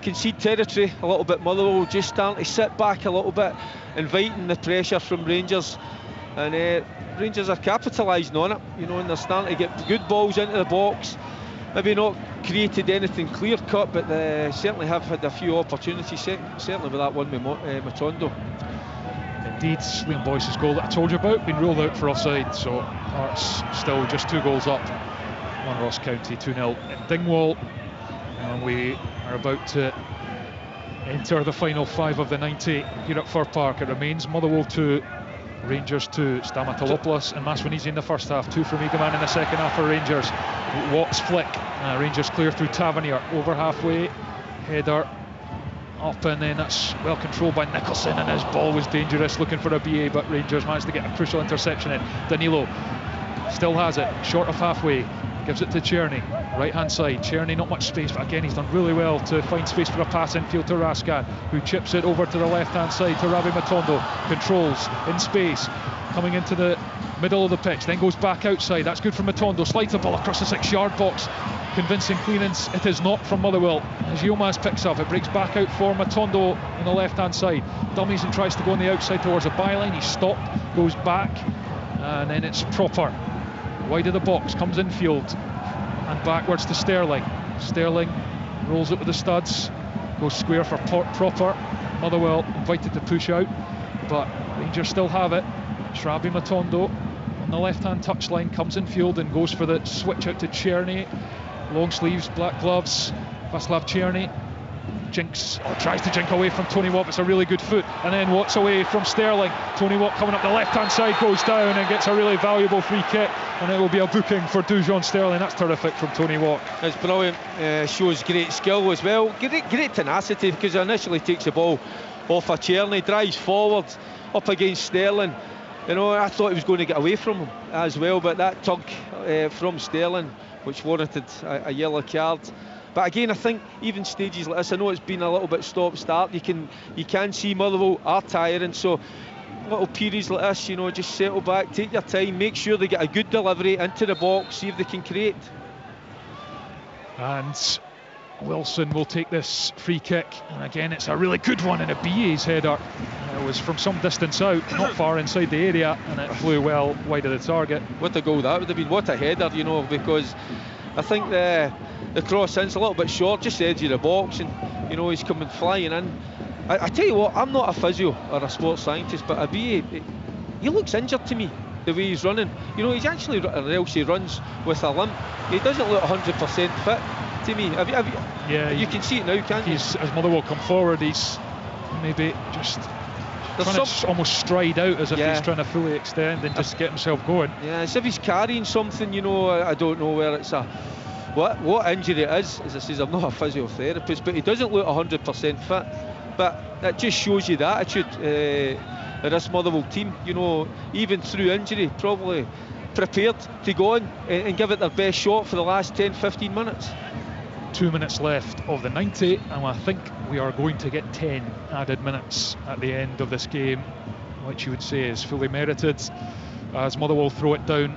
concede territory a little bit. Motherwell just starting to sit back a little bit, inviting the pressure from Rangers, and Rangers are capitalising on it, you know, and they're starting to get good balls into the box. Maybe not created anything clear cut, but they certainly have had a few opportunities, certainly with that one with Matondo. Indeed, Liam Boyce's goal that I told you about, been ruled out for offside, so Hearts still just 2 goals up on Ross County, 2-0 in Dingwall, and we are about to enter the final 5 of the 90 here at Fir Park. It remains Motherwell 2, Rangers 2. Stamatolopoulos and Maswanisi in the first half, 2 from Eagleman in the second half for Rangers. Watts flick, Rangers clear through Tavernier, over halfway, header up, and then that's well controlled by Nicholson, and his ball was dangerous, looking for a BA, but Rangers managed to get a crucial interception in. Danilo still has it, short of halfway, gives it to Czerny, right hand side. Czerny, not much space, but again he's done really well to find space for a pass infield to Raskan, who chips it over to the left hand side to Ravi Matondo, controls in space, coming into the middle of the pitch, then goes back outside. That's good for Matondo, slides the ball across the 6-yard box, convincing clearance. It is not from Motherwell as Yilmaz picks up. It breaks back out for Matondo on the left hand side, dummies and tries to go on the outside towards the byline. He's stopped, goes back, and then it's Proper wide of the box, comes infield and backwards to Sterling. Sterling rolls it with the studs, goes square for Proper. Motherwell invited to push out, but Rangers still have it. Ravi Matondo on the left hand touchline, comes infield and goes for the switch out to Czerny. Long sleeves, black gloves, Václav Czerny tries to jink away from Tony Watt. It's a really good foot, and then Watt's away from Sterling. Tony Watt coming up the left hand side, goes down and gets a really valuable free kick, and it will be a booking for Dujon Sterling. That's terrific from Tony Watt. It's brilliant, shows great skill as well, great tenacity, because he initially takes the ball off of Czerny, drives forward up against Sterling. You know, I thought he was going to get away from him as well, but that tug from Sterling, which warranted a yellow card. But again, I think even stages like this, I know it's been a little bit stop-start. You can see Motherwell are tiring, so little periods like this, you know, just settle back, take your time, make sure they get a good delivery into the box, see if they can create. And Wilson will take this free kick, and again it's a really good one, and a BA's header. It was from some distance out, not far inside the area, and it flew well wide of the target. What a goal that would have been, what a header, you know, because I think the cross in's a little bit short, just the edge of the box, and you know he's coming flying in. I tell you what, I'm not a physio or a sports scientist, but a BA, he looks injured to me, the way he's running. You know, he's actually, or else he runs with a limp. He doesn't look 100% fit to me. Yeah, you can see it now, can't you? As Motherwell come forward, he's maybe just trying to almost stride out as if he's trying to fully extend and just get himself going. Yeah, as if he's carrying something, you know. I don't know where it's what injury it is. As I say, I'm not a physiotherapist, but he doesn't look 100% fit. But that just shows you the attitude of this Motherwell team, you know, even through injury, probably prepared to go on and give it their best shot for the last 10-15 minutes. 2 minutes left of the 90, and I think we are going to get 10 added minutes at the end of this game, which you would say is fully merited, as Motherwell throw it down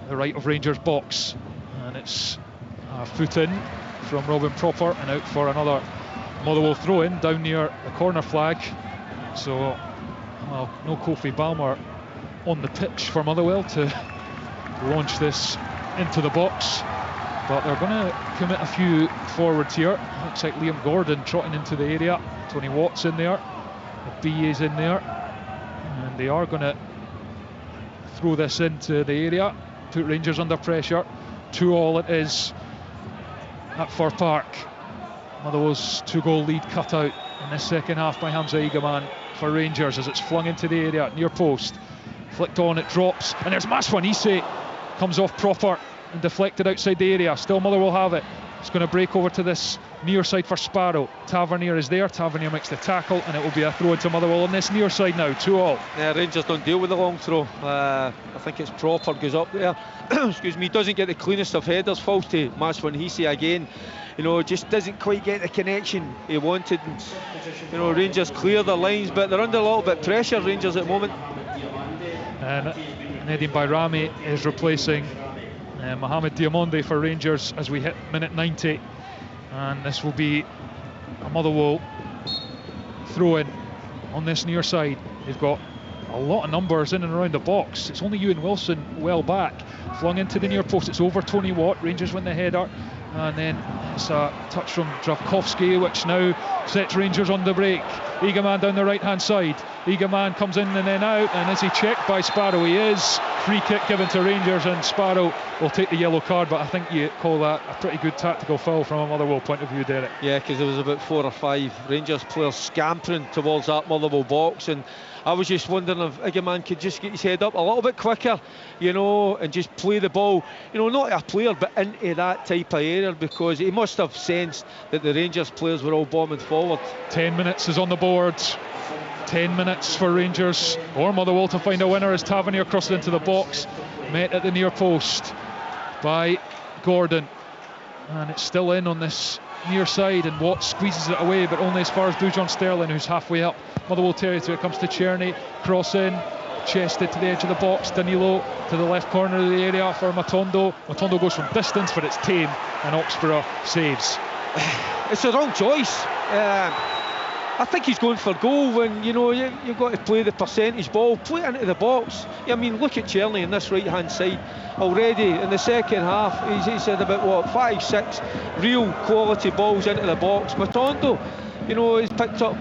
the right of Rangers box, and it's a foot in from Robin Proper and out for another Motherwell throw in down near the corner flag. So, well, no Kofi Balmer on the pitch for Motherwell to launch this into the box, but they're going to commit a few forwards here. Looks like Liam Gordon trotting into the area, Tony Watts in there, the BA's in there, and they are going to throw this into the area, put Rangers under pressure. 2-2 it is at Fir Park. Motherwell's 2-goal lead cut out in this second half by Hamza Egaman for Rangers as it's flung into the area, near post, flicked on, it drops, and there's Maswanisi, comes off Proper and deflected outside the area. Still Motherwell have it. It's going to break over to this near side for Sparrow. Tavernier is there, Tavernier makes the tackle, and it will be a throw into Motherwell on this near side now, 2-2. Yeah, Rangers don't deal with the long throw. I think it's Proper goes up there. Excuse me, doesn't get the cleanest of headers, falls to Maswanisi again. You know, just doesn't quite get the connection he wanted. And, you know, Rangers clear their lines, but they're under a little bit of pressure, Rangers, at the moment. And Nedim Bayrami is replacing Mohamed Diamonde for Rangers as we hit minute 90, and this will be a Motherwell throw-in on this near side. They've got a lot of numbers in and around the box. It's only Ewan Wilson well back, flung into the near post. It's over Tony Watt. Rangers win the header, and then It's a touch from Drakowski, which now sets Rangers on the break. Eagleman down the right hand side. Eagleman comes in and then out, and is he checked by Sparrow? He is. Free kick given to Rangers, and Sparrow will take the yellow card, but I think you call that a pretty good tactical foul from a Motherwell point of view, Derek. Yeah, because there was about 4 or 5 Rangers players scampering towards that Motherwell box, and I was just wondering if Eagleman could just get his head up a little bit quicker, you know, and just play the ball, you know, not a player but into that type of area, because he must have sensed that the Rangers players were all bombing forward. 10 minutes is on the board. 10 minutes for Rangers or Motherwell to find a winner as Tavernier crosses into the box, met at the near post by Gordon, and it's still in on this near side, and Watt squeezes it away, but only as far as Bujon Sterling, who's halfway up Motherwell territory. It comes to Czerny, cross in, chested to the edge of the box. Danilo to the left corner of the area for Matondo. Matondo goes from distance, but it's tame, and Oxborough saves. It's the wrong choice. I think he's going for goal when, you know, you've got to play the percentage ball, play it into the box. I mean, look at Czerny on this right hand side. Already in the second half, he's had about, what, 5-6 real quality balls into the box. Matondo, you know, he's picked up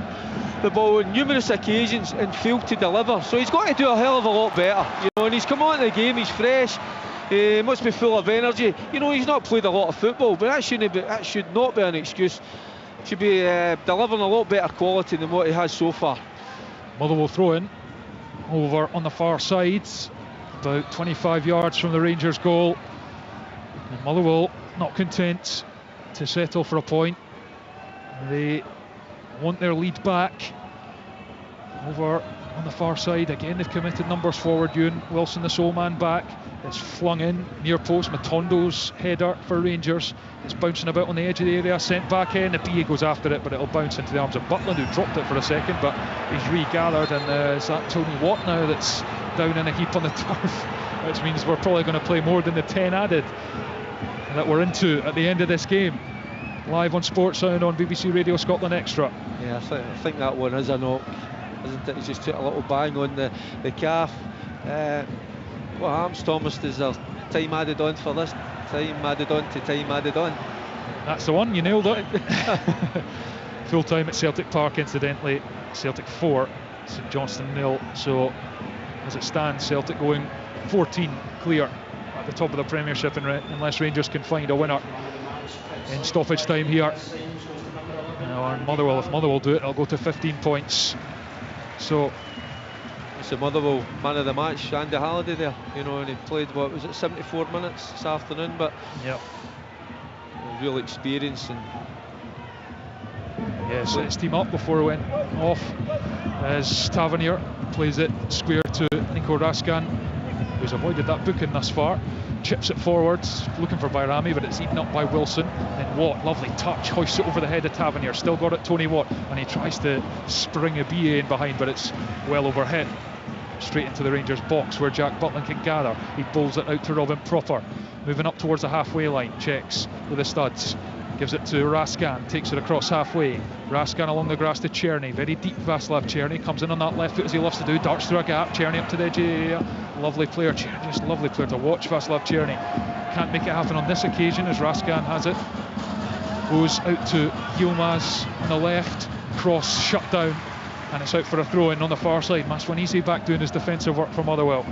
the ball on numerous occasions and failed to deliver, so he's got to do a hell of a lot better, you know, and he's come on to the game, he's fresh, he must be full of energy. You know, he's not played a lot of football, but that should not be an excuse. Should be delivering a lot better quality than what he has so far. Motherwell throw in over on the far side, about 25 yards from the Rangers goal, and Motherwell not content to settle for a point. They want their lead back. Over on the far side again, they've committed numbers forward. Ewan Wilson, the sole man, back. It's flung in near post. Matondo's header for Rangers. It's bouncing about on the edge of the area, sent back in. The PA goes after it, but it'll bounce into the arms of Butland, who dropped it for a second, but he's regathered, and it's that Tony Watt now that's down in a heap on the turf, which means we're probably going to play more than the 10 added that we're into at the end of this game. Live on Sports Sound on BBC Radio Scotland Extra. Yeah, I think that one is a knock, isn't it? He's just took a little bang on the calf. What happens, Thomas? Is there time added on for this? Time added on to time added on. That's the one, you nailed it. Full time at Celtic Park, incidentally. Celtic 4, St Johnstone 0. So as it stands, Celtic going 14 clear at the top of the Premiership, unless Rangers can find a winner in stoppage time here. And Motherwell, if Motherwell do it, it'll go to 15 points. So it's the Motherwell man of the match, Andy Halliday there, you know, and he played, what was it, 74 minutes this afternoon, but yep, real experience. And yeah, set his team up before it went off as Tavernier plays it square to Nico Raskan, who's avoided that booking thus far. Chips it forwards, looking for Bayrami, but it's eaten up by Wilson. Then Watt, lovely touch, hoists it over the head of Tavernier. Still got it, Tony Watt, and he tries to spring a BA in behind, but it's well overhead. Straight into the Rangers box where Jack Butland can gather. He bowls it out to Robin Proper. Moving up towards the halfway line, checks with the studs. Gives it to Raskan, takes it across halfway. Raskan along the grass to Czerny, very deep Václav Czerny, comes in on that left foot as he loves to do, darts through a gap, Czerny up to the edge of the area. Lovely player, just lovely player to watch, Václav Czerny. Can't make it happen on this occasion as Raskan has it. Goes out to Yilmaz on the left, cross shut down, and it's out for a throw in on the far side. Maswanisi back doing his defensive work for Motherwell.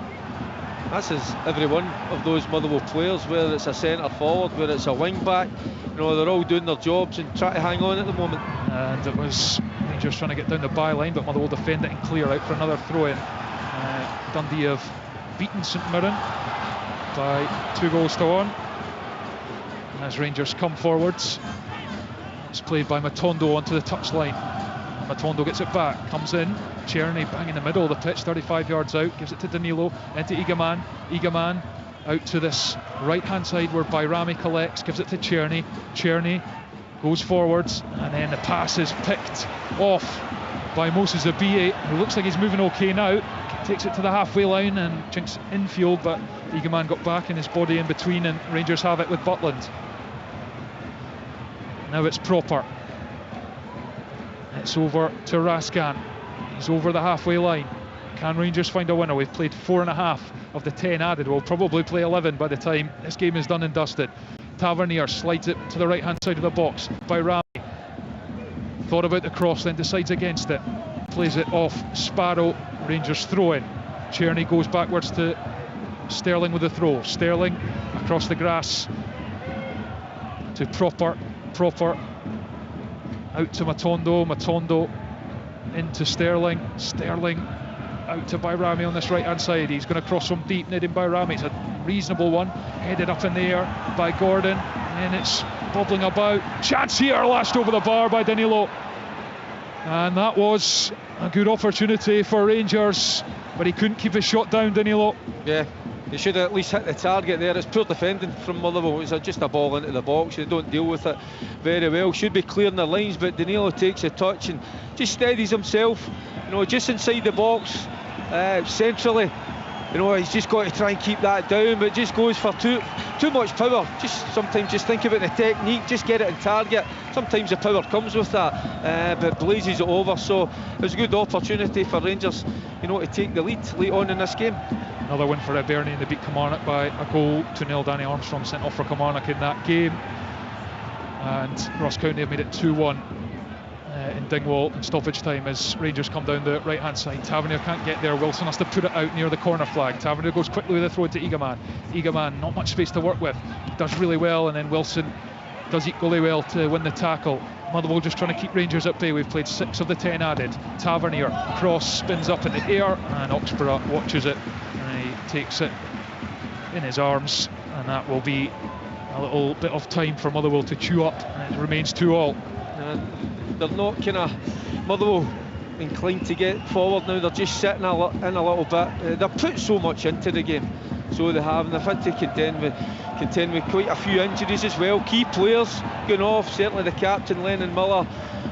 That's as every one of those Motherwell players, whether it's a centre forward, whether it's a wing back, you know, they're all doing their jobs and trying to hang on at the moment. And it was Rangers trying to get down the byline, but Motherwell defend it and clear out for another throw in. Dundee have beaten St Mirren by 2-1. And as Rangers come forwards, it's played by Matondo onto the touchline. Matondo gets it back, comes in, Czerny bang in the middle of the pitch, 35 yards out, gives it to Danilo, into Eagleman. Eagleman out to this right hand side where Bayrami collects, gives it to Czerny. Czerny goes forwards, and then the pass is picked off by Moses Abie, who looks like he's moving okay now. Takes it to the halfway line and jinks infield, but Eagleman got back in his body in between, and Rangers have it with Butland. Now it's Proper. It's over to Raskan. He's over the halfway line. Can Rangers find a winner? We've played 4.5 of the 10 added. We'll probably play 11 by the time this game is done and dusted. Tavernier slides it to the right hand side of the box by Rami. Thought about the cross, then decides against it. Plays it off Sparrow. Rangers throw in. Czerny goes backwards to Sterling with the throw. Sterling across the grass to Proper out to Matondo into Sterling out to Bayrami on this right hand side. He's going to cross from deep, Nedim Bayrami. It's a reasonable one, headed up in the air by Gordon, and it's bobbling about. Chance here, lashed over the bar by Danilo, and that was a good opportunity for Rangers, but he couldn't keep his shot down, Danilo. Yeah, he should have at least hit the target there. It's poor defending from Motherwell. It's just a ball into the box. They don't deal with it very well. Should be clearing the lines, but Danilo takes a touch and just steadies himself, just inside the box, centrally. He's just got to try and keep that down, but just goes for too much power. Sometimes just think about the technique, just get it in target. Sometimes the power comes with that, but blazes it over. So it was a good opportunity for Rangers, to take the lead on in this game. Another win for Hibernian. They beat Kilmarnock by a goal to nil. Danny Armstrong sent off for Kilmarnock in that game, and Ross County have made it 2-1 in Dingwall in stoppage time as Rangers come down the right hand side. Tavernier can't get there. Wilson has to put it out near the corner flag. Tavernier goes quickly with a throw to Egaman. Not much space to work with. Does really well, and then Wilson does equally well to win the tackle. Motherwell just trying to keep Rangers at bay. We've played 6 of the 10 added. Tavernier cross, spins up in the air, and Oxborough watches it, and he takes it in his arms, and that will be a little bit of time for Motherwell to chew up, and it remains 2-2. They're not Motherwell inclined to get forward now. They're just sitting in a little bit. They've put so much into the game, so they have, and they've had to contend with quite a few injuries as well. Key players going off, certainly the captain Lennon Miller,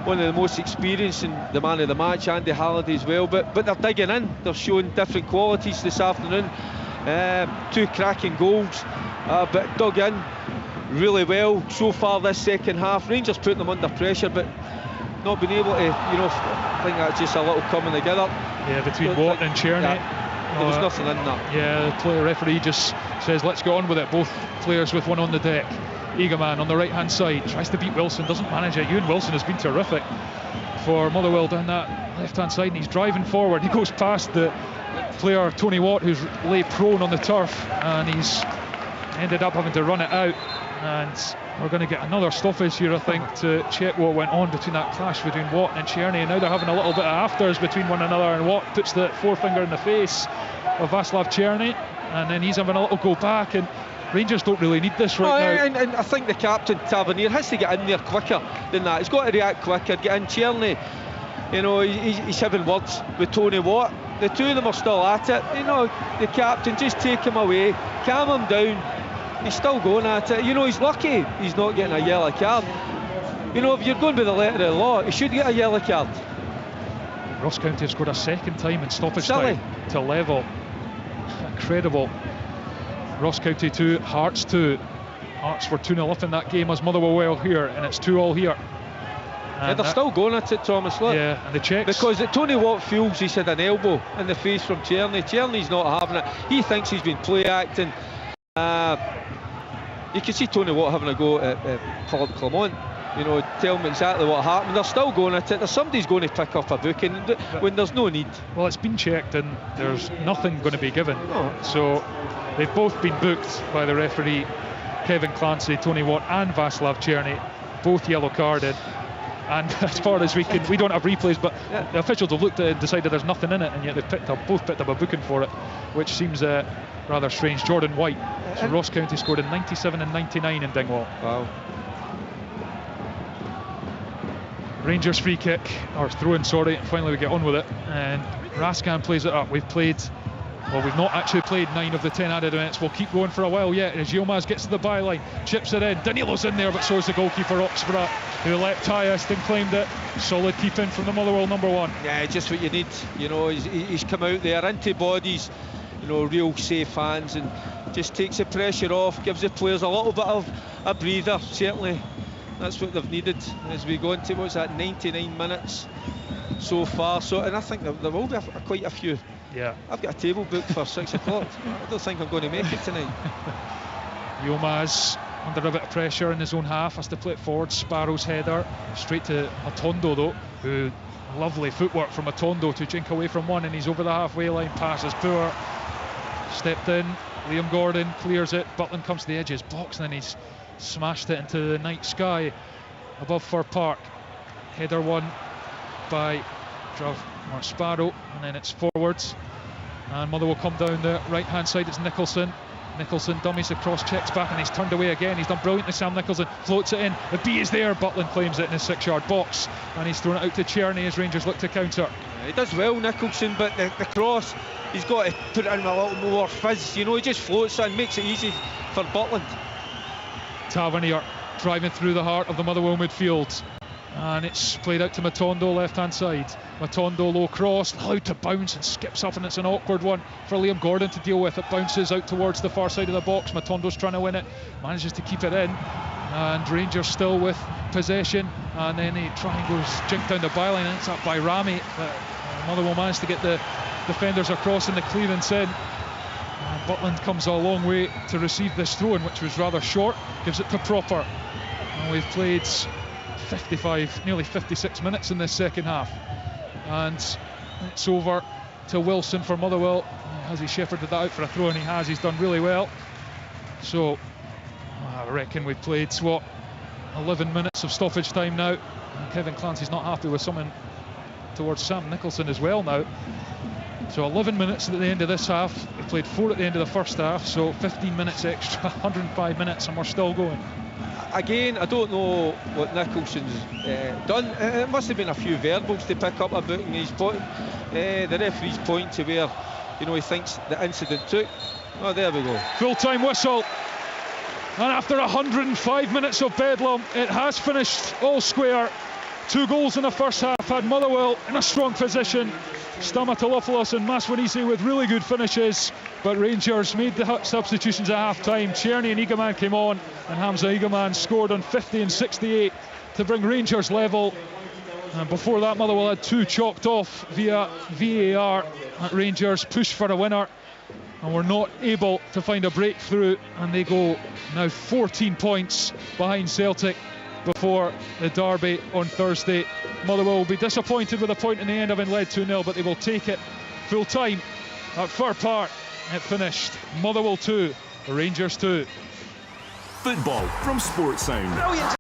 one of the most experienced, and the man of the match, Andy Halliday as well, but they're digging in. They're showing different qualities this afternoon. 2 cracking goals, but dug in really well so far this second half. Rangers putting them under pressure, but not been able to, I think that's just a little coming together. Yeah, between Watt and Czerny. There was nothing in that. Yeah, the referee just says, let's get on with it. Both players with one on the deck. Egaman on the right hand side tries to beat Wilson, doesn't manage it. Ewan Wilson has been terrific for Motherwell down that left hand side, and he's driving forward. He goes past the player Tony Watt, who's lay prone on the turf, and he's ended up having to run it out. And we're going to get another stoppage here, I think, to check what went on between that clash between Watt and Czerny. And now they're having a little bit of afters between one another, and Watt puts the forefinger in the face of Václav Czerny, and then he's having a little go back, and Rangers don't really need this right now. And I think the captain, Tavernier, has to get in there quicker than that. He's got to react quicker, get in. Czerny, he's having words with Tony Watt. The two of them are still at it. The captain, just take him away, calm him down. He's still going at it. He's lucky he's not getting a yellow card. If you're going by the letter of the law, he should get a yellow card. Ross County have scored a second time in stoppage time to level. Incredible. Ross County 2, Hearts 2. Hearts were 2-0 up in that game as Motherwell well here, and it's 2-2 here. And they're still going at it, Thomas. Look. Yeah, and the checks. Because Tony Watt feels he's had an elbow in the face from Czerny. Czerny's not having it. He thinks he's been play acting. You can see Tony Watt having a go at Philippe Clement, tell him exactly what happened. They're still going at it. Somebody's going to pick up a booking when there's no need. Well, it's been checked and there's nothing going to be given. So they've both been booked by the referee, Kevin Clancy, Tony Watt and Václav Czerny, both yellow carded. And as far as we don't have replays, but the officials have looked at it and decided there's nothing in it, and yet they've both picked up a booking for it, which seems rather strange. Jordan White. So Ross County scored in 97 and 99 in Dingwall. Wow. Rangers free kick, or throw-in, sorry. Finally we get on with it, and Raskan plays it up. We've not actually played 9 of the 10 added minutes. We'll keep going for a while yet as Yilmaz gets to the byline, chips it in. Danilo's in there, but so is the goalkeeper Oxborough, who leapt highest and claimed it. Solid keeping from the Motherwell number 1. Yeah, just what you need. He's come out there into bodies, real safe hands, and just takes the pressure off, gives the players a little bit of a breather. Certainly that's what they've needed as we go into 99 minutes so far. And I think there will be quite a few. Yeah, I've got a table booked for 6 o'clock. I don't think I'm going to make it tonight. Yilmaz under a bit of pressure in his own half, has to play it forward. Sparrow's header straight to Matondo though, who lovely footwork from Matondo to jink away from one, and he's over the halfway line. Pass is poor, stepped in. Liam Gordon clears it. Butland comes to the edges, box, and then he's smashed it into the night sky above Fir Park. Header won by Sparrow, and then it's forwards, and Motherwell come down the right hand side. It's Nicholson dummies across, checks back, and he's turned away again. He's done brilliantly. Sam Nicholson floats it in, the B is there. Butland claims it in his 6-yard box, and he's thrown it out to Czerny as Rangers look to counter. He does well, Nicholson, but the cross, he's got to put it in a little more fizz, you know. He just floats and makes it easy for Butland. Tavernier driving through the heart of the Motherwell midfield, and it's played out to Matondo left hand side. Matondo low cross, allowed to bounce and skips up, and it's an awkward one for Liam Gordon to deal with. It bounces out towards the far side of the box. Matondo's trying to win it, manages to keep it in, and Rangers still with possession, and then he goes jink down the byline, and it's up by Rami, but Motherwell managed to get the defenders across in the clearance in. Butland comes a long way to receive this throw-in, which was rather short, gives it to Proper, and we've played 55, nearly 56 minutes in this second half, and it's over to Wilson for Motherwell. Has he shepherded that out for a throw? And he has. He's done really well. So I reckon we've played 11 minutes of stoppage time now, and Kevin Clancy's not happy with something towards Sam Nicholson as well now. So 11 minutes at the end of this half. We played 4 at the end of the first half, so 15 minutes extra, 105 minutes, and we're still going. Again, I don't know what Nicholson's done. It must have been a few verbals to pick up about him. The referee's point to where, you know, he thinks the incident took. Oh, there we go. Full-time whistle. And after 105 minutes of bedlam, it has finished all square. 2 goals in the first half had Motherwell in a strong position. Stamatolopoulos and Maswanisi with really good finishes, but Rangers made the substitutions at half-time. Czerny and Eagleman came on, and Hamza Eagleman scored on 50 and 68 to bring Rangers level. And before that, Motherwell had 2 chalked off via VAR. At Rangers pushed for a winner and were not able to find a breakthrough, and they go now 14 points behind Celtic before the derby on Thursday. Motherwell will be disappointed with a point in the end, having led 2-0, but they will take it full time at Fir Park. It finished Motherwell 2, Rangers 2. Football from Sports Sound. Brilliant.